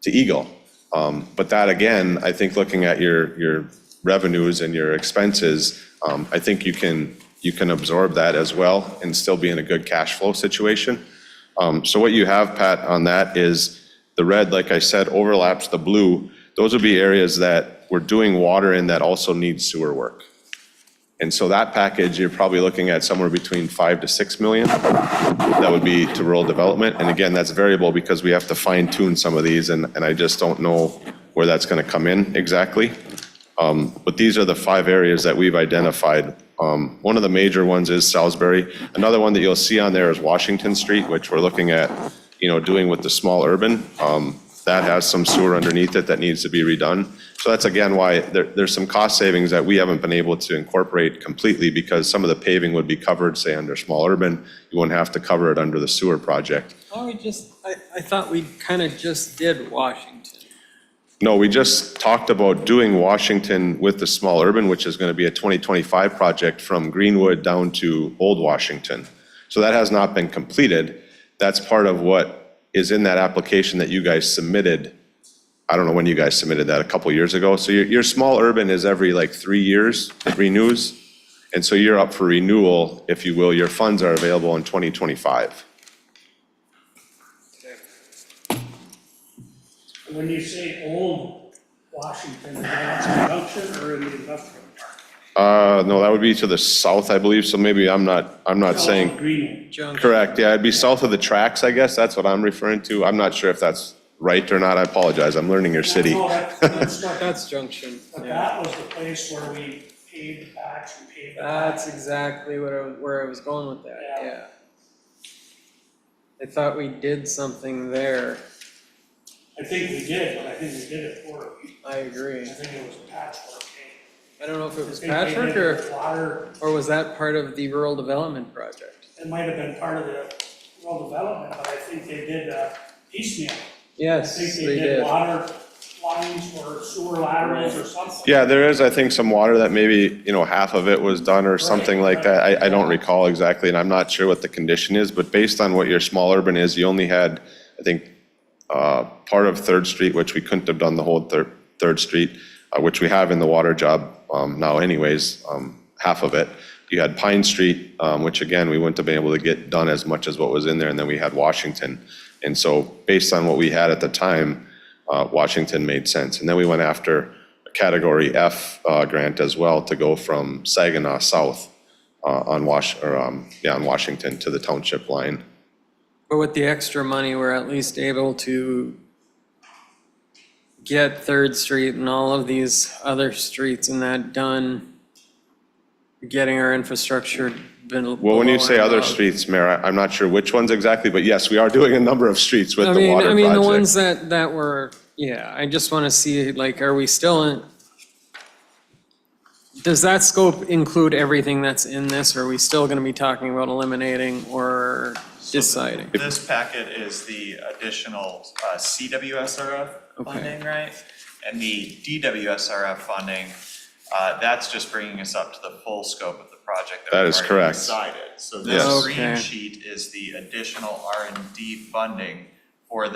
Eagle. But that, again, I think looking at your revenues and your expenses, I think you can absorb that as well and still be in a good cash flow situation. So what you have, Pat, on that is the red, like I said, overlaps the blue. Those would be areas that we're doing water in that also need sewer work. And so that package, you're probably looking at somewhere between 5 to 6 million. That would be to rural development. And again, that's variable because we have to fine tune some of these, and I just don't know where that's going to come in exactly. But these are the 5 areas that we've identified. One of the major ones is Salisbury. Another one that you'll see on there is Washington Street, which we're looking at, doing with the small urban. That has some sewer underneath it that needs to be redone. So that's again why there's some cost savings that we haven't been able to incorporate completely, because some of the paving would be covered, say, under small urban. You wouldn't have to cover it under the sewer project. Oh, I thought we kind of just did Washington. No, we just talked about doing Washington with the small urban, which is going to be a 2025 project from Greenwood down to Old Washington. So that has not been completed. That's part of what is in that application that you guys submitted. I don't know when you guys submitted that, a couple years ago. So your small urban is every 3 years, it renews. And so you're up for renewal, if you will. Your funds are available in 2025. When you say Old Washington, is that conjunction or in the industrial park? No, that would be to the south, I believe, so maybe I'm not saying, Green. correct, yeah, it'd be south of the tracks, I guess, that's what I'm referring to. I'm not sure if that's right or not, I apologize, I'm learning your city. No, That's Junction. But Yeah. that was the place where we paved the backs and paved the That's backs. exactly where I was going with that, Yeah. yeah. I thought we did something there. I think we did, but I think we did it poorly. I agree. I think it was patchwork. I don't know if it was I think they patchwork did water. or was that part of the rural development project? It might have been part of the rural development, but I think they did piecemeal. I Yes, think they they did did. water lines or sewer laterals or something. Yeah, there is, I think, some water that maybe, half of it was done or something like that. I don't recall exactly, and I'm not sure what the condition is, but based on what your small urban is, you only had, I think, part of Third Street, which we couldn't have done the whole Third Street, which we have in the water job now anyways, half of it. You had Pine Street, which again, we wouldn't have been able to get done as much as what was in there, and then we had Washington. And so based on what we had at the time, Washington made sense. And then we went after a Category F grant as well to go from Saginaw south on Washington to the township line. But with the extra money, we're at least able to get Third Street and all of these other streets and that done, getting our infrastructure been. Well, when you say other streets, Mayor, I'm not sure which ones exactly, but yes, we are doing a number of streets with the water I mean, the project. ones that were, yeah, I just want to see, like, are we still in, does that scope include everything that's in this, or are we still going to be talking about eliminating or deciding? This packet is the additional CWSRF funding, right? And the DWSRF funding, that's just bringing us up to the full scope of the project That we've is already correct. decided. So this Yes. green Okay. sheet is the additional R&D funding for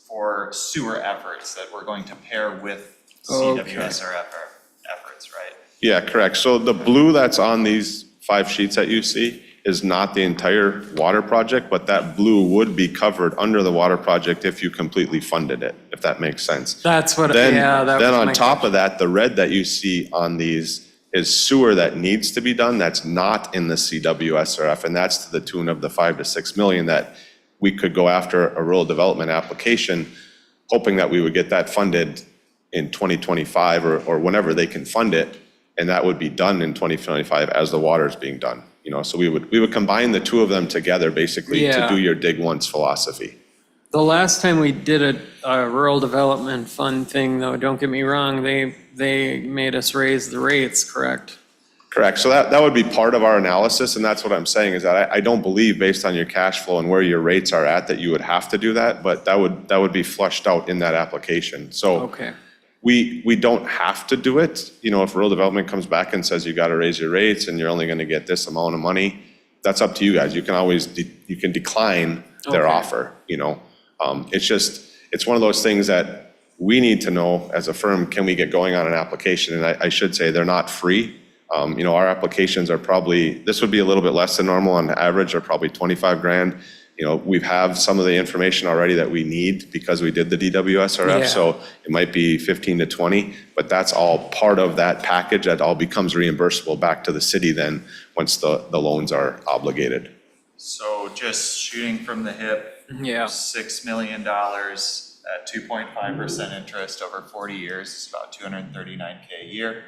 for sewer efforts that we're going to pair with CWSRF efforts, right? Yeah, correct. So the blue that's on these 5 sheets that you see is not the entire water project, but that blue would be covered under the water project if you completely funded it, if that makes sense. That's what, Then, yeah, that was then on my top of that, the red that you see on these is sewer that needs to be done, that's not in the CWSRF, and that's to the tune of the 5 to 6 million that we could go after a rural development application, hoping that we would get that funded in 2025 or whenever they can fund it, and that would be done in 2025 as the water is being done. So we would combine the two of them together basically to Yeah. do your dig once philosophy. The last time we did a rural development fund thing, though, don't get me wrong, they made us raise the rates, correct? Correct. So that would be part of our analysis, and that's what I'm saying, is that I don't believe, based on your cash flow and where your rates are at, that you would have to do that, but that would be flushed out in that application. So Okay. we don't have to do it. If rural development comes back and says you got to raise your rates and you're only going to get this amount of money, that's up to you guys. You can always, you can decline their Okay. offer, It's one of those things that we need to know as a firm, can we get going on an application? And I should say they're not free. Our applications are probably, this would be a little bit less than normal on average, are probably 25 grand. We have some of the information already that we need because we did the DWSRF, Yeah. so it might be 15 to 20, but that's all part of that package. That all becomes reimbursable back to the city then, once the loans are obligated. So just shooting from the hip, Yeah. $6 million at 2.5% interest over 40 years, is about $239K a year.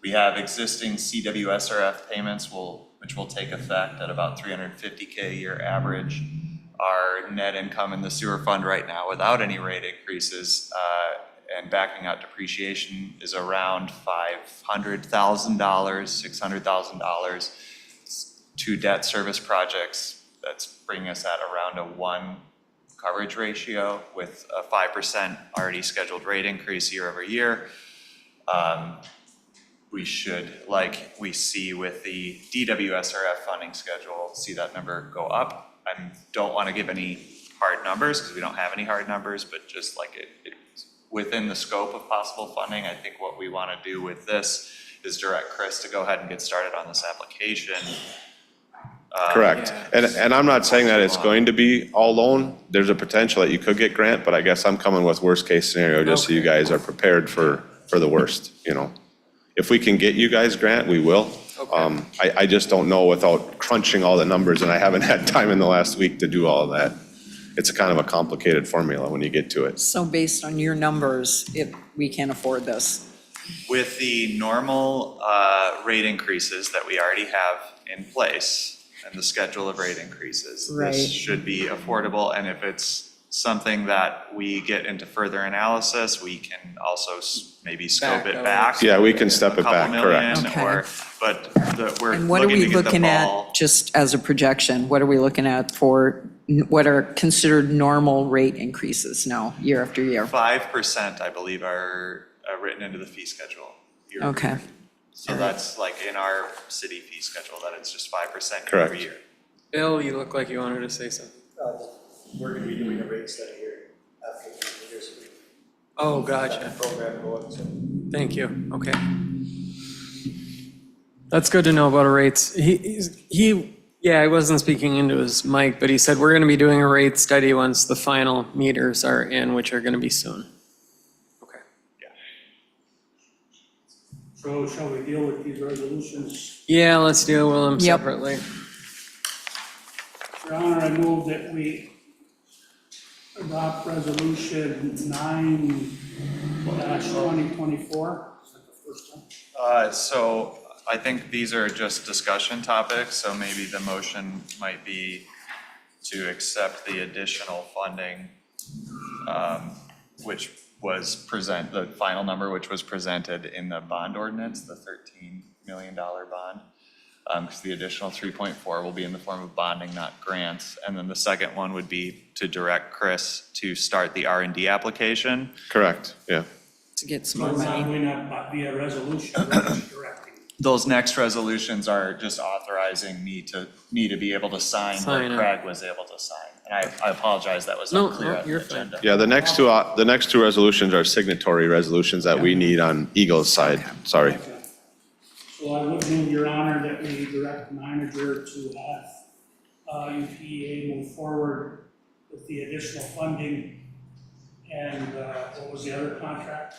We have existing CWSRF payments which will take effect at about $350K a year average. Our net income in the sewer fund right now, without any rate increases and backing out depreciation, is around $500,000, $600,000. Two debt service projects, that's bringing us at around a 1 coverage ratio with a 5% already scheduled rate increase year over year. We should, like we see with the DWSRF funding schedule, see that number go up. I don't want to give any hard numbers because we don't have any hard numbers, but just like it's within the scope of possible funding. I think what we want to do with this is direct Chris to go ahead and get started on this application. Correct. And I'm not saying that it's going to be all loan. There's a potential that you could get grant, but I guess I'm coming with worst case scenario, just so you guys are prepared for the worst, If we can get you guys grant, we will. I just don't know without crunching all the numbers, and I haven't had time in the last week to do all of that. It's a kind of a complicated formula when you get to it. So based on your numbers, we can't afford this. With the normal rate increases that we already have in place and the schedule of rate increases, Right. this should be affordable. And if it's something that we get into further analysis, we can also maybe scope it back. Yeah, we can step it back, correct. Okay. We're And what are we looking to get the looking at, ball. just as a projection, what are we looking at for what are considered normal rate increases now, year after year? 5%, I believe, are written into the fee schedule. Okay. So that's like in our city fee schedule, that it's just 5% Correct. every year. Bill, you look like you wanted to say something. We're gonna be doing a rate study here after 2 years. Oh, gotcha. Program going, so. Thank you, okay. That's good to know about rates. Yeah, I wasn't speaking into his mic, but he said we're gonna be doing a rate study once the final meters are in, which are gonna be soon. Okay. So shall we deal with these resolutions? Yeah, let's deal with them Yep. separately. Your Honor, I move that we adopt resolution 9-2024. Is that the first one? So I think these are just discussion topics, so maybe the motion might be to accept the additional funding, which was the final number which was presented in the bond ordinance, the $13 million bond. Because the additional 3.4 will be in the form of bonding, not grants. And then the second one would be to direct Chris to start the R&D application. Correct, yeah. To get some So more it's not money. going to be a resolution, we're just directing. Those next resolutions are just authorizing me to be able to sign Sign what it. Craig was able to sign. And I apologize, that was No, unclear no, on the you're fine. agenda. Yeah, the next two resolutions are signatory resolutions that we need on Eagle's side, sorry. So I would move, Your Honor, that we direct the manager to have UPEA move forward with the additional funding. And what was the other contract?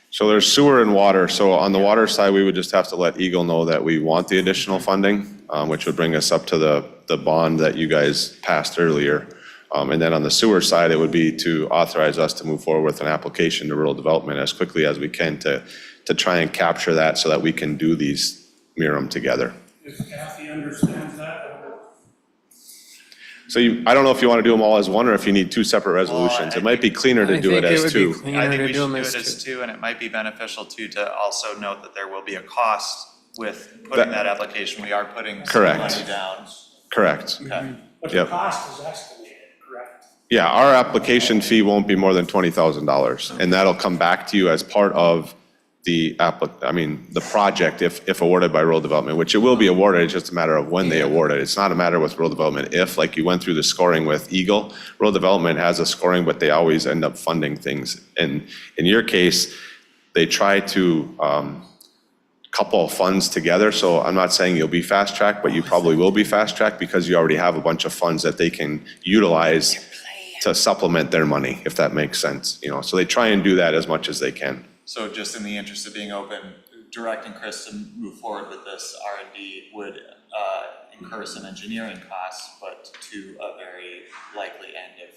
So there's sewer and water. So on the water side, we would just have to let Eagle know that we want the additional funding, which would bring us up to the bond that you guys passed earlier. And then on the sewer side, it would be to authorize us to move forward with an application to rural development as quickly as we can to try and capture that so that we can do these, mirror them together. If Kathy understands that, So I don't know if you want to do them all as one or if you need two separate resolutions. It might be cleaner to do it as two. I think we should do it as two, and it might be beneficial too to also note that there will be a cost with putting that application. We are putting some Correct. money down. Correct. Okay. but the Yep. cost is estimated, correct? Yeah, our application fee won't be more than $20,000, and that'll come back to you as part of the the project if awarded by rural development, which it will be awarded, it's just a matter of when they award it. It's not a matter with rural development if, like you went through the scoring with Eagle, rural development has a scoring, but they always end up funding things. And in your case, they try to couple funds together, so I'm not saying you'll be fast-tracked, but you probably will be fast-tracked because you already have a bunch of funds that they can utilize to supplement their money, if that makes sense. So they try and do that as much as they can. So just in the interest of being open, directing Chris to move forward with this R&D would incur some engineering costs, but to a very likely end of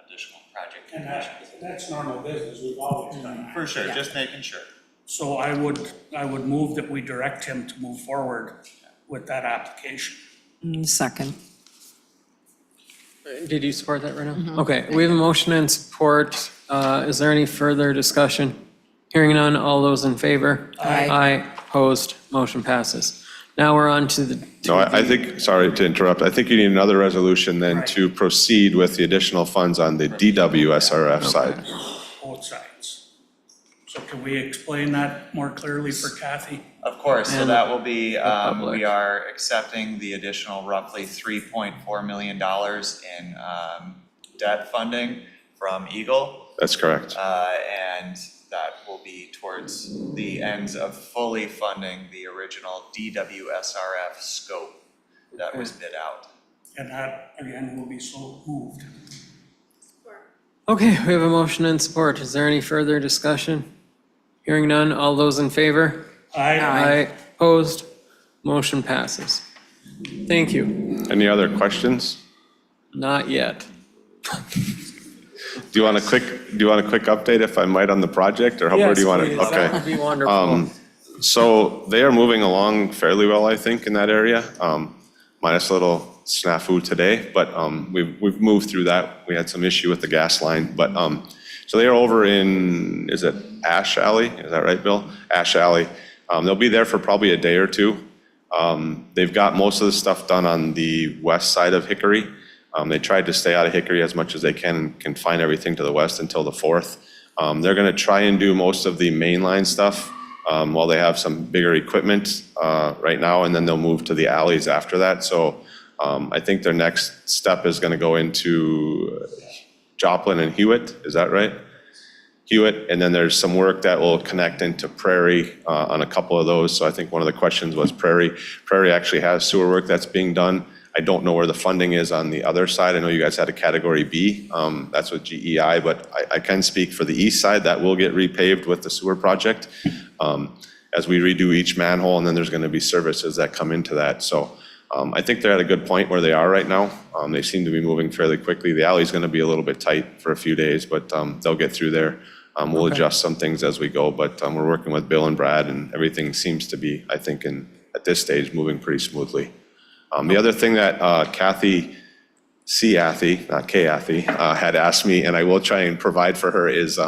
additional project And completion. that's normal business, we've always done that. For sure, just making sure. So I would move that we direct him to move forward with that application. Second. Did you support that right now? Okay, we have a motion and support. Is there any further discussion? Hearing none, all those in favor? Aye. Aye, opposed, motion passes. Now we're on to the. No, I think, sorry to interrupt, I think you need another resolution then to proceed with the additional funds on the DWSRF side. Both sides. So can we explain that more clearly for Kathy? Of course, so And that will be, public. we are accepting the additional roughly $3.4 million in debt funding from Eagle. That's correct. And that will be towards the ends of fully funding the original DWSRF scope that was bid out. And that, again, will be so moved. Okay, we have a motion and support. Is there any further discussion? Hearing none, all those in favor? Aye. Opposed? Motion passes. Thank you. Any other questions? Not yet. Do you want a quick update, if I might, on the project, or where do you want to? Yes, please. That would be wonderful. So they are moving along fairly well, I think, in that area, minus a little snafu today, but we've moved through that. We had some issue with the gas line, but so they are over in, is it Ash Alley? Is that right, Bill? Ash Alley. They'll be there for probably a day or two. They've got most of the stuff done on the west side of Hickory. They tried to stay out of Hickory as much as they can confine everything to the west until the 4th. They're going to try and do most of the mainline stuff while they have some bigger equipment right now, and then they'll move to the alleys after that. So I think their next step is going to go into Joplin and Hewitt. Is that right? Hewitt, and then there's some work that will connect into Prairie on a couple of those. So I think one of the questions was Prairie. Prairie actually has sewer work that's being done. I don't know where the funding is on the other side. I know you guys had a category B, that's with GEI, but I can speak for the east side. That will get repaved with the sewer project as we redo each manhole, and then there's gonna be services that come into that. So I think they're at a good point where they are right now. They seem to be moving fairly quickly. The alley's gonna be a little bit tight for a few days, but they'll get through there. We'll adjust some things as we go, but we're working with Bill and Brad, and everything seems to be, I think, at this stage, moving pretty smoothly. The other thing that Kathy had asked me, and I will try and provide for her, is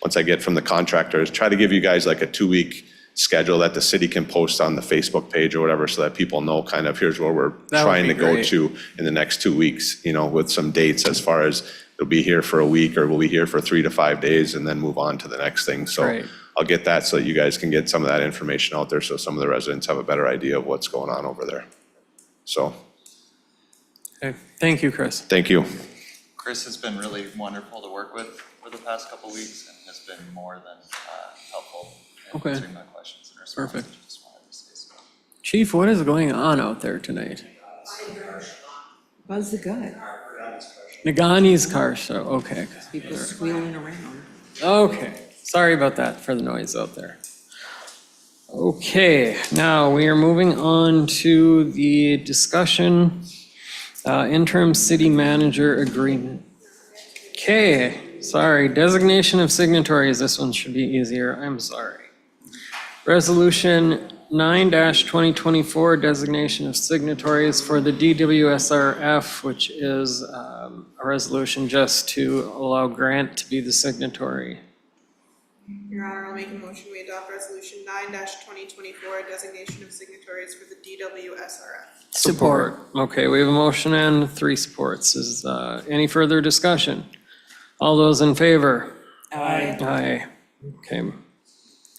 once I get from the contractors, try to give you guys like a 2-week schedule that the city can post on the Facebook page or whatever, so that people know kind of here's where we're trying to go to in the next 2 weeks, with some dates as far as it'll be here for a week or we'll be here for 3 to 5 days and then move on to the next thing. So I'll get that so that you guys can get some of that information out there so some of the residents have a better idea of what's going on over there. So. Okay. Thank you, Chris. Thank you. Chris has been really wonderful to work with for the past couple of weeks and has been more than helpful in answering my questions and responses. Perfect. Just wanted to say so. Chief, what is going on out there tonight? Buzz the gut. Nagani's car show, okay. People squealing around. Okay, sorry about that for the noise out there. Okay, now we are moving on to the discussion, interim city manager agreement. Okay, sorry, designation of signatories, this one should be easier, I'm sorry. Resolution 9-2024, designation of signatories for the DWSRF, which is a resolution just to allow Grant to be the signatory. Your Honor, I'll make a motion, we adopt resolution 9-2024, designation of signatories for the DWSRF. Support. Okay, we have a motion and 3 supports. Is any further discussion? All those in favor? Aye. Aye. Okay.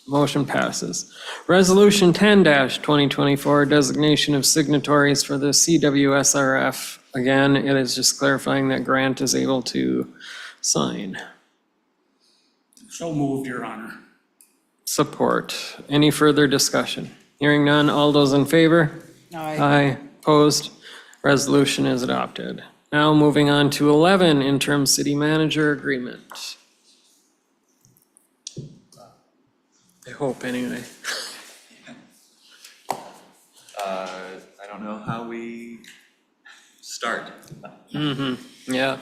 Motion passes. Resolution 10-2024, designation of signatories for the CWSRF. Again, it is just clarifying that Grant is able to sign. So moved, Your Honor. Support. Any further discussion? Hearing none, all those in favor? Aye. Aye. Opposed? Resolution is adopted. Now moving on to 11, interim city manager agreement. I hope, anyway. I don't know how we start. Yeah.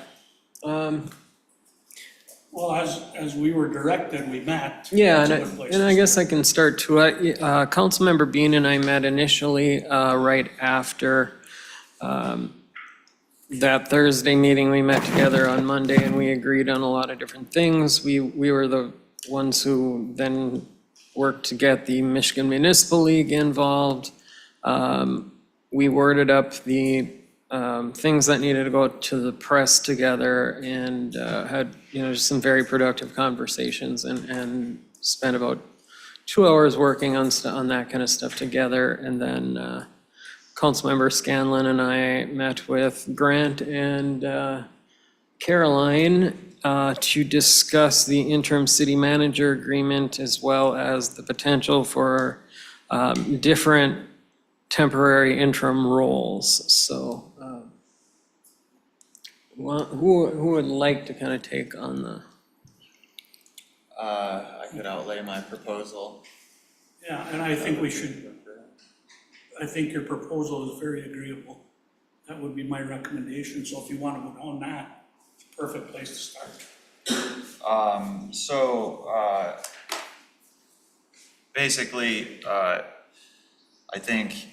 Well, as we were directed, we met. Yeah, That's a good place and to I guess start. I can start too. Councilmember Bean and I met initially right after that Thursday meeting. We met together on Monday and we agreed on a lot of different things. We were the ones who then worked to get the Michigan Municipal League involved. We worded up the things that needed to go to the press together and had, just some very productive conversations and spent about 2 hours working on that kind of stuff together. And then Councilmember Scanlon and I met with Grant and Caroline to discuss the interim city manager agreement as well as the potential for different temporary interim roles. So who would like to kind of take on I could outlay my proposal. Yeah, and I think I think your proposal is very agreeable. That would be my recommendation, so if you want to go down that, it's a perfect place to start. Basically, I think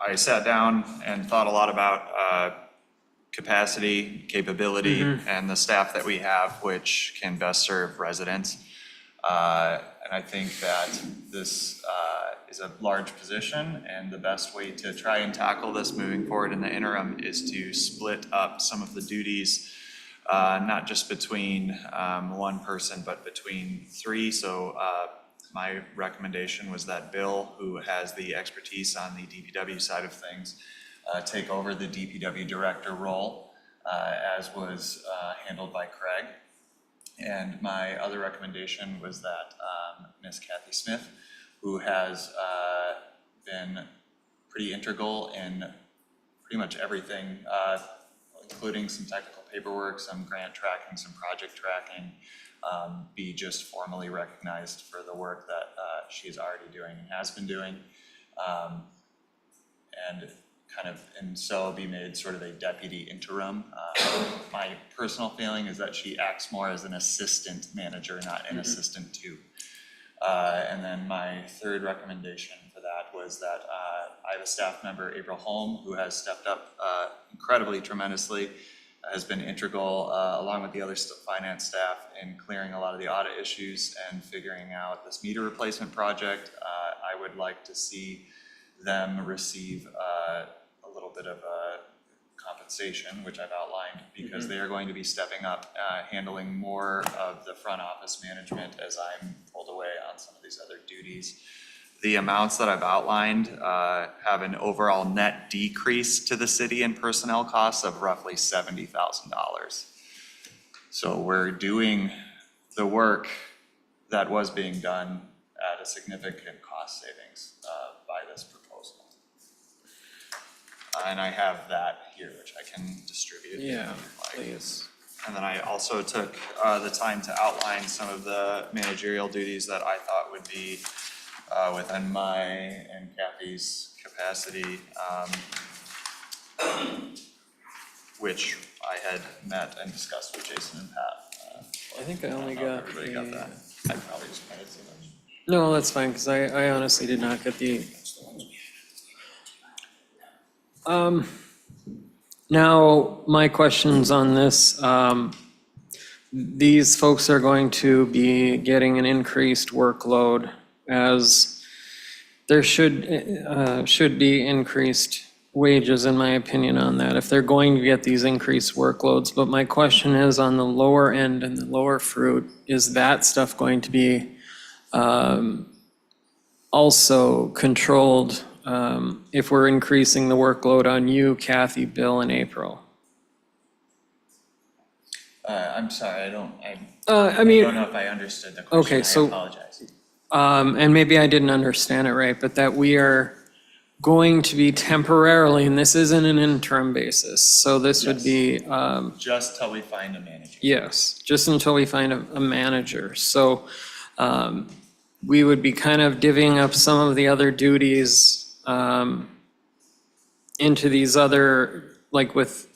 I sat down and thought a lot about capacity, capability, and the staff that we have, which can best serve residents. And I think that this is a large position, and the best way to try and tackle this moving forward in the interim is to split up some of the duties, not just between one person, but between three. So my recommendation was that Bill, who has the expertise on the DPW side of things, take over the DPW director role, as was handled by Craig. And my other recommendation was that Ms. Kathy Smith, who has been pretty integral in pretty much everything, including some technical paperwork, some grant tracking, some project tracking, be just formally recognized for the work that she's already doing and has been doing. And so be made sort of a deputy interim. My personal feeling is that she acts more as an assistant manager, not an assistant to. And then my third recommendation for that was that I have a staff member, April Holm, who has stepped up incredibly tremendously, has been integral along with the other finance staff in clearing a lot of the audit issues and figuring out this meter replacement project. I would like to see them receive a little bit of a compensation, which I've outlined, because they are going to be stepping up, handling more of the front office management as I'm pulled away on some of these other duties. The amounts that I've outlined have an overall net decrease to the city in personnel costs of roughly $70,000. So we're doing the work that was being done at a significant cost savings by this proposal. And I have that here, which I can distribute. Yeah, please. And then I also took the time to outline some of the managerial duties that I thought would be within my and Kathy's capacity, which I had met and discussed with Jason and Pat. I think I only got everybody got that. I probably just printed too much. No, that's fine, because I honestly did not get the. Now, my questions on this, these folks are going to be getting an increased workload, as there should be increased wages, in my opinion, on that, if they're going to get these increased workloads. But my question is, on the lower end and the lower fruit, is that stuff going to be also controlled if we're increasing the workload on you, Kathy, Bill, and April? I'm sorry, I don't know if I understood the question. Okay, so I apologize. And maybe I didn't understand it right, but that we are going to be temporarily, and this isn't an interim basis, so this would be. Just till we find a manager. Yes, just until we find a manager. So we would be kind of divvying up some of the other duties into these other, like with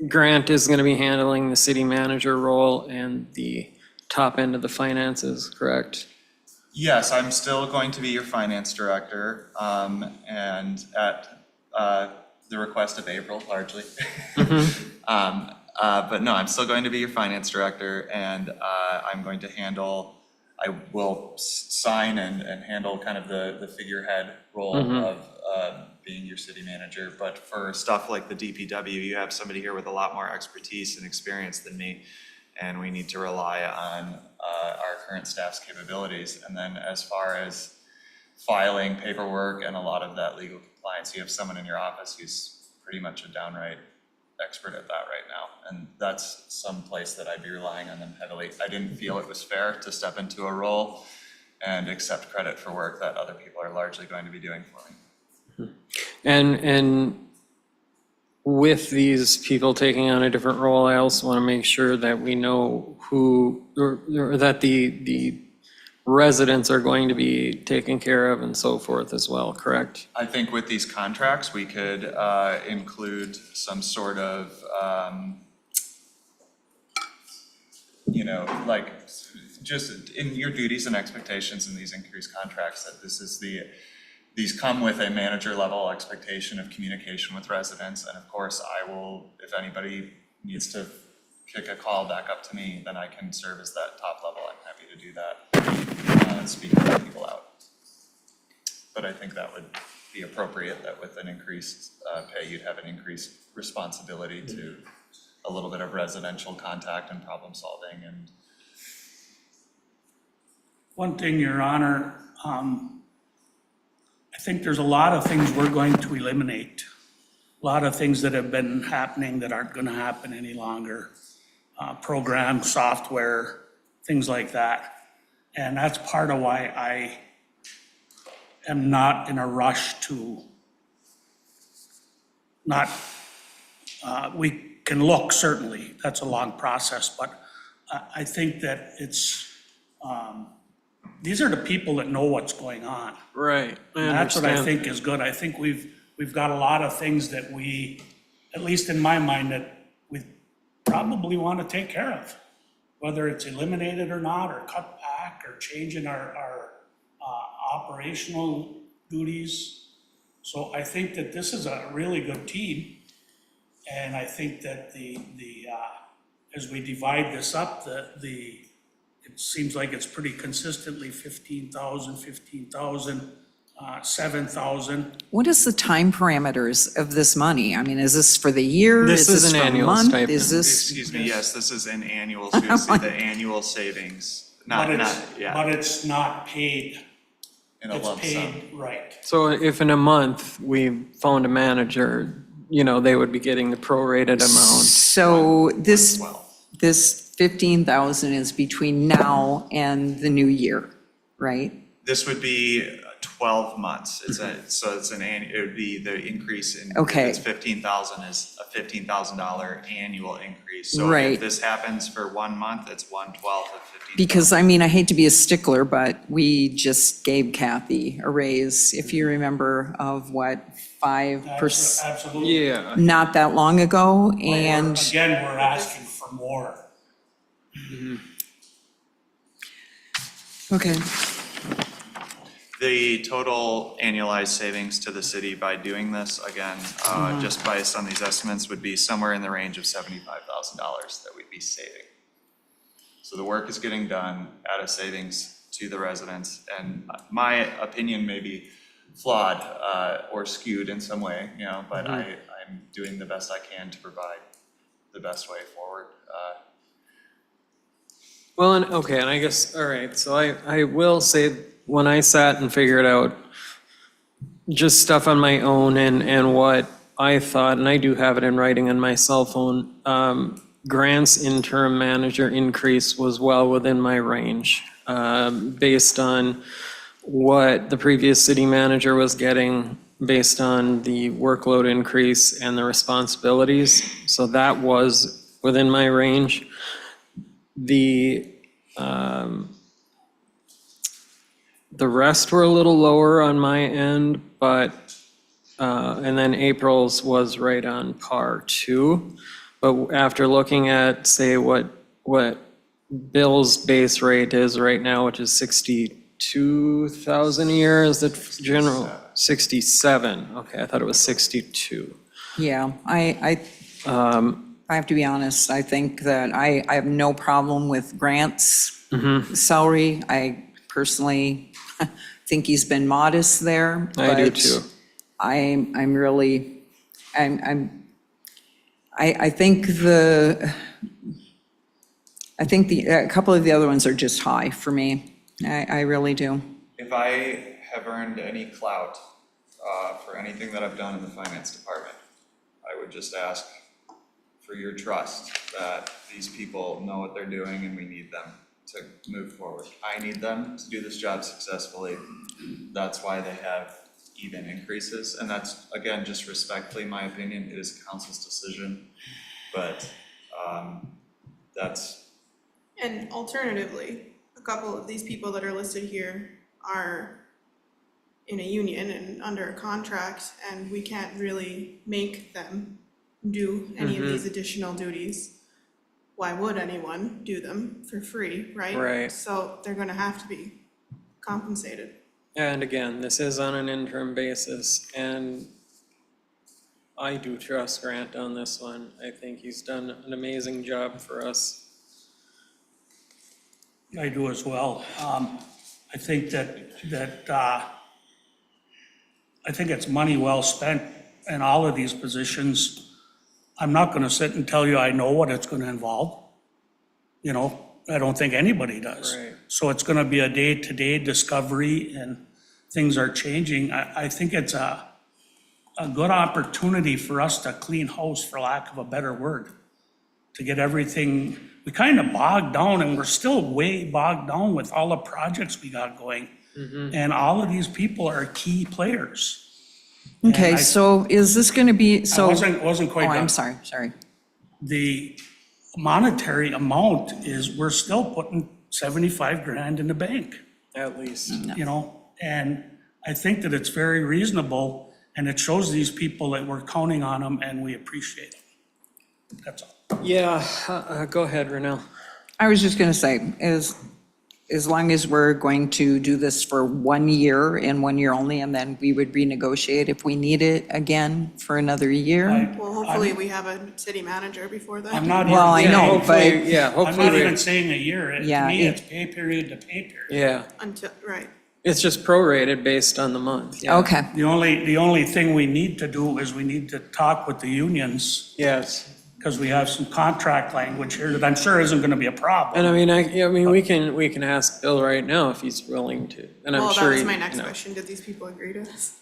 Grant is going to be handling the city manager role and the top end of the finances, correct? Yes, I'm still going to be your finance director, and at the request of April, largely. But no, I'm still going to be your finance director, and I'm going to I will sign and handle kind of the figurehead role of being your city manager. But for stuff like the DPW, you have somebody here with a lot more expertise and experience than me, and we need to rely on our current staff's capabilities. And then as far as filing paperwork and a lot of that legal compliance, you have someone in your office who's pretty much a downright expert at that right now. And that's some place that I'd be relying on them heavily. I didn't feel it was fair to step into a role and accept credit for work that other people are largely going to be doing for me. And with these people taking on a different role, I also want to make sure that we know who, or that the residents are going to be taken care of and so forth as well, correct? I think with these contracts, we could include some sort of, like, just in your duties and expectations in these increased contracts, that these come with a manager level expectation of communication with residents. And of course, I will, if anybody needs to kick a call back up to me, then I can serve as that top level. I'm happy to do that, speaking to people out. But I think that would be appropriate, that with an increased pay, you'd have an increased responsibility to a little bit of residential contact and problem solving. And One thing, Your Honor, I think there's a lot of things we're going to eliminate. A lot of things that have been happening that aren't gonna happen any longer. Programs, software, things like that. And that's part of why I am not in a rush to not, we can look, certainly, that's a long process, but I think that it's, these are the people that know what's going on. Right, I And that's what I understand. think is good. I think we've got a lot of things that we, at least in my mind, that we probably want to take care of. Whether it's eliminated or not, or cut back, or changing our operational duties. So I think that this is a really good team. And I think that as we divide this up, it seems like it's pretty consistently 15,000, 7,000. What is the time parameters of this money? I mean, is this for the year? This is an for a annual month? stipend. Is this? excuse me, yes, this is an annual, so you'll see the annual savings, But yeah, it's not paid. in a It's lump sum. paid, right. So if in a month we found a manager, they would be getting the prorated amount. So this 15,000 is between now and the new year, right? This would be 12 months. It would be the increase in, Okay. if it's 15,000 is a $15,000 annual increase. So Right. if this happens for 1 month, it's 1/12 of 15,000. Because, I mean, I hate to be a stickler, but we just gave Kathy a raise, if you remember, of what, 5%? Absolutely. Yeah. Not that long ago, and, Again, we're asking for more. okay. The total annualized savings to the city by doing this, again, just based on these estimates, would be somewhere in the range of $75,000 that we'd be saving. So the work is getting done at a savings to the residents, and my opinion may be flawed or skewed in some way, but I'm doing the best I can to provide the best way forward. Well, and I guess, all right, so I will say, when I sat and figured out just stuff on my own and what I thought, and I do have it in writing on my cell phone, Grant's interim manager increase was well within my range, based on what the previous city manager was getting, based on the workload increase and the responsibilities. So that was within my range. The rest were a little lower on my end, but, and then April's was right on par too. But after looking at, say, what Bill's base rate is right now, which is 62,000 a year, is the general, 67, okay, I thought it was 62. Yeah, I have to be honest, I think that I have no problem with Grant's salary. I personally think he's been modest there. I do but too. I think a couple of the other ones are just high for me. I really do. If I have earned any clout for anything that I've done in the finance department, I would just ask for your trust that these people know what they're doing and we need them to move forward. I need them to do this job successfully. That's why they have even increases. And that's, again, just respectfully my opinion, it is council's decision, but that's. And alternatively, a couple of these people that are listed here are in a union and under a contract, and we can't really make them do any of these additional duties. Why would anyone do them for free, right? Right. So they're gonna have to be compensated. And again, this is on an interim basis, and I do trust Grant on this one. I think he's done an amazing job for us. I do as well. I think I think it's money well spent in all of these positions. I'm not gonna sit and tell you I know what it's gonna involve. You know, I don't think anybody does. Right. So it's gonna be a day-to-day discovery, and things are changing. I think it's a good opportunity for us to clean house, for lack of a better word, to get everything. We kind of bogged down, and we're still way bogged down with all the projects we got going. And all of these people are key players. Okay, so is this gonna be, so? Wasn't quite Oh, I'm done. sorry. The monetary amount is, we're still putting 75 grand in the bank, At least. you know? And I think that it's very reasonable, and it shows these people that we're counting on them and we appreciate them. That's all. Yeah, go ahead, Renell. I was just gonna say, as long as we're going to do this for 1 year and 1 year only, and then we would renegotiate if we need it again for another year. Well, hopefully we have a city manager before then. I'm not Well, I even, know, but, Yeah, I'm hopefully, not even saying a year. To Yeah, me, it- it's pay period to pay period. yeah, Until, right. it's just prorated based on the month, yeah. okay, The only thing we need to do is we need to talk with the unions, Yes, because we have some contract language here that I'm sure isn't gonna be a problem. and I mean, we can ask Bill right now if he's willing to, and I'm Well, sure that was he, my you next know. question. Did these people agree to this?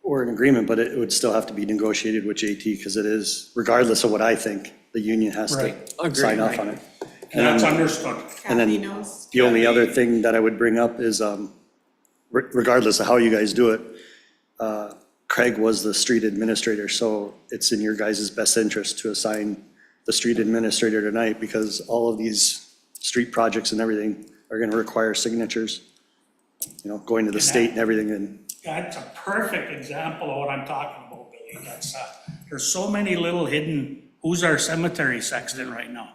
Or an agreement, but it would still have to be negotiated with JT, because it is, regardless of what I think, the union has to Right. sign off Agreed. on it. And that's understood. And then Kathy knows. the only other thing that I would bring up is, regardless of how you guys do it, Craig was the street administrator, so it's in your guys' best interest to assign the street administrator tonight, because all of these street projects and everything are gonna require signatures, you know, going to the state and everything, and That's a perfect example of what I'm talking about, Billy. There's so many little hidden, who's our cemetery sexton right now?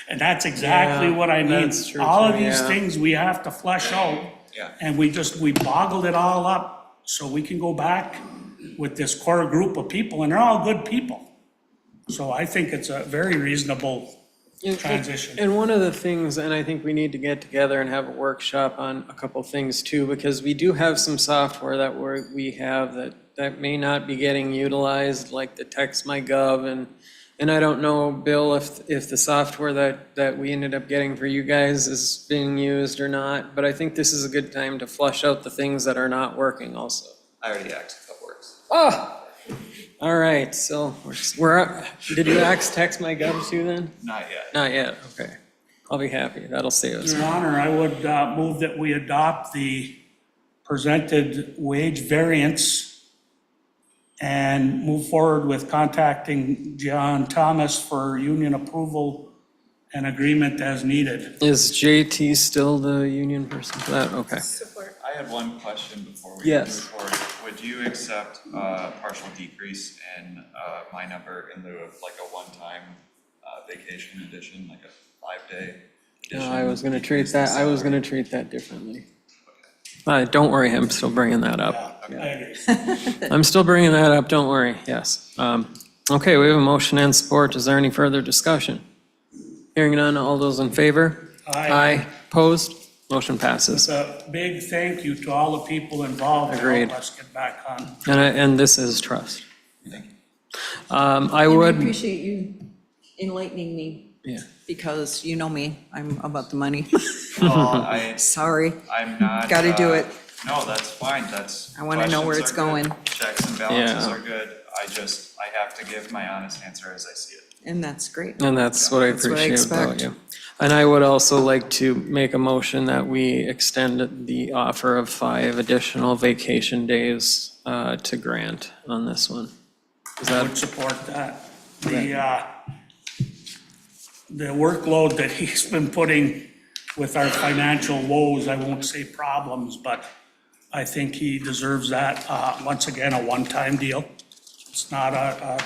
And that's exactly Yeah, what I mean. that's true All of too, these yeah. things we have to flesh out. Yeah. And we boggled it all up, so we can go back with this core group of people, and they're all good people. So I think it's a very reasonable transition. And one of the things, and I think we need to get together and have a workshop on a couple things too, because we do have some software that we have that may not be getting utilized, like the Text My Gov, and I don't know, Bill, if the software that we ended up getting for you guys is being used or not, but I think this is a good time to flush out the things that are not working also. I already asked if that works. Oh, all right, so did you Text My Gov too then? Not yet. Not yet, okay. I'll be happy, that'll save us. Your Honor, I would move that we adopt the presented wage variance and move forward with contacting John Thomas for union approval and agreement as needed. Is JT still the union person for that? Okay. Support. I had one question before we move Yes. forward. Would you accept partial decrease in my number in lieu of like a one-time vacation addition, like a 5-day No, addition? I was gonna treat Decrease the that, I was salary? gonna treat that differently. Don't worry, I'm still bringing that up. I agree. I'm still bringing that up, don't worry, yes. Okay, we have a motion and support. Is there any further discussion? Hearing none, all those in favor? Aye. Opposed? Motion passes. It's a big thank you to all the people involved to Agreed. help us get back on. And this is trust. Thank you. I and I would, appreciate you enlightening me, yeah. because you know me, I'm about the money. Well, Sorry, I'm not. Gotta do it. No, that's fine, that's. I wanna know where questions it's are good. going. Checks and balances Yeah. are good. I have to give my honest answer as I see it. And that's great. And that's what I That's what I appreciate about expect. you. And I would also like to make a motion that we extend the offer of 5 additional vacation days to Grant on this one. Is I that, would support that. The workload that he's been putting with our financial woes, I won't say problems, but I think he deserves that. Once again, a one-time deal. It's not a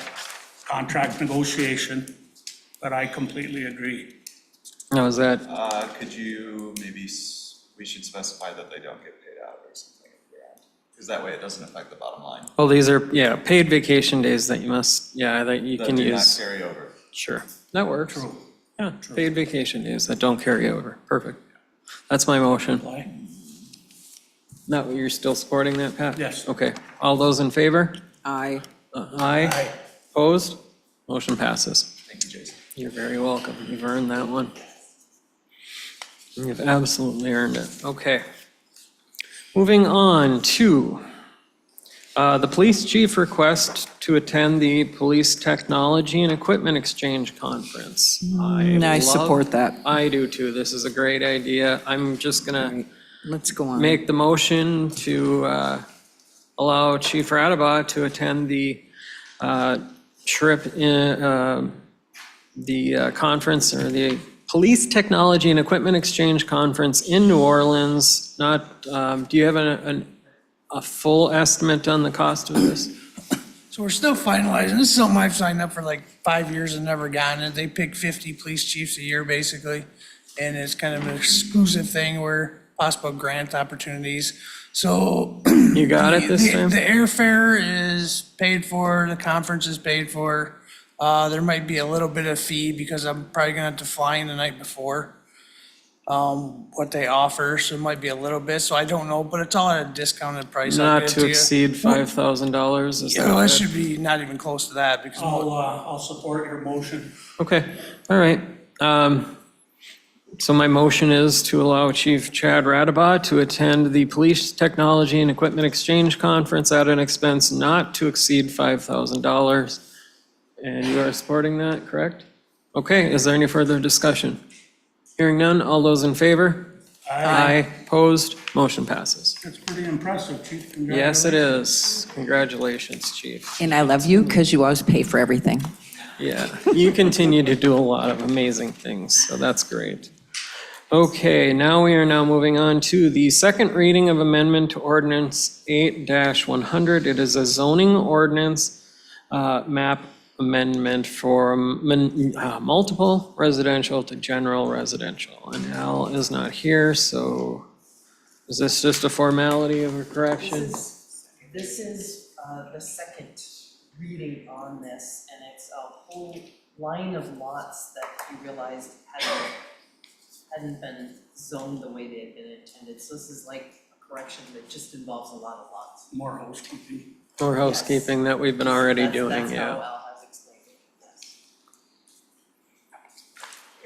contract negotiation, but I completely agree. now is that, Could you maybe, we should specify that they don't get paid out or something, because that way it doesn't affect the bottom line. well, these are, yeah, paid vacation days that you must, yeah, that you That can do not use. carry over. Sure, that works. True. Yeah, paid vacation days that don't carry over. Perfect. That's my motion. Why? No, you're still supporting that, Pat? Yes. Okay. All those in favor? Aye. Aye. Opposed? Motion passes. Thank you, Jason. You're very welcome. You've earned that one. You've absolutely earned it. Okay. Moving on to the police chief request to attend the Police Technology and Equipment Exchange Conference. I support that. I do too. This is a great idea. I'm just gonna Let's go on. make the motion to allow Chief Radaba to attend the trip in the conference or the Police Technology and Equipment Exchange Conference in New Orleans. Not, do you have a full estimate on the cost of this? So we're still finalizing. This is something I've signed up for like 5 years and never gotten it. They pick 50 police chiefs a year, basically. And it's kind of an exclusive thing where possible grant opportunities. So. You got it this time? The airfare is paid for, the conference is paid for. There might be a little bit of fee because I'm probably gonna have to fly in the night before. What they offer, so it might be a little bit, so I don't know, but it's all at a discounted price. I'll Not get it to you. exceed $5,000, is Yeah, that well, that good? should be not even close to that because. I'll support your motion. Okay, all right. So my motion is to allow Chief Chad Radaba to attend the Police Technology and Equipment Exchange Conference at an expense not to exceed $5,000. And you are supporting that, correct? Okay, is there any further discussion? Hearing none, all those in favor? Aye. Opposed? Motion passes. That's pretty impressive, Chief. Yes, it is. Congratulations, Chief. And I love you because you always pay for everything. Yeah, you continue to do a lot of amazing things, so that's great. Okay, now we are moving on to the second reading of Amendment to Ordinance 8-100. It is a zoning ordinance map amendment for multiple residential to general residential. And Al is not here, so is this just a formality of a correction? This is the second reading on this, and it's a whole line of lots that you realized hadn't been zoned the way they had been intended. So this is like a correction that just involves a lot of lots. More housekeeping. Or housekeeping that we've been already doing, That's how yeah. Al has explained it, yes.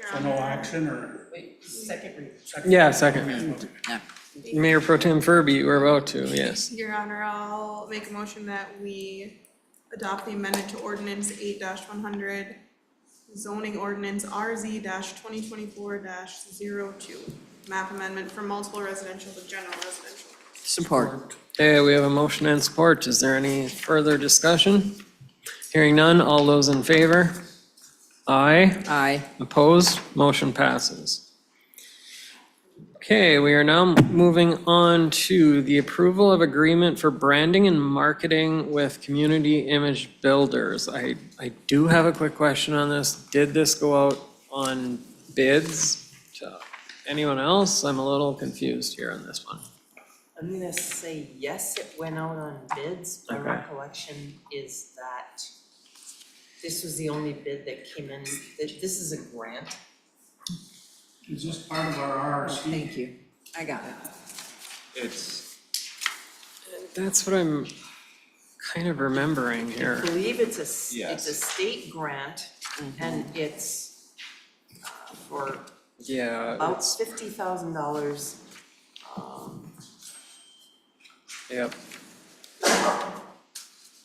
So no action or? Wait, second reading. Yeah, second. Mayor Pro Tem Furby, you were about to, yes. Your Honor, I'll make a motion that we adopt the amendment to ordinance 8-100, zoning ordinance RZ 2024-02, map amendment from multiple residential to general residential. Support. Okay, we have a motion and support. Is there any further discussion? Hearing none, all those in favor? Aye. Aye. Opposed? Motion passes. Okay, we are now moving on to the approval of agreement for branding and marketing with community image builders. I do have a quick question on this. Did this go out on bids to anyone else? I'm a little confused here on this one. I'm gonna say yes, it went out on bids. My Okay. recollection is that this was the only bid that came in. This is a grant. Is this part of our RRC? Thank you. I got it. That's what I'm kind of remembering I here. believe it's a Yes. state grant, and it's for Yeah, about it's, $50,000. yep.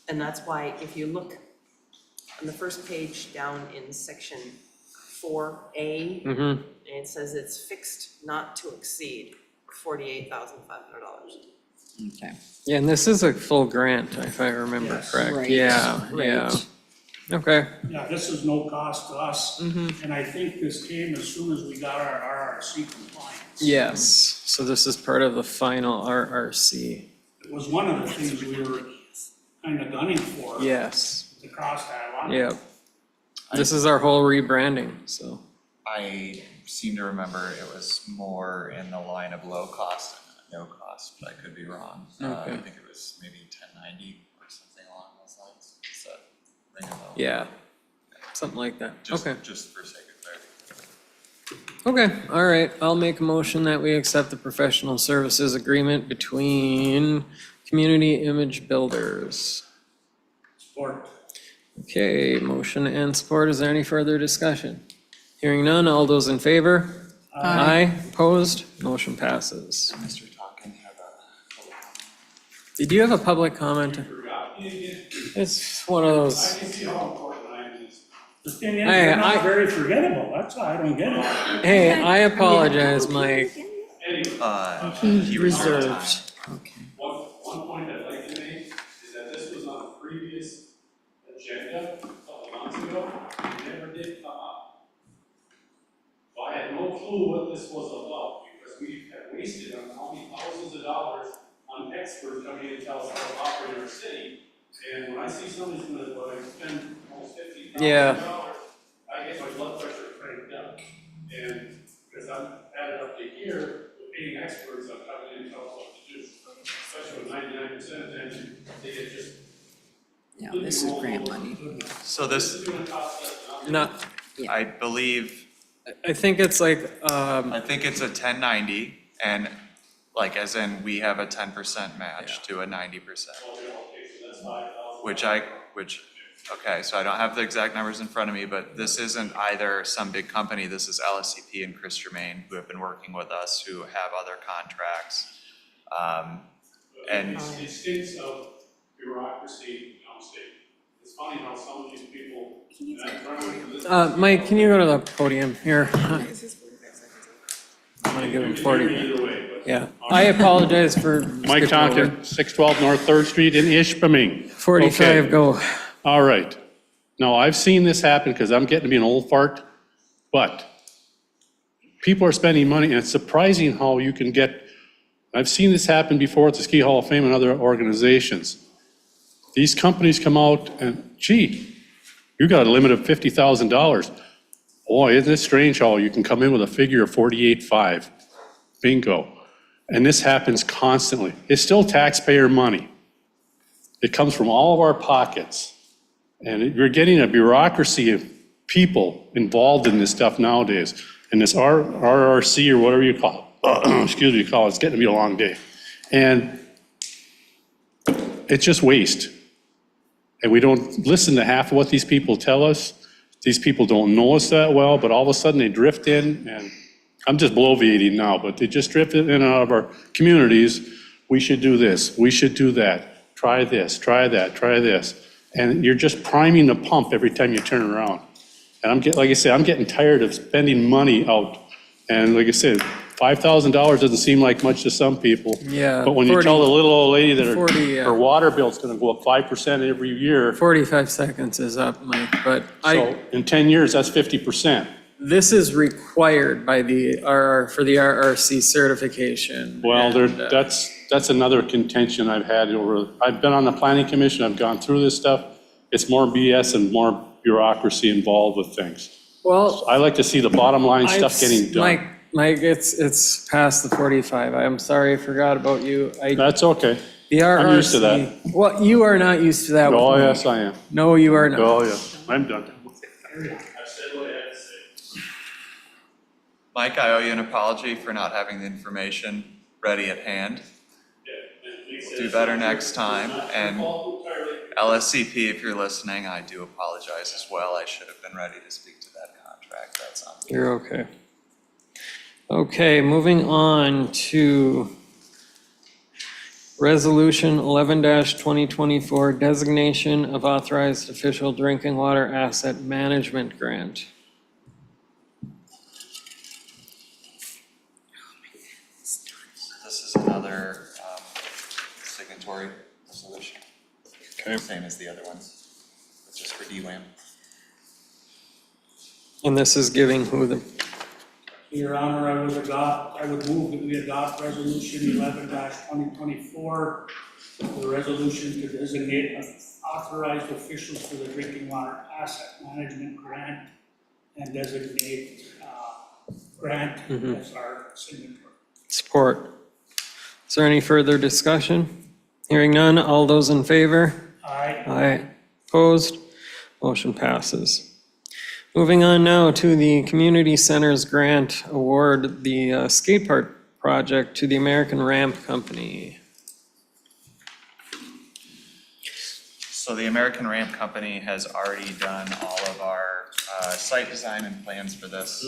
And that's why, if you look on the first page down in section 4A, Mm-hmm. and it says it's fixed not to exceed $48,500. Okay. Yeah, and this is a full grant, if I remember Yes. correct. Right, Yeah, yeah. right. Okay. Yeah, this is no cost to us, Mm-hmm. and I think this came as soon as we got our RRC compliance. Yes, so this is part of the final RRC. It was one of the things we were kind of gunning for. Yes, To cross that line. yep. This is our whole rebranding, so. I seem to remember it was more in the line of low cost and no cost, but I could be wrong. Okay. I think it was maybe 1090 or something along those lines. Does that ring a bell? Yeah, something like that. Okay. Just for sake of clarity. Okay, all right. I'll make a motion that we accept the professional services agreement between Community Image Builders. Support. Okay, motion and support. Is there any further discussion? Hearing none, all those in favor? Aye. Opposed? Motion passes. Mr. Tonkin, you have a public comment? Did you have a public comment? It's one of those. I can see how important I am. The thing is, Hey, you're not I- very forgettable, that's why I don't get it. Hey, I apologize, Mike. Anyway, He was out of time. Reserved. Okay. One point I'd like to make is that this was on a previous agenda a couple months ago, it never did come up. So I had no clue what this was about, because we have wasted on how many thousands of dollars on experts coming in and tell us how to operate our city. And when I see somebody's gonna spend almost $50,000, I get my blood pressure cranked up. And because I'm added up to here, with being experts on coming in and tell us what to do, especially with 99% attention, they get just. Yeah, this is grant money. So this, This is gonna cost us nothing. Not, I believe, I think it's like, I think it's a 1090 and like as in we have a 10% match to a 90%. Which okay, so I don't have the exact numbers in front of me, but this isn't either some big company, this is LSCP and Ishpeming who have been working with us, who have other contracts. And It stinks of bureaucracy downstate. It's funny how some of these people. Mike, can you go to the podium here? I'm gonna give him 40. Either way, but. Yeah, I apologize for. Mike skipping over. Tonkin, 612 North 3rd Street in Ishpeming. 45, Okay. go. All right. Now, I've seen this happen because I'm getting to be an old fart, but people are spending money, and it's surprising how you can get, I've seen this happen before at the Ski Hall of Fame and other organizations. These companies come out and, gee, you got a limit of $50,000. Boy, isn't it strange how you can come in with a figure of 48.5. Bingo. And this happens constantly. It's still taxpayer money. It comes from all of our pockets. And you're getting a bureaucracy of people involved in this stuff nowadays. And this RRC or whatever you call it, excuse me, it's getting to be a long day. And it's just waste. And we don't listen to half of what these people tell us. These people don't know us that well, but all of a sudden they drift in, and I'm just bloviating now, but they just drift in and out of our communities. We should do this, we should do that, try this, try that, try this. And you're just priming the pump every time you turn around. And like I said, I'm getting tired of spending money out. And like I said, $5,000 doesn't seem like much to some people. Yeah, But when you 40 tell the little old lady that 40, her water bill's gonna go up 5% every year, 45 seconds is up, Mike, but so in 10 years, that's 50%. this is required by the for the RRC certification. Well, and, that's another contention I've had I've been on the planning commission, I've gone through this stuff. It's more BS and more bureaucracy involved with things. Well, I like to see the bottom line stuff getting done. Mike, it's past the 45. I'm sorry, I forgot about you. That's okay. The RRC. I'm used to that. Well, you are not used to that. Oh, with me. yes, I am. No, you are not. Oh, yeah, I'm done. I've said what I had to say. Mike, I owe you an apology for not having the information ready at hand. We'll do better next time. And LSCP, if you're listening, I do apologize as well. I should have been ready to speak to that contract. That's on me. You're okay. Okay, moving on to Resolution 11-2024, designation of authorized official drinking water asset management grant. This is another signatory resolution. Okay. Same as the other ones, it's just for DWAM. And this is giving who the, Your Honor, I would move that we adopt Resolution 11-2024, the resolution to designate authorized officials for the drinking water asset management grant and designate grant as our signatory. support. Is there any further discussion? Hearing none, all those in favor? Aye. Aye. Opposed? Motion passes. Moving on now to the Community Centers Grant Award, the skate park project to the American Ramp Company. So the American Ramp Company has already done all of our site design and plans for this.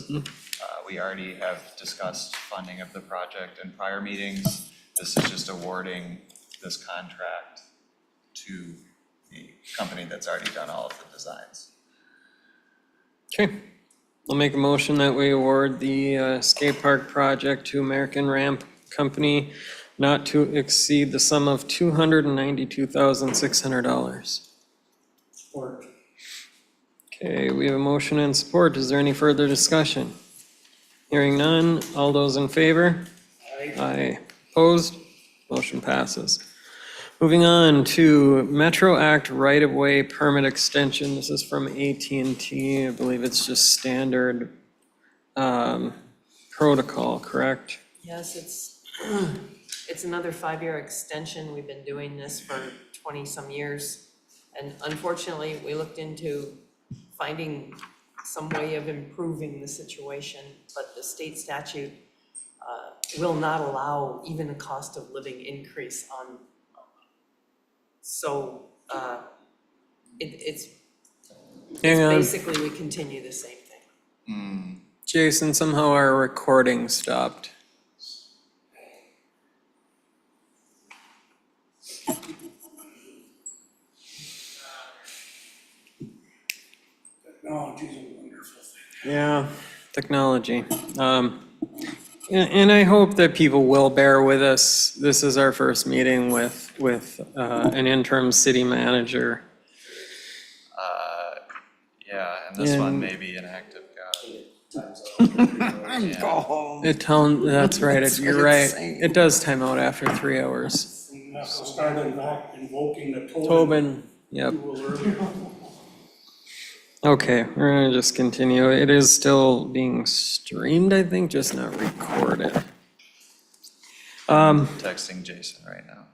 We already have discussed funding of the project in prior meetings. This is just awarding this contract to the company that's already done all of the designs. Okay, I'll make a motion that we award the skate park project to American Ramp Company not to exceed the sum of $292,600. Support. Okay, we have a motion and support. Is there any further discussion? Hearing none, all those in favor? Aye. Aye. Opposed? Motion passes. Moving on to Metro Act right-of-way permit extension. This is from AT&T. I believe it's just standard protocol, correct? Yes, it's another 5-year extension. We've been doing this for 20-some years. And unfortunately, we looked into finding some way of improving the situation, but the state statute will not allow even a cost of living increase on. So it's Hang on. basically we continue the same thing. Jason, somehow our recording stopped. Technology's a wonderful thing. Yeah, technology. And I hope that people will bear with us. This is our first meeting with an interim city manager. Yeah, and this one may be an active guy. That's right, you're right. It does time out after 3 hours. We have to start invoking the Tobin, yep. rule earlier. Okay, we're gonna just continue. It is still being streamed, I think, just not recorded. Texting Jason right now.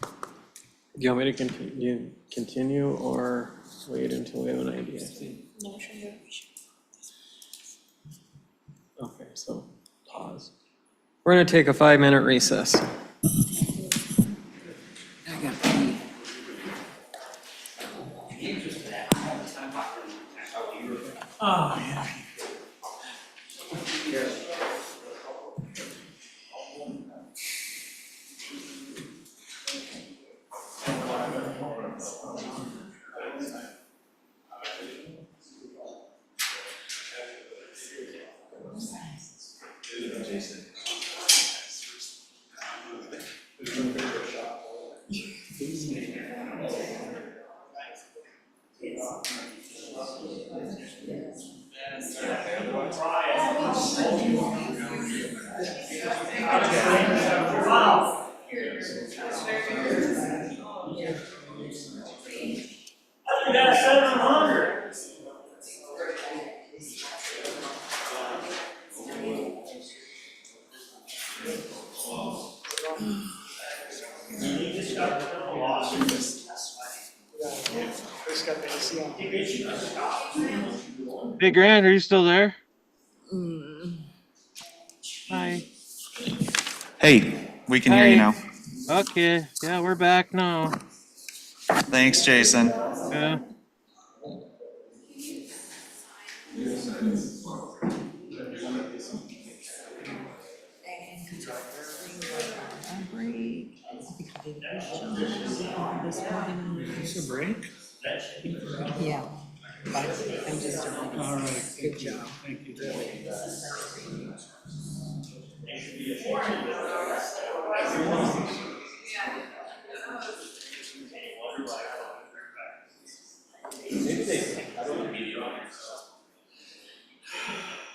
Do you want me to continue or wait until we have an idea? Okay, so pause. We're gonna take a 5-minute recess. Oh, yeah. You got 700. Hey, Grant, are you still there? Hi. Hey, we can hear you now. Okay, yeah, we're back now. Thanks, Jason. Yeah. break. It's a break? Yeah, but I'm just. All right. Good job. Thank you.